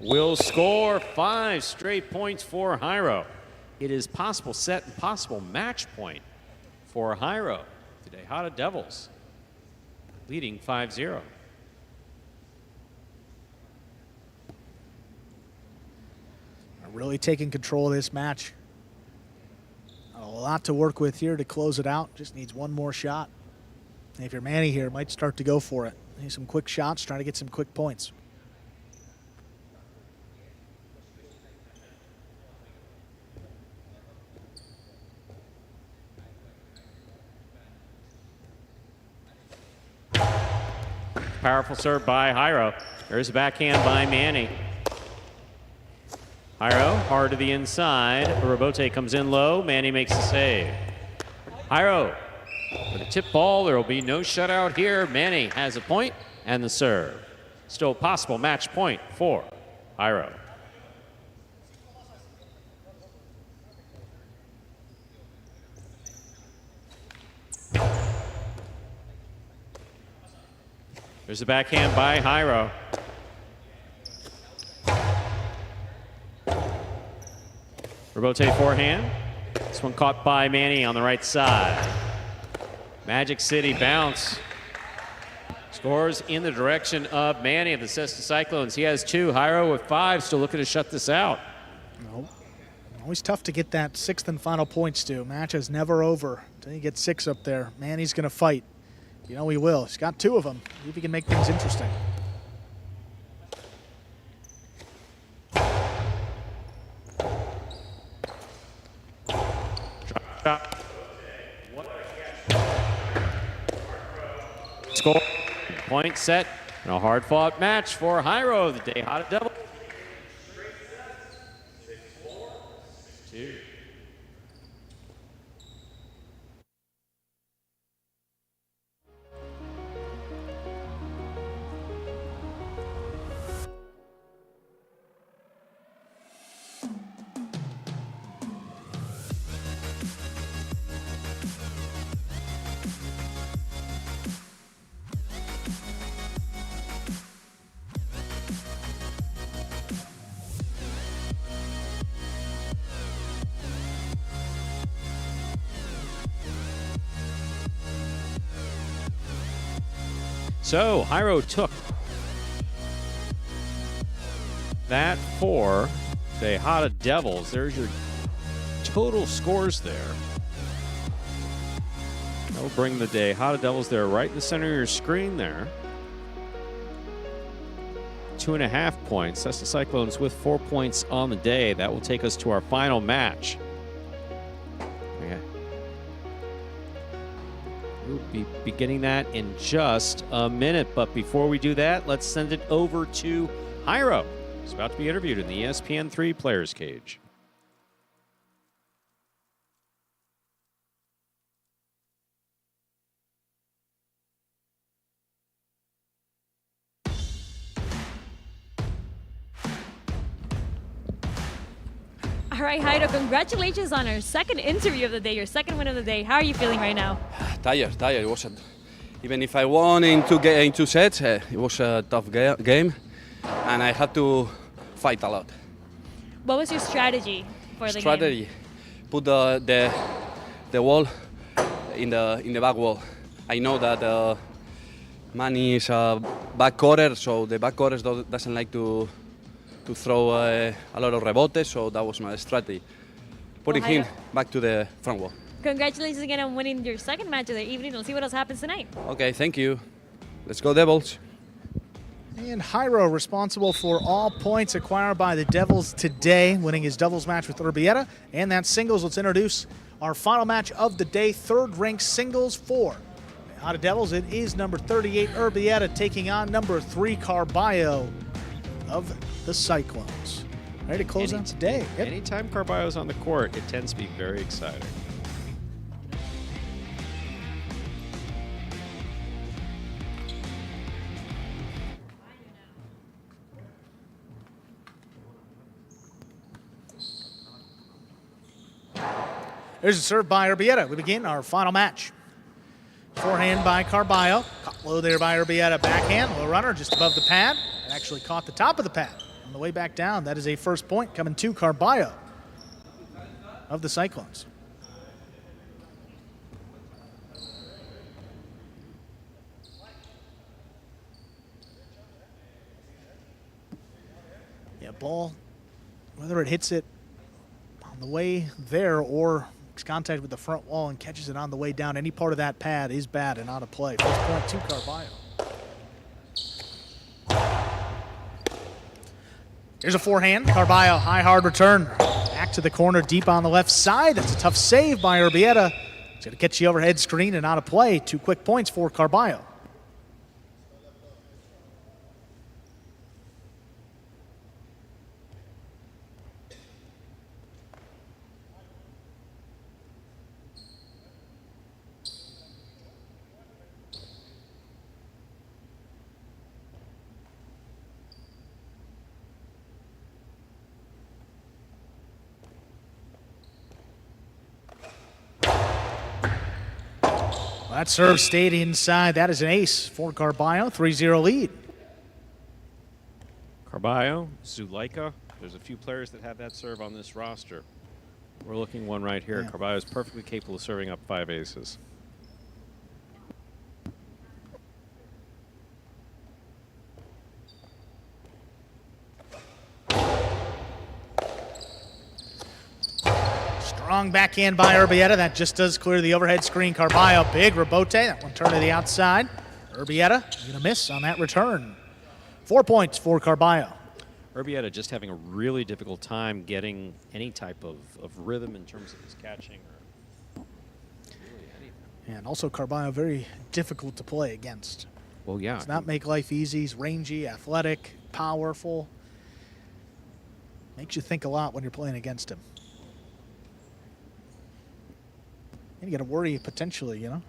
Will score 5 straight points for Jairo. It is possible set and possible match point for Jairo. The Tejada Devils leading 5-0. Really taking control of this match. A lot to work with here to close it out. Just needs one more shot. And if you're Manny here, might start to go for it. Need some quick shots, trying to get some quick points. Powerful serve by Jairo. There's a backhand by Manny. Jairo hard to the inside. Rebote comes in low. Manny makes the save. Jairo with a tip ball. There will be no shutout here. Manny has a point and the serve. Still possible match point for Jairo. There's a backhand by Jairo. Rebote forehand. This one caught by Manny on the right side. Magic City bounce. Scores in the direction of Manny of the Cesta Cyclones. He has 2. Jairo with 5, still looking to shut this out. Nope. Always tough to get that 6th and final points to. Match is never over until you get 6 up there. Manny's going to fight. You know he will. He's got 2 of them. See if he can make things interesting. Score. Point set. And a hard-fought match for Jairo, the Tejada Devils. 2. So Jairo took that for Tejada Devils. There's your total scores there. That'll bring the Tejada Devils there right in the center of your screen there. 2.5 points. That's the Cyclones with 4 points on the day. That will take us to our final match. We'll be beginning that in just a minute. But before we do that, let's send it over to Jairo. He's about to be interviewed in the ESPN3 Players Cage. All right, Jairo, congratulations on our second interview of the day, your second win of the day. How are you feeling right now? Tired. It wasn't. Even if I won in two sets, it was a tough game, and I had to fight a lot. What was your strategy for the game? Put the wall in the back wall. I know that Manny is a back quarter, so the back quarter doesn't like to throw a lot of rebotes, so that was my strategy. Putting him back to the front wall. Congratulations again on winning your second match of the evening. We'll see what else happens tonight. Okay, thank you. Let's go Devils. And Jairo responsible for all points acquired by the Devils today, winning his doubles match with Urbieta. And that singles, let's introduce our final match of the day, third-ranked singles for Tejada Devils. It is number 38, Urbieta, taking on number 3, Carballo of the Cyclones. Ready to close out today. Yep. Anytime Carballo's on the court, it tends to be very exciting. There's a serve by Urbieta. We begin our final match. Forehand by Carballo. Caught low there by Urbieta. Backhand, low runner just above the pad. It actually caught the top of the pad. On the way back down, that is a first point coming to Carballo of the Cyclones. Yeah, ball, whether it hits it on the way there or makes contact with the front wall and catches it on the way down, any part of that pad is bad and out of play. First point to Carballo. Here's a forehand. Carballo, high, hard return. Back to the corner, deep on the left side. That's a tough save by Urbieta. It's going to catch the overhead screen and out of play. 2 quick points for Carballo. That serve stayed inside. That is an ace for Carballo. 3-0 lead. Carballo, Zuleika. There's a few players that have that serve on this roster. We're looking one right here. Yeah. Carballo is perfectly capable of serving up 5 aces. Strong backhand by Urbieta. That just does clear the overhead screen. Carballo, big rebote. That one turned to the outside. Urbieta going to miss on that return. 4 points for Carballo. Urbieta just having a really difficult time getting any type of rhythm in terms of his catching or really anything. And also Carballo very difficult to play against. Well, yeah. Does not make life easy. He's rangy, athletic, powerful. Makes you think a lot when you're playing against him. And you got to worry potentially, you know.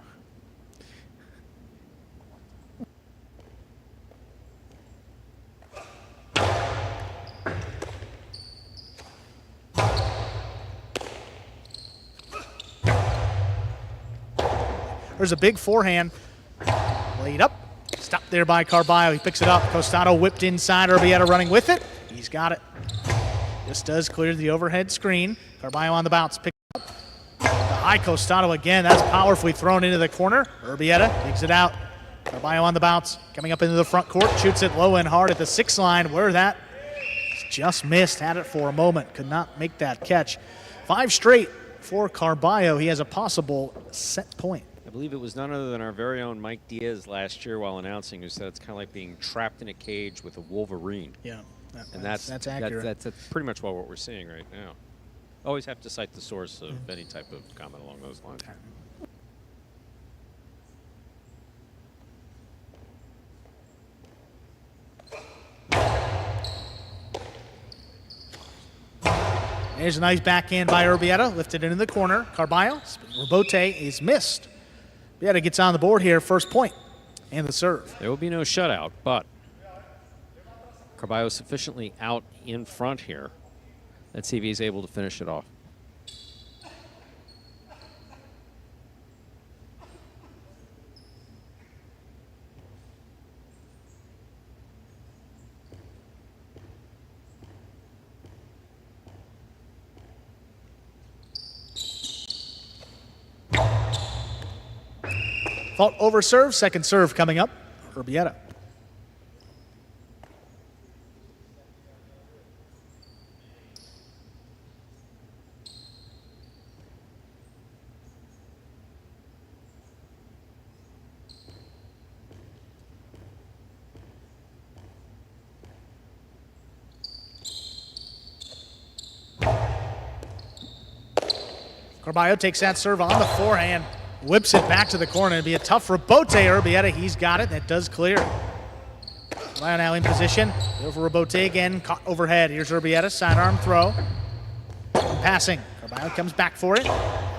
There's a big forehand. Laid up. Stopped there by Carballo. He picks it up. Costado whipped inside. Urbieta running with it. He's got it. This does clear the overhead screen. Carballo on the bounce. Pick up. The high Costado again. That's powerfully thrown into the corner. Urbieta digs it out. Carballo on the bounce. Coming up into the front court. Shoots it low and hard at the 6 line. Where that just missed. Had it for a moment. Could not make that catch. 5 straight for Carballo. He has a possible set point. I believe it was none other than our very own Mike Diaz last year while announcing, who said it's kind of like being trapped in a cage with a wolverine. Yeah, that's accurate. That's pretty much what we're seeing right now. Always have to cite the source of any type of comment along those lines. There's a nice backhand by Urbieta, lifted into the corner. Carballo, rebote is missed. Urbieta gets on the board here, first point, and the serve. There will be no shutout, but Carballo sufficiently out in front here. Let's see if he's able to finish it off. Fault over serve, second serve coming up. Urbieta. Carballo takes that serve on the forehand. Whips it back to the corner. It'd be a tough rebote. Urbieta, he's got it. That does clear. Carballo now in position. Go for rebote again. Caught overhead. Here's Urbieta. Sidearm throw. And passing. Carballo comes back for it.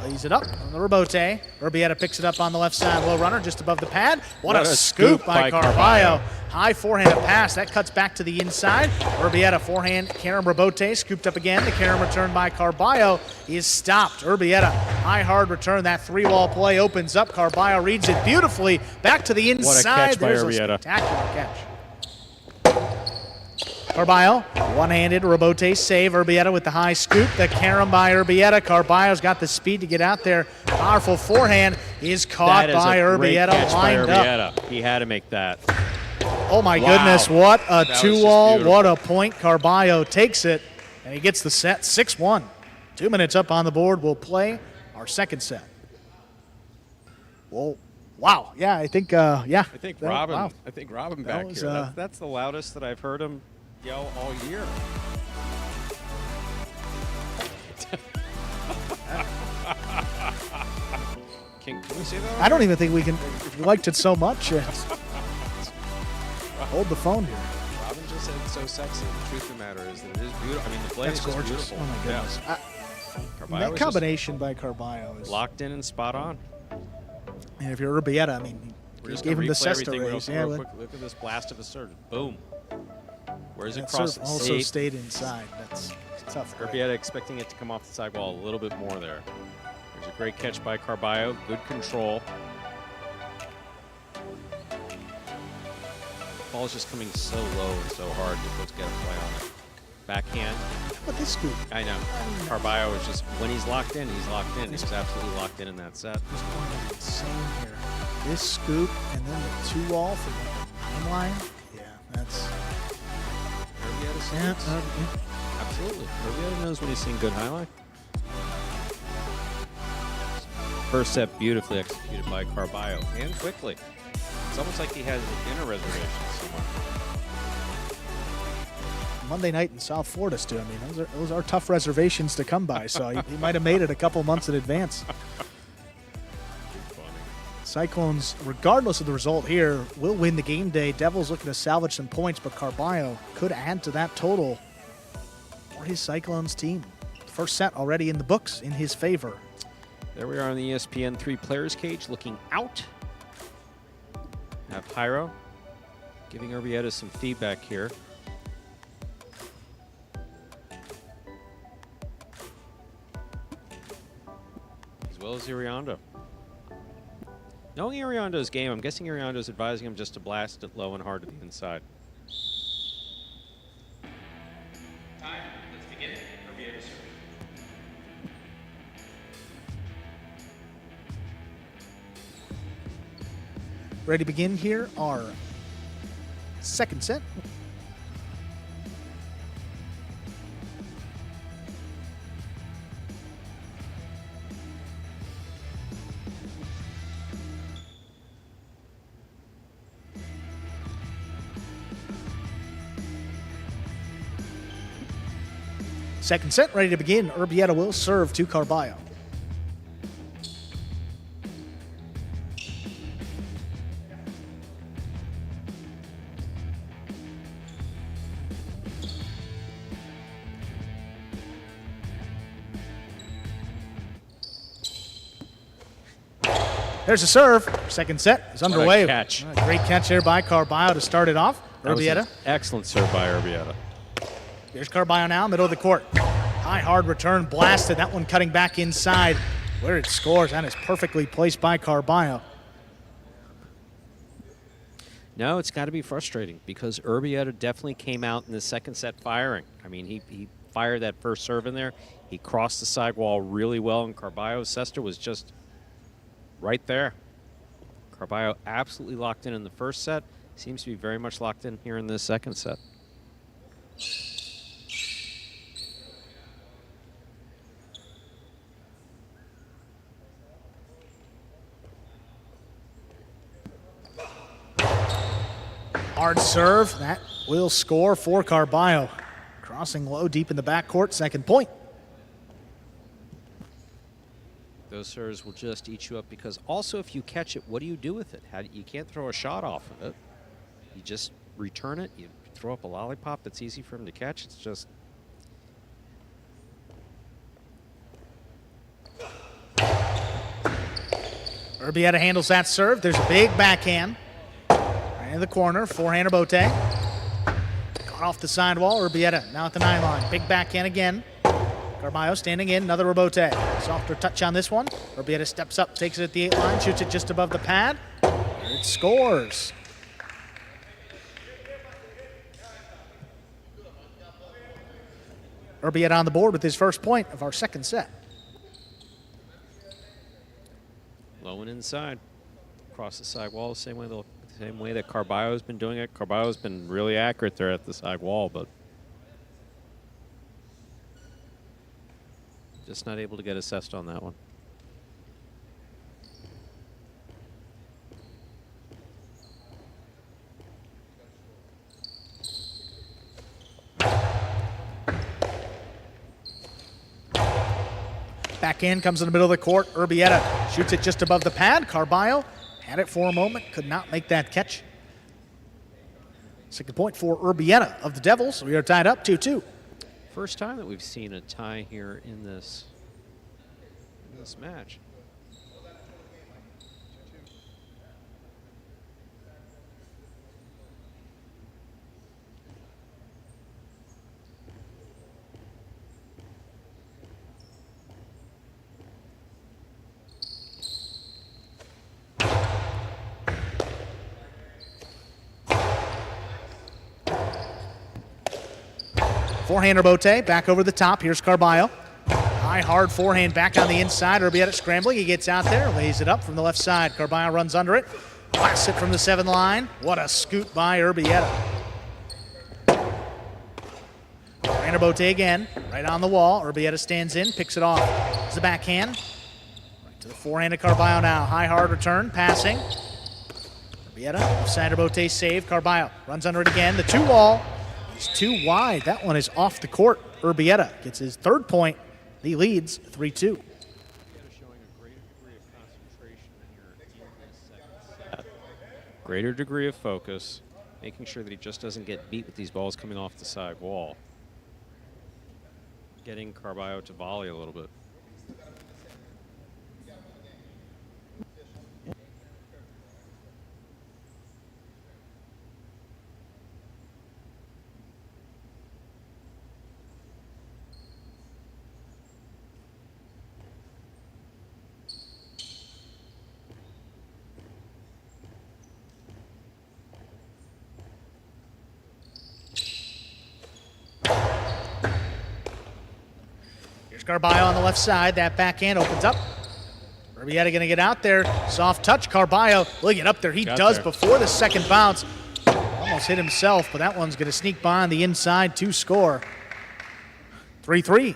Lays it up on the rebote. Urbieta picks it up on the left side. Low runner just above the pad. What a scoop by Carballo. High forehand pass. That cuts back to the inside. Urbieta forehand. Karam rebote scooped up again. The Karam return by Carballo is stopped. Urbieta high hard return. That three-wall play opens up. Carballo reads it beautifully. Back to the inside. What a catch by There's Urbieta. a spectacular catch. Carballo, one-handed rebote save. Urbieta with the high scoop. The Karam by Urbieta. Carballo's got the speed to get out there. Powerful forehand is caught by Urbieta. Lined up. He had to make that. Oh my goodness! What a two-all! What a point! Carballo takes it, and he gets the set 6-1. 2 minutes up on the board. We'll play our second set. Whoa! Wow! Yeah, I think. Yeah. I think that, Robin. wow. I think Robin That back was, here. That's the loudest that I've heard him yell all year. Can we say that? I don't even think we can. If you liked it so much, hold the phone here. Robin just said it's so sexy. The truth of the matter is that it is beautiful. I mean, the play That's is just gorgeous. beautiful. Oh my goodness! Carballo That was combination by Carballo is just locked in and spot on. And if you're Urbieta, I mean, We're he just gave gonna him the replay Cesta everything raise. real Yeah, quick. Look at this blast of a surge. Boom. Where's it that cross? serve also stayed inside. That's tough. Urbieta expecting it to come off the sidewall a little bit more there. There's a great catch by Carballo. Good control. Ball's just coming so low and so hard. Let's get a play on it. Backhand. But this scoop. I know. Carballo is just, when he's locked in, he's locked in. He's absolutely locked in that set. Is going to be insane here. This scoop and then the two-wall from the 9 line. Yeah, that's. Urbieta Yeah, sees. Absolutely. Urbieta knows when he's seeing good highlight. First set beautifully executed by Carballo and quickly. It's almost like he has a dinner reservation somewhere. Monday night in South Florida, Stu. I mean, those are tough reservations to come by, so he might have made it a couple months in advance. Cyclones, regardless of the result here, will win the game day. Devils looking to salvage some points, but Carballo could add to that total for his Cyclones team. First set already in the books in his favor. There we are on the ESPN 3 players cage looking out. Have Hyro giving Urbieta some feedback here. As well as Iriondo. Knowing Iriondo's game, I'm guessing Iriondo's advising him just to blast it low and hard to the inside. Time. Let's begin. Urbieta serve. Ready to begin here, our second set. Second set, ready to begin. Urbieta will serve to Carballo. There's a serve. Second set is underway. What a catch. Great catch there by Carballo to start it off. That was Urbieta. an excellent serve by Urbieta. Here's Carballo now, middle of the court. High, hard return, blasted. That one cutting back inside where it scores. That is perfectly placed by Carballo. No, it's got to be frustrating because Urbieta definitely came out in the second set firing. I mean, he fired that first serve in there. He crossed the sidewall really well, and Carballo's Cesta was just right there. Carballo absolutely locked in the first set. Seems to be very much locked in here in the second set. Hard serve. That will score for Carballo. Crossing low, deep in the backcourt. Second point. Those serves will just eat you up because also if you catch it, what do you do with it? You can't throw a shot off of it. You just return it. You throw up a lollipop that's easy for him to catch. It's just... Urbieta handles that serve. There's a big backhand. Right in the corner, forehand rebote. Caught off the sidewall. Urbieta now at the 9 line. Big backhand again. Carballo standing in, another rebote. Softer touch on this one. Urbieta steps up, takes it at the 8 line, shoots it just above the pad. It scores. Urbieta on the board with his first point of our second set. Low and inside. Across the side wall, same way that Carballo's been doing it. Carballo's been really accurate there at the side wall, but just not able to get assessed on that one. Backhand comes in the middle of the court. Urbieta shoots it just above the pad. Carballo had it for a moment, could not make that catch. Second point for Urbieta of the Devils. We are tied up 2-2. First time that we've seen a tie here in this match. Forehand rebote, back over the top. Here's Carballo. High, hard forehand back on the inside. Urbieta scrambling. He gets out there, lays it up from the left side. Carballo runs under it. Blasts it from the 7 line. What a scoot by Urbieta. Forehand rebote again, right on the wall. Urbieta stands in, picks it off. It's the backhand. Right to the forehand of Carballo now. High, hard return, passing. Urbieta, offside rebote save. Carballo runs under it again. The 2-wall. It's too wide. That one is off the court. Urbieta gets his third point. He leads 3-2. Greater degree of focus, making sure that he just doesn't get beat with these balls coming off the side wall. Getting Carballo to volley a little bit. Carballo on the left side. That backhand opens up. Urbieta going to get out there. Soft touch. Carballo will get up there. He does before the second bounce. Almost hit himself, but that one's going to sneak by on the inside to score. 3-3.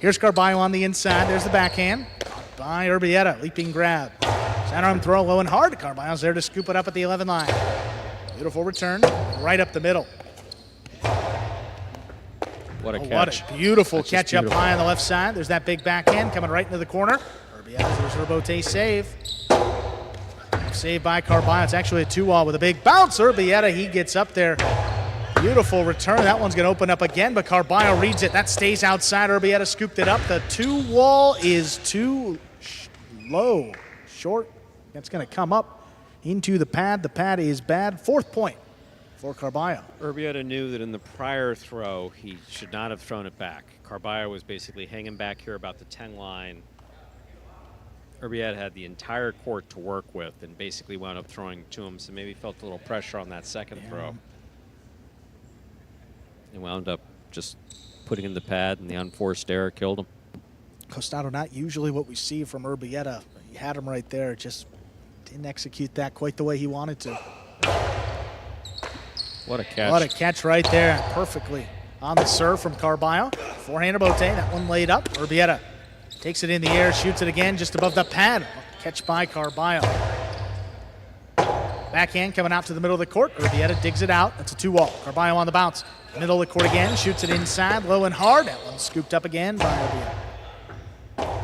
Here's Carballo on the inside. There's the backhand. By Urbieta. Leaping grab. Center arm throw low and hard. Carballo's there to scoop it up at the 11 line. Beautiful return. Right up the middle. What a catch. What a beautiful catch up high on the left side. There's that big backhand coming right into the corner. Urbieta, there's a rebote save. Saved by Carballo. It's actually a 2-wall with a big bounce. Urbieta, he gets up there. Beautiful return. That one's going to open up again, but Carballo reads it. That stays outside. Urbieta scooped it up. The 2-wall is too low, short. That's going to come up into the pad. The pad is bad. Fourth point for Carballo. Urbieta knew that in the prior throw, he should not have thrown it back. Carballo was basically hanging back here about the 10 line. Urbieta had the entire court to work with and basically wound up throwing to him, so maybe felt a little pressure on that second throw. And wound up just putting in the pad, and the unforced error killed him. Costado, not usually what we see from Urbieta. He had him right there, just didn't execute that quite the way he wanted to. What a catch. What a catch right there. Perfectly on the serve from Carballo. Forehand to Bote. That one laid up. Urbieta takes it in the air, shoots it again just above the pad. Catch by Carballo. Backhand coming out to the middle of the court. Urbieta digs it out. That's a 2-wall. Carballo on the bounce. Middle of the court again. Shoots it inside, low and hard. That one scooped up again by Urbieta.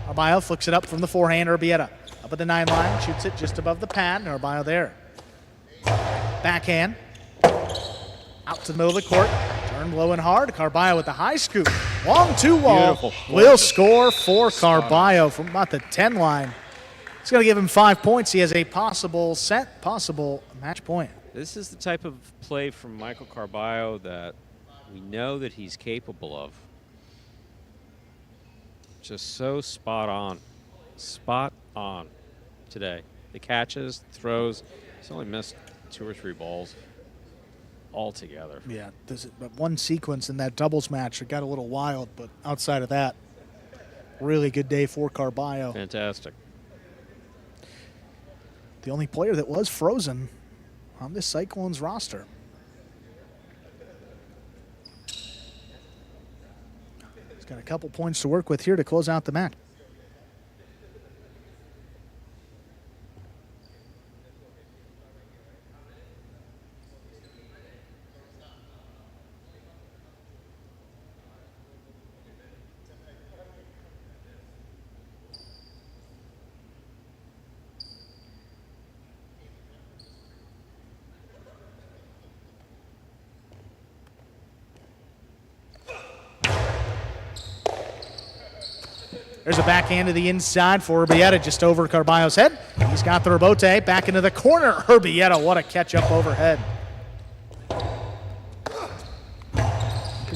Carballo flicks it up from the forehand. Urbieta up at the 9 line. Shoots it just above the pad. And Carballo there. Backhand. Out to the middle of the court. Turned low and hard. Carballo with the high scoop. Long 2-wall. Beautiful. Will score for Carballo from about the 10 line. It's going to give him 5 points. He has a possible set, possible match point. This is the type of play from Michael Carballo that we know that he's capable of. Just so spot on today. The catches, throws, he's only missed 2 or 3 balls altogether. Yeah, but one sequence in that doubles match, it got a little wild, but outside of that, really good day for Carballo. Fantastic. The only player that was frozen on this Cyclones roster. He's got a couple points to work with here to close out the match. There's a backhand to the inside for Urbieta, just over Carballo's head. He's got the rebote back into the corner. Urbieta, what a catch up overhead.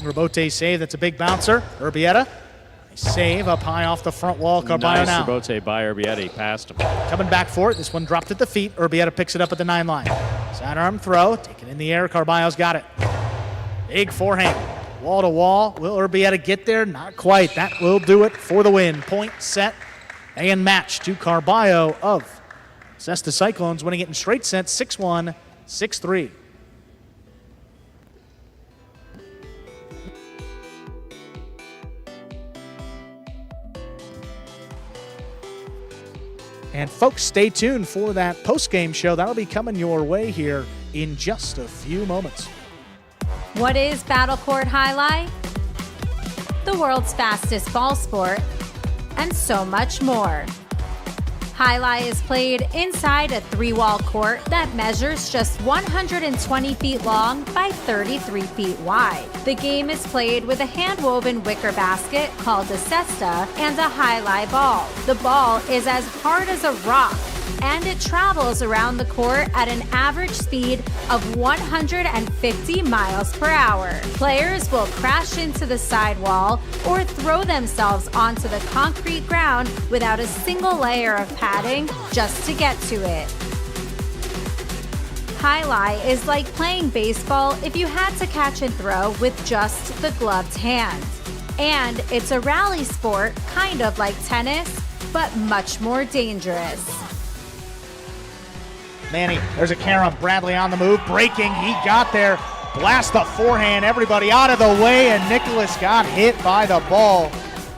Rebote save, that's a big bouncer. Urbieta, save up high off the front wall. Carballo nice now. Rebote by Urbieta, he passed him. Coming back for it, this one dropped at the feet. Urbieta picks it up at the 9 line. Sidearm throw, taken in the air, Carballo's got it. Big forehand. Wall to wall. Will Urbieta get there? Not quite. That will do it for the win. Point, set, and match to Carballo of Cesta Cyclones, winning it in straight sets 6-1, 6-3. And folks, stay tuned for that post-game show. That'll be coming your way here in just a few moments. What is Battle Court Jai-Alai? The world's fastest ball sport, and so much more. Jai-Alai is played inside a 3-wall court that measures just 120 feet long by 33 feet wide. The game is played with a hand-woven wicker basket called a cesta and a Jai-Alai ball. The ball is as hard as a rock, and it travels around the court at an average speed of 150 miles per hour. Players will crash into the sidewall or throw themselves onto the concrete ground without a single layer of padding just to get to it. Jai-Alai is like playing baseball if you had to catch and throw with just the gloved hand. And it's a rally sport, kind of like tennis, but much more dangerous. Manny, there's a carom. Bradley on the move, breaking. He got there. Blast the forehand. Everybody out of the way, and Nicholas got hit by the ball.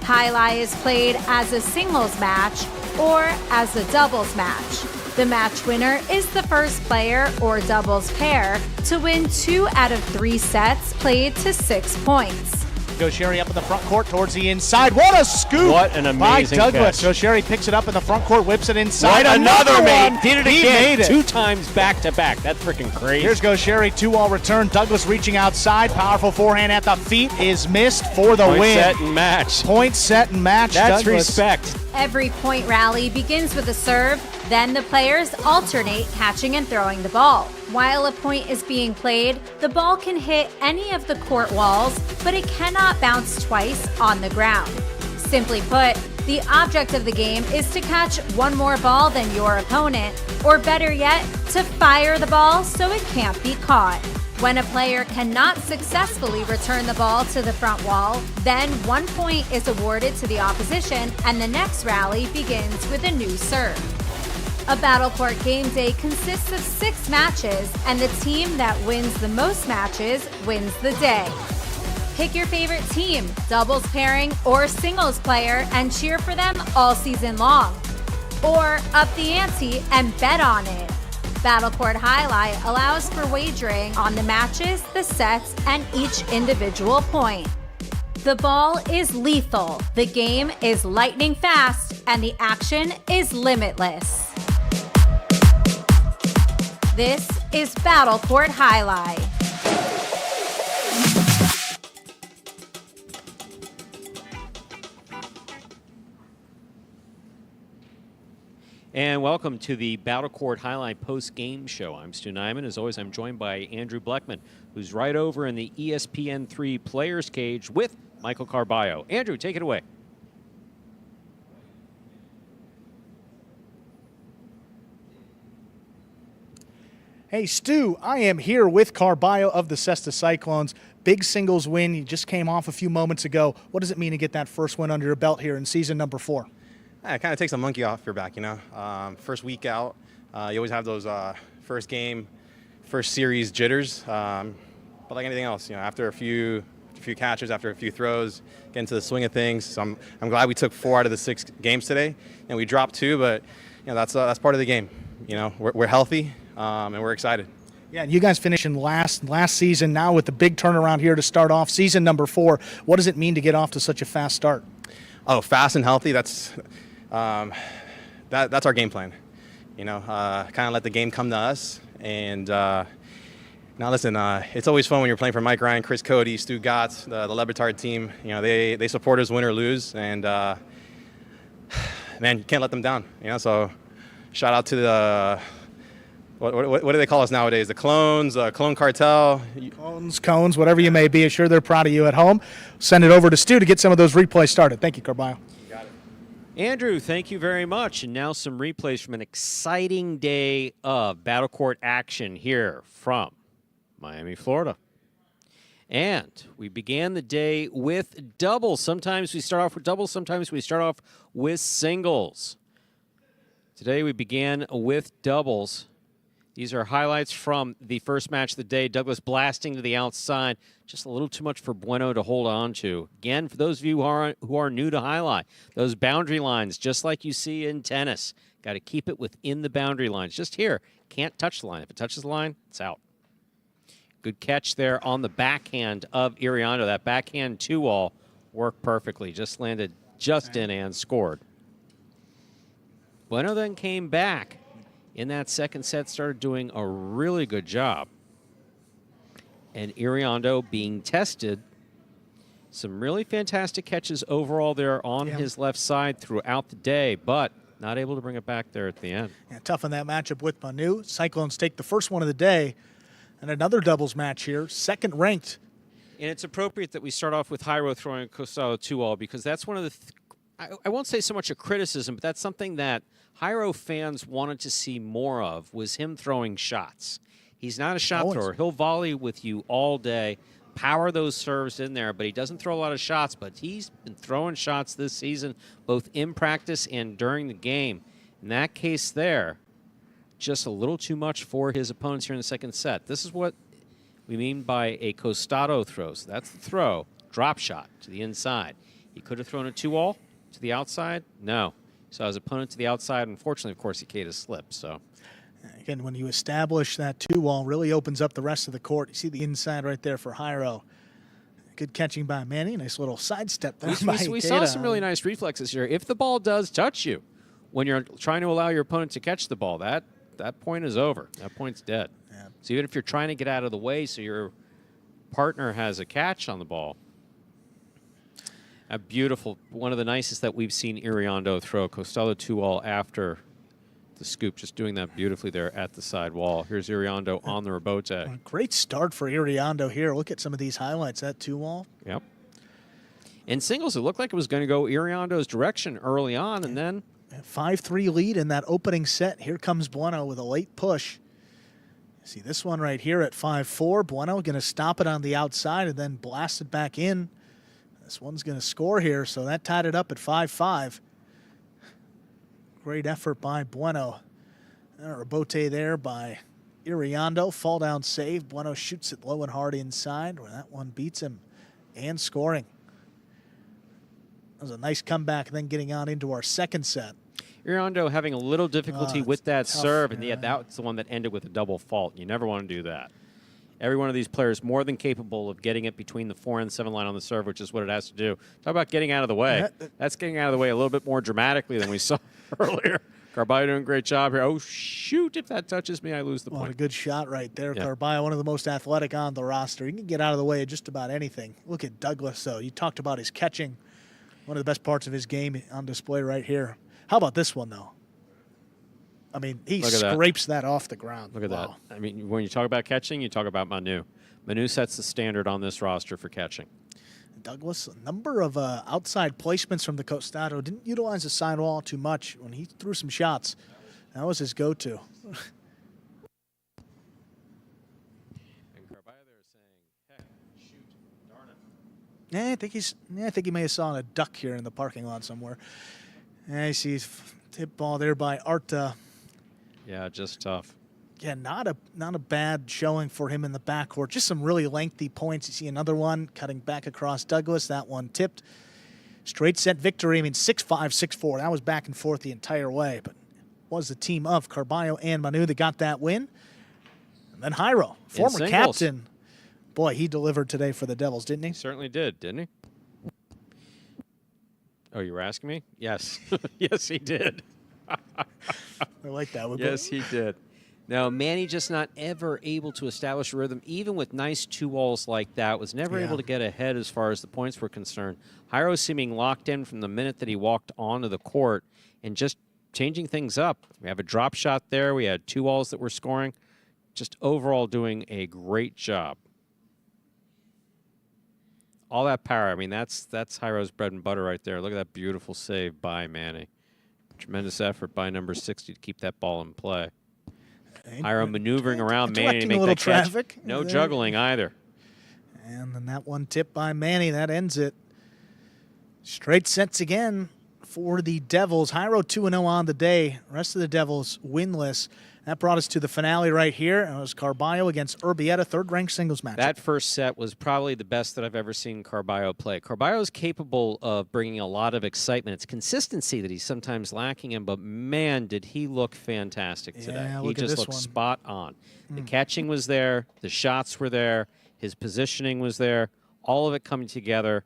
Jai-Alai is played as a singles match or as a doubles match. The match winner is the first player or doubles pair to win 2 out of 3 sets played to 6 points. Gaucheri up in the front court towards the inside. What a scoop! What an amazing by Douglas. catch. Gaucheri picks it up in the front court, whips it inside. What another one. mate. Did it He again. made it. 2 times back to back. That's freaking crazy. Here's Gaucheri, 2-wall return. Douglas reaching outside. Powerful forehand at the feet is missed for the Point, win. set, and match. Point, set, and match. That's Douglas. respect. Every point rally begins with a serve, then the players alternate catching and throwing the ball. While a point is being played, the ball can hit any of the court walls, but it cannot bounce twice on the ground. Simply put, the object of the game is to catch one more ball than your opponent, or better yet, to fire the ball so it can't be caught. When a player cannot successfully return the ball to the front wall, then 1 point is awarded to the opposition and the next rally begins with a new serve. A Battle Court game day consists of 6 matches, and the team that wins the most matches wins the day. Pick your favorite team, doubles pairing, or singles player, and cheer for them all season long. Or up the ante and bet on it. Battle Court Jai-Alai allows for wagering on the matches, the sets, and each individual point. The ball is lethal, the game is lightning fast, and the action is limitless. This is Battle Court Jai-Alai. And welcome to the Battle Court Jai-Alai post-game show. I'm Stu Nyman. As always, I'm joined by Andrew Bleckman, who's right over in the ESPN3 Players Cage with Michael Carballo. Andrew, take it away. Hey, Stu, I am here with Carballo of the Cesta Cyclones. Big singles win. You just came off a few moments ago. What does it mean to get that first win under your belt here in season number 4? It kind of takes a monkey off your back, you know. First week out, you always have those first game, first series jitters. But like anything else, you know, after a few catches, after a few throws, get into the swing of things. So I'm glad we took 4 out of the 6 games today, and we dropped 2. But you know, that's part of the game. You know, we're healthy, and we're excited. Yeah, and you guys finishing last season now with the big turnaround here to start off season number 4. What does it mean to get off to such a fast start? Oh, Fast and healthy. That's our game plan. You know, kind of let the game come to us. And now listen, it's always fun when you're playing for Mike Ryan, Chris Cody, Stu Gotts, the Le Batard team. You know, they support us win or lose, and man, you can't let them down. You know, so shout out to the what do they call us nowadays? The clones, clone cartel. Clones, cones, whatever you may be. I'm sure they're proud of you at home. Send it over to Stu to get some of those replays started. Thank you, Carballo. Andrew, thank you very much. And now some replays from an exciting day of Battle Court action here from Miami, Florida. And we began the day with doubles. Sometimes we start off with doubles. Sometimes we start off with singles. Today we began with doubles. These are highlights from the first match of the day. Douglas blasting to the outside. Just a little too much for Bueno to hold on to. Again, for those of you who are new to Jai-Alai, those boundary lines, just like you see in tennis, got to keep it within the boundary lines. Just here, can't touch the line. If it touches the line, it's out. Good catch there on the backhand of Iriondo. That backhand 2-all worked perfectly. Just landed just in and scored. Bueno then came back in that second set, started doing a really good job. And Iriondo being tested. Some really fantastic catches overall there on his left side throughout the day, but not able to bring it back there at the end. Yeah, tough on that matchup with Manu. Cyclones take the first one of the day, and another doubles match here, second ranked. And it's appropriate that we start off with Jairo throwing a Costado 2-all, because that's one of the, I won't say so much a criticism, but that's something that Jairo fans wanted to see more of, was him throwing shots. He's not a shot thrower. He'll volley with you all day, power those serves in there, but he doesn't throw a lot of shots. But he's been throwing shots this season, both in practice and during the game. In that case there, just a little too much for his opponents here in the second set. This is what we mean by a Costado throw. So that's the throw, drop shot to the inside. He could have thrown a 2-all to the outside. No. So his opponent to the outside. Unfortunately, of course, he can't slip. So again, when you establish that 2-wall, really opens up the rest of the court. You see the inside right there for Jairo. Good catching by Manny. Nice little sidestep there. We saw some really nice reflexes here. If the ball does touch you when you're trying to allow your opponent to catch the ball, that point is over. That point's dead. Yeah. So even if you're trying to get out of the way so your partner has a catch on the ball, a beautiful, one of the nicest that we've seen Iriondo throw. Costado 2-all after the scoop, just doing that beautifully there at the side wall. Here's Iriondo on the rebote. Great start for Iriondo here. Look at some of these highlights. That 2-wall. Yep. In singles, it looked like it was going to go Iriondo's direction early on, and then 5-3 lead in that opening set. Here comes Bueno with a late push. See this one right here at 5-4. Bueno going to stop it on the outside and then blast it back in. This one's going to score here, so that tied it up at 5-5. Great effort by Bueno. Rebote there by Iriondo. Fall down save. Bueno shoots it low and hard inside, where that one beats him and scoring. That was a nice comeback, then getting on into our second set. Iriondo having a little difficulty with that tough, serve, and yeah. yeah, that's the one that ended with a double fault. You never want to do that. Every one of these players more than capable of getting it between the 4 and 7 line on the serve, which is what it has to do. Talk about getting out of the way. That's getting out of the way a little bit more dramatically than we saw earlier. Carballo doing a great job here. Oh, shoot. If that touches me, I lose the point. A good shot right there. Yeah. Carballo, one of the most athletic on the roster. He can get out of the way of just about anything. Look at Douglas, though. You talked about his catching. One of the best parts of his game on display right here. How about this one, though? I mean, he scrapes that off the ground. Look at that. I mean, when you talk about catching, you talk about Manu. Manu sets the standard on this roster for catching. Douglas, a number of outside placements from the Costado. Didn't utilize the sidewall too much when he threw some shots. That was his go-to. Yeah, I think he may have saw a duck here in the parking lot somewhere. And I see tip ball there by Arta. Yeah, just tough. Yeah, not a bad showing for him in the backcourt. Just some really lengthy points. You see another one cutting back across Douglas. That one tipped. Straight set victory. I mean, 6-5, 6-4. That was back and forth the entire way. But it was the team of Carballo and Manu that got that win. And then Jairo, former captain. Boy, he delivered today for the Devils, didn't he? Certainly did, didn't he? Oh, you were asking me? Yes. Yes, he did. I like that one. Yes, he did. Now, Manny just not ever able to establish a rhythm, even with nice 2-walls like that, was never able to get ahead as far as the points were concerned. Jairo seeming locked in from the minute that he walked onto the court and just changing things up. We have a drop shot there. We had 2-walls that were scoring. Just overall doing a great job. All that power. I mean, that's Jairo's bread and butter right there. Look at that beautiful save by Manny. Tremendous effort by number 60 to keep that ball in play. Jairo maneuvering around Manny to make that catch. No juggling either. And then that one tip by Manny, that ends it. Straight sets again for the Devils. Jairo 2-0 on the day. Rest of the Devils winless. That brought us to the finale right here. It was Carballo against Urbieta, third-ranked singles match. That first set was probably the best that I've ever seen Carballo play. Carballo is capable of bringing a lot of excitement. It's consistency that he's sometimes lacking in, but man, did he look fantastic today. He just looked spot on. The catching was there. The shots were there. His positioning was there. All of it coming together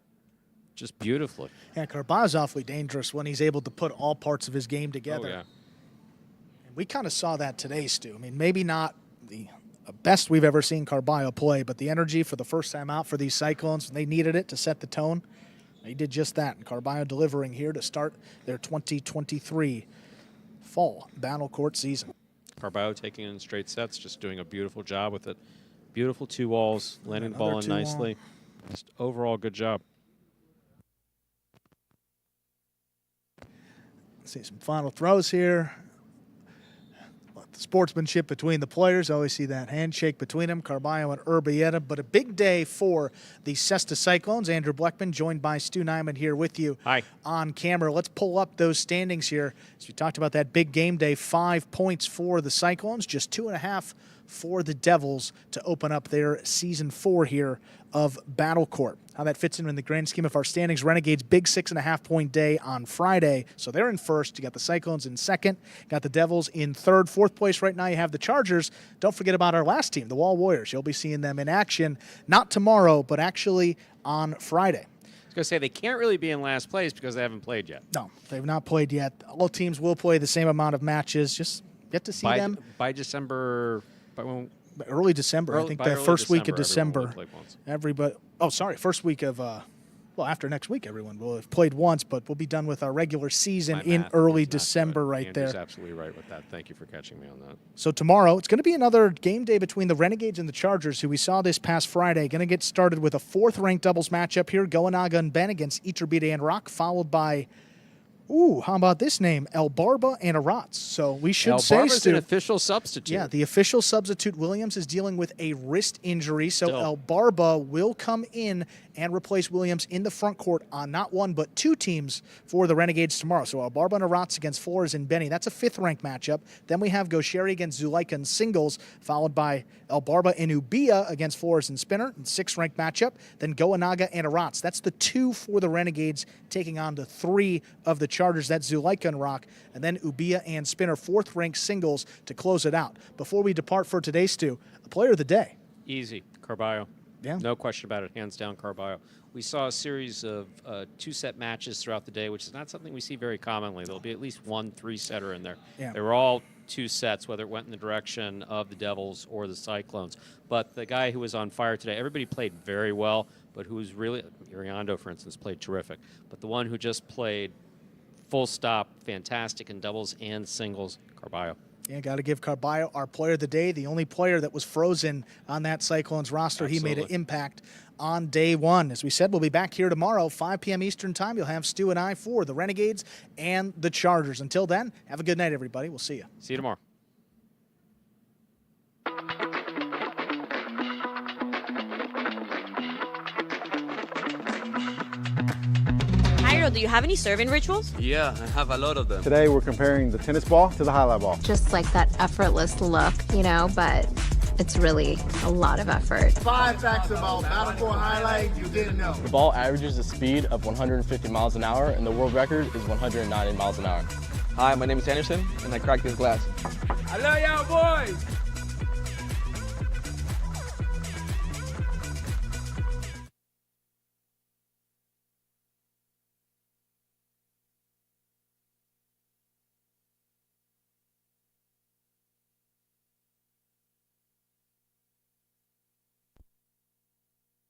just beautifully. Yeah, Carballo's awfully dangerous when he's able to put all parts of his game together. Oh, yeah. We kind of saw that today, Stu. I mean, maybe not the best we've ever seen Carballo play, but the energy for the first time out for these Cyclones, they needed it to set the tone. They did just that. And Carballo delivering here to start their 2023 fall Battle Court season. Carballo taking in straight sets, just doing a beautiful job with it. Beautiful 2-walls, landing the ball in nicely. Just overall good job. Let's see some final throws here. The sportsmanship between the players. Always see that handshake between them, Carballo and Urbieta. But a big day for the Cesta Cyclones. Andrew Bleckman joined by Stu Nyman here with you on camera. Let's pull up those standings here. As we talked about that big game day, 5 points for the Cyclones, just 2.5 for the Devils to open up their Season 4 here of Battle Court. How that fits in the grand scheme of our standings. Renegades, big 6.5-point day on Friday. So they're in first. You got the Cyclones in second. Got the Devils in third. Fourth place right now, you have the Chargers. Don't forget about our last team, the Wall Warriors. You'll be seeing them in action, not tomorrow, but actually on Friday. I was going to say, they can't really be in last place because they haven't played yet. No, they've not played yet. All teams will play the same amount of matches. Just get to see them. By December... Early December. I think the first week of December. Everybody. Oh, sorry. First week of, well, after next week, everyone will have played once, but we'll be done with our regular season in early December right there. Andrew's absolutely right with that. Thank you for catching me on that. So tomorrow, it's going to be another game day between the Renegades and the Chargers, who we saw this past Friday. Going to get started with a fourth-ranked doubles matchup here. Goanaga and Ben against Iturbide and Rock, followed by... Ooh, how about this name? El Barba and Arats. So we should say, Barba's an official substitute. Yeah, the official substitute. Williams is dealing with a wrist injury, so El Barba will come in and replace Williams in the front court on not one but two teams for the Renegades tomorrow. So Albarba and Arats against Flores and Benny. That's a 5th-ranked matchup. Then we have Gosheri against Zuleika in singles, followed by Albarba and Ubia against Flores and Spinner, 6th-ranked matchup. Then Goanaga and Arats. That's the 2 for the Renegades taking on the 3 of the Chargers. That's Zuleika and Rock. And then Ubia and Spinner, 4th-ranked singles to close it out. Before we depart for today, Stu, a player of the day. Easy, Carballo. Yeah. No question about it, hands down Carballo. We saw a series of 2-set matches throughout the day, which is not something we see very commonly. There'll be at least one 3-setter in there. Yeah. They were all 2 sets, whether it went in the direction of the Devils or the Cyclones. But the guy who was on fire today, everybody played very well, but who was really, Iriando, for instance, played terrific. But the one who just played full stop, fantastic in doubles and singles, Carballo. Yeah, got to give Carballo our player of the day, the only player that was frozen on that Cyclones roster. Absolutely. He made an impact on day one. As we said, we'll be back here tomorrow, 5 p.m. Eastern time. You'll have Stu and I for the Renegades and the Chargers. Until then, have a good night, everybody. We'll see you. See you tomorrow. Do you have any serving rituals? Yeah, I have a lot of them. Today we're comparing the tennis ball to the highlight ball. Just like that effortless look, you know, but it's really a lot of effort. 5 facts about Battle Court Jai-Alai you didn't know. The ball averages a speed of 150 miles an hour, and the world record is 190 miles an hour. Hi, my name is Anderson, and I cracked this glass. I love y'all boys!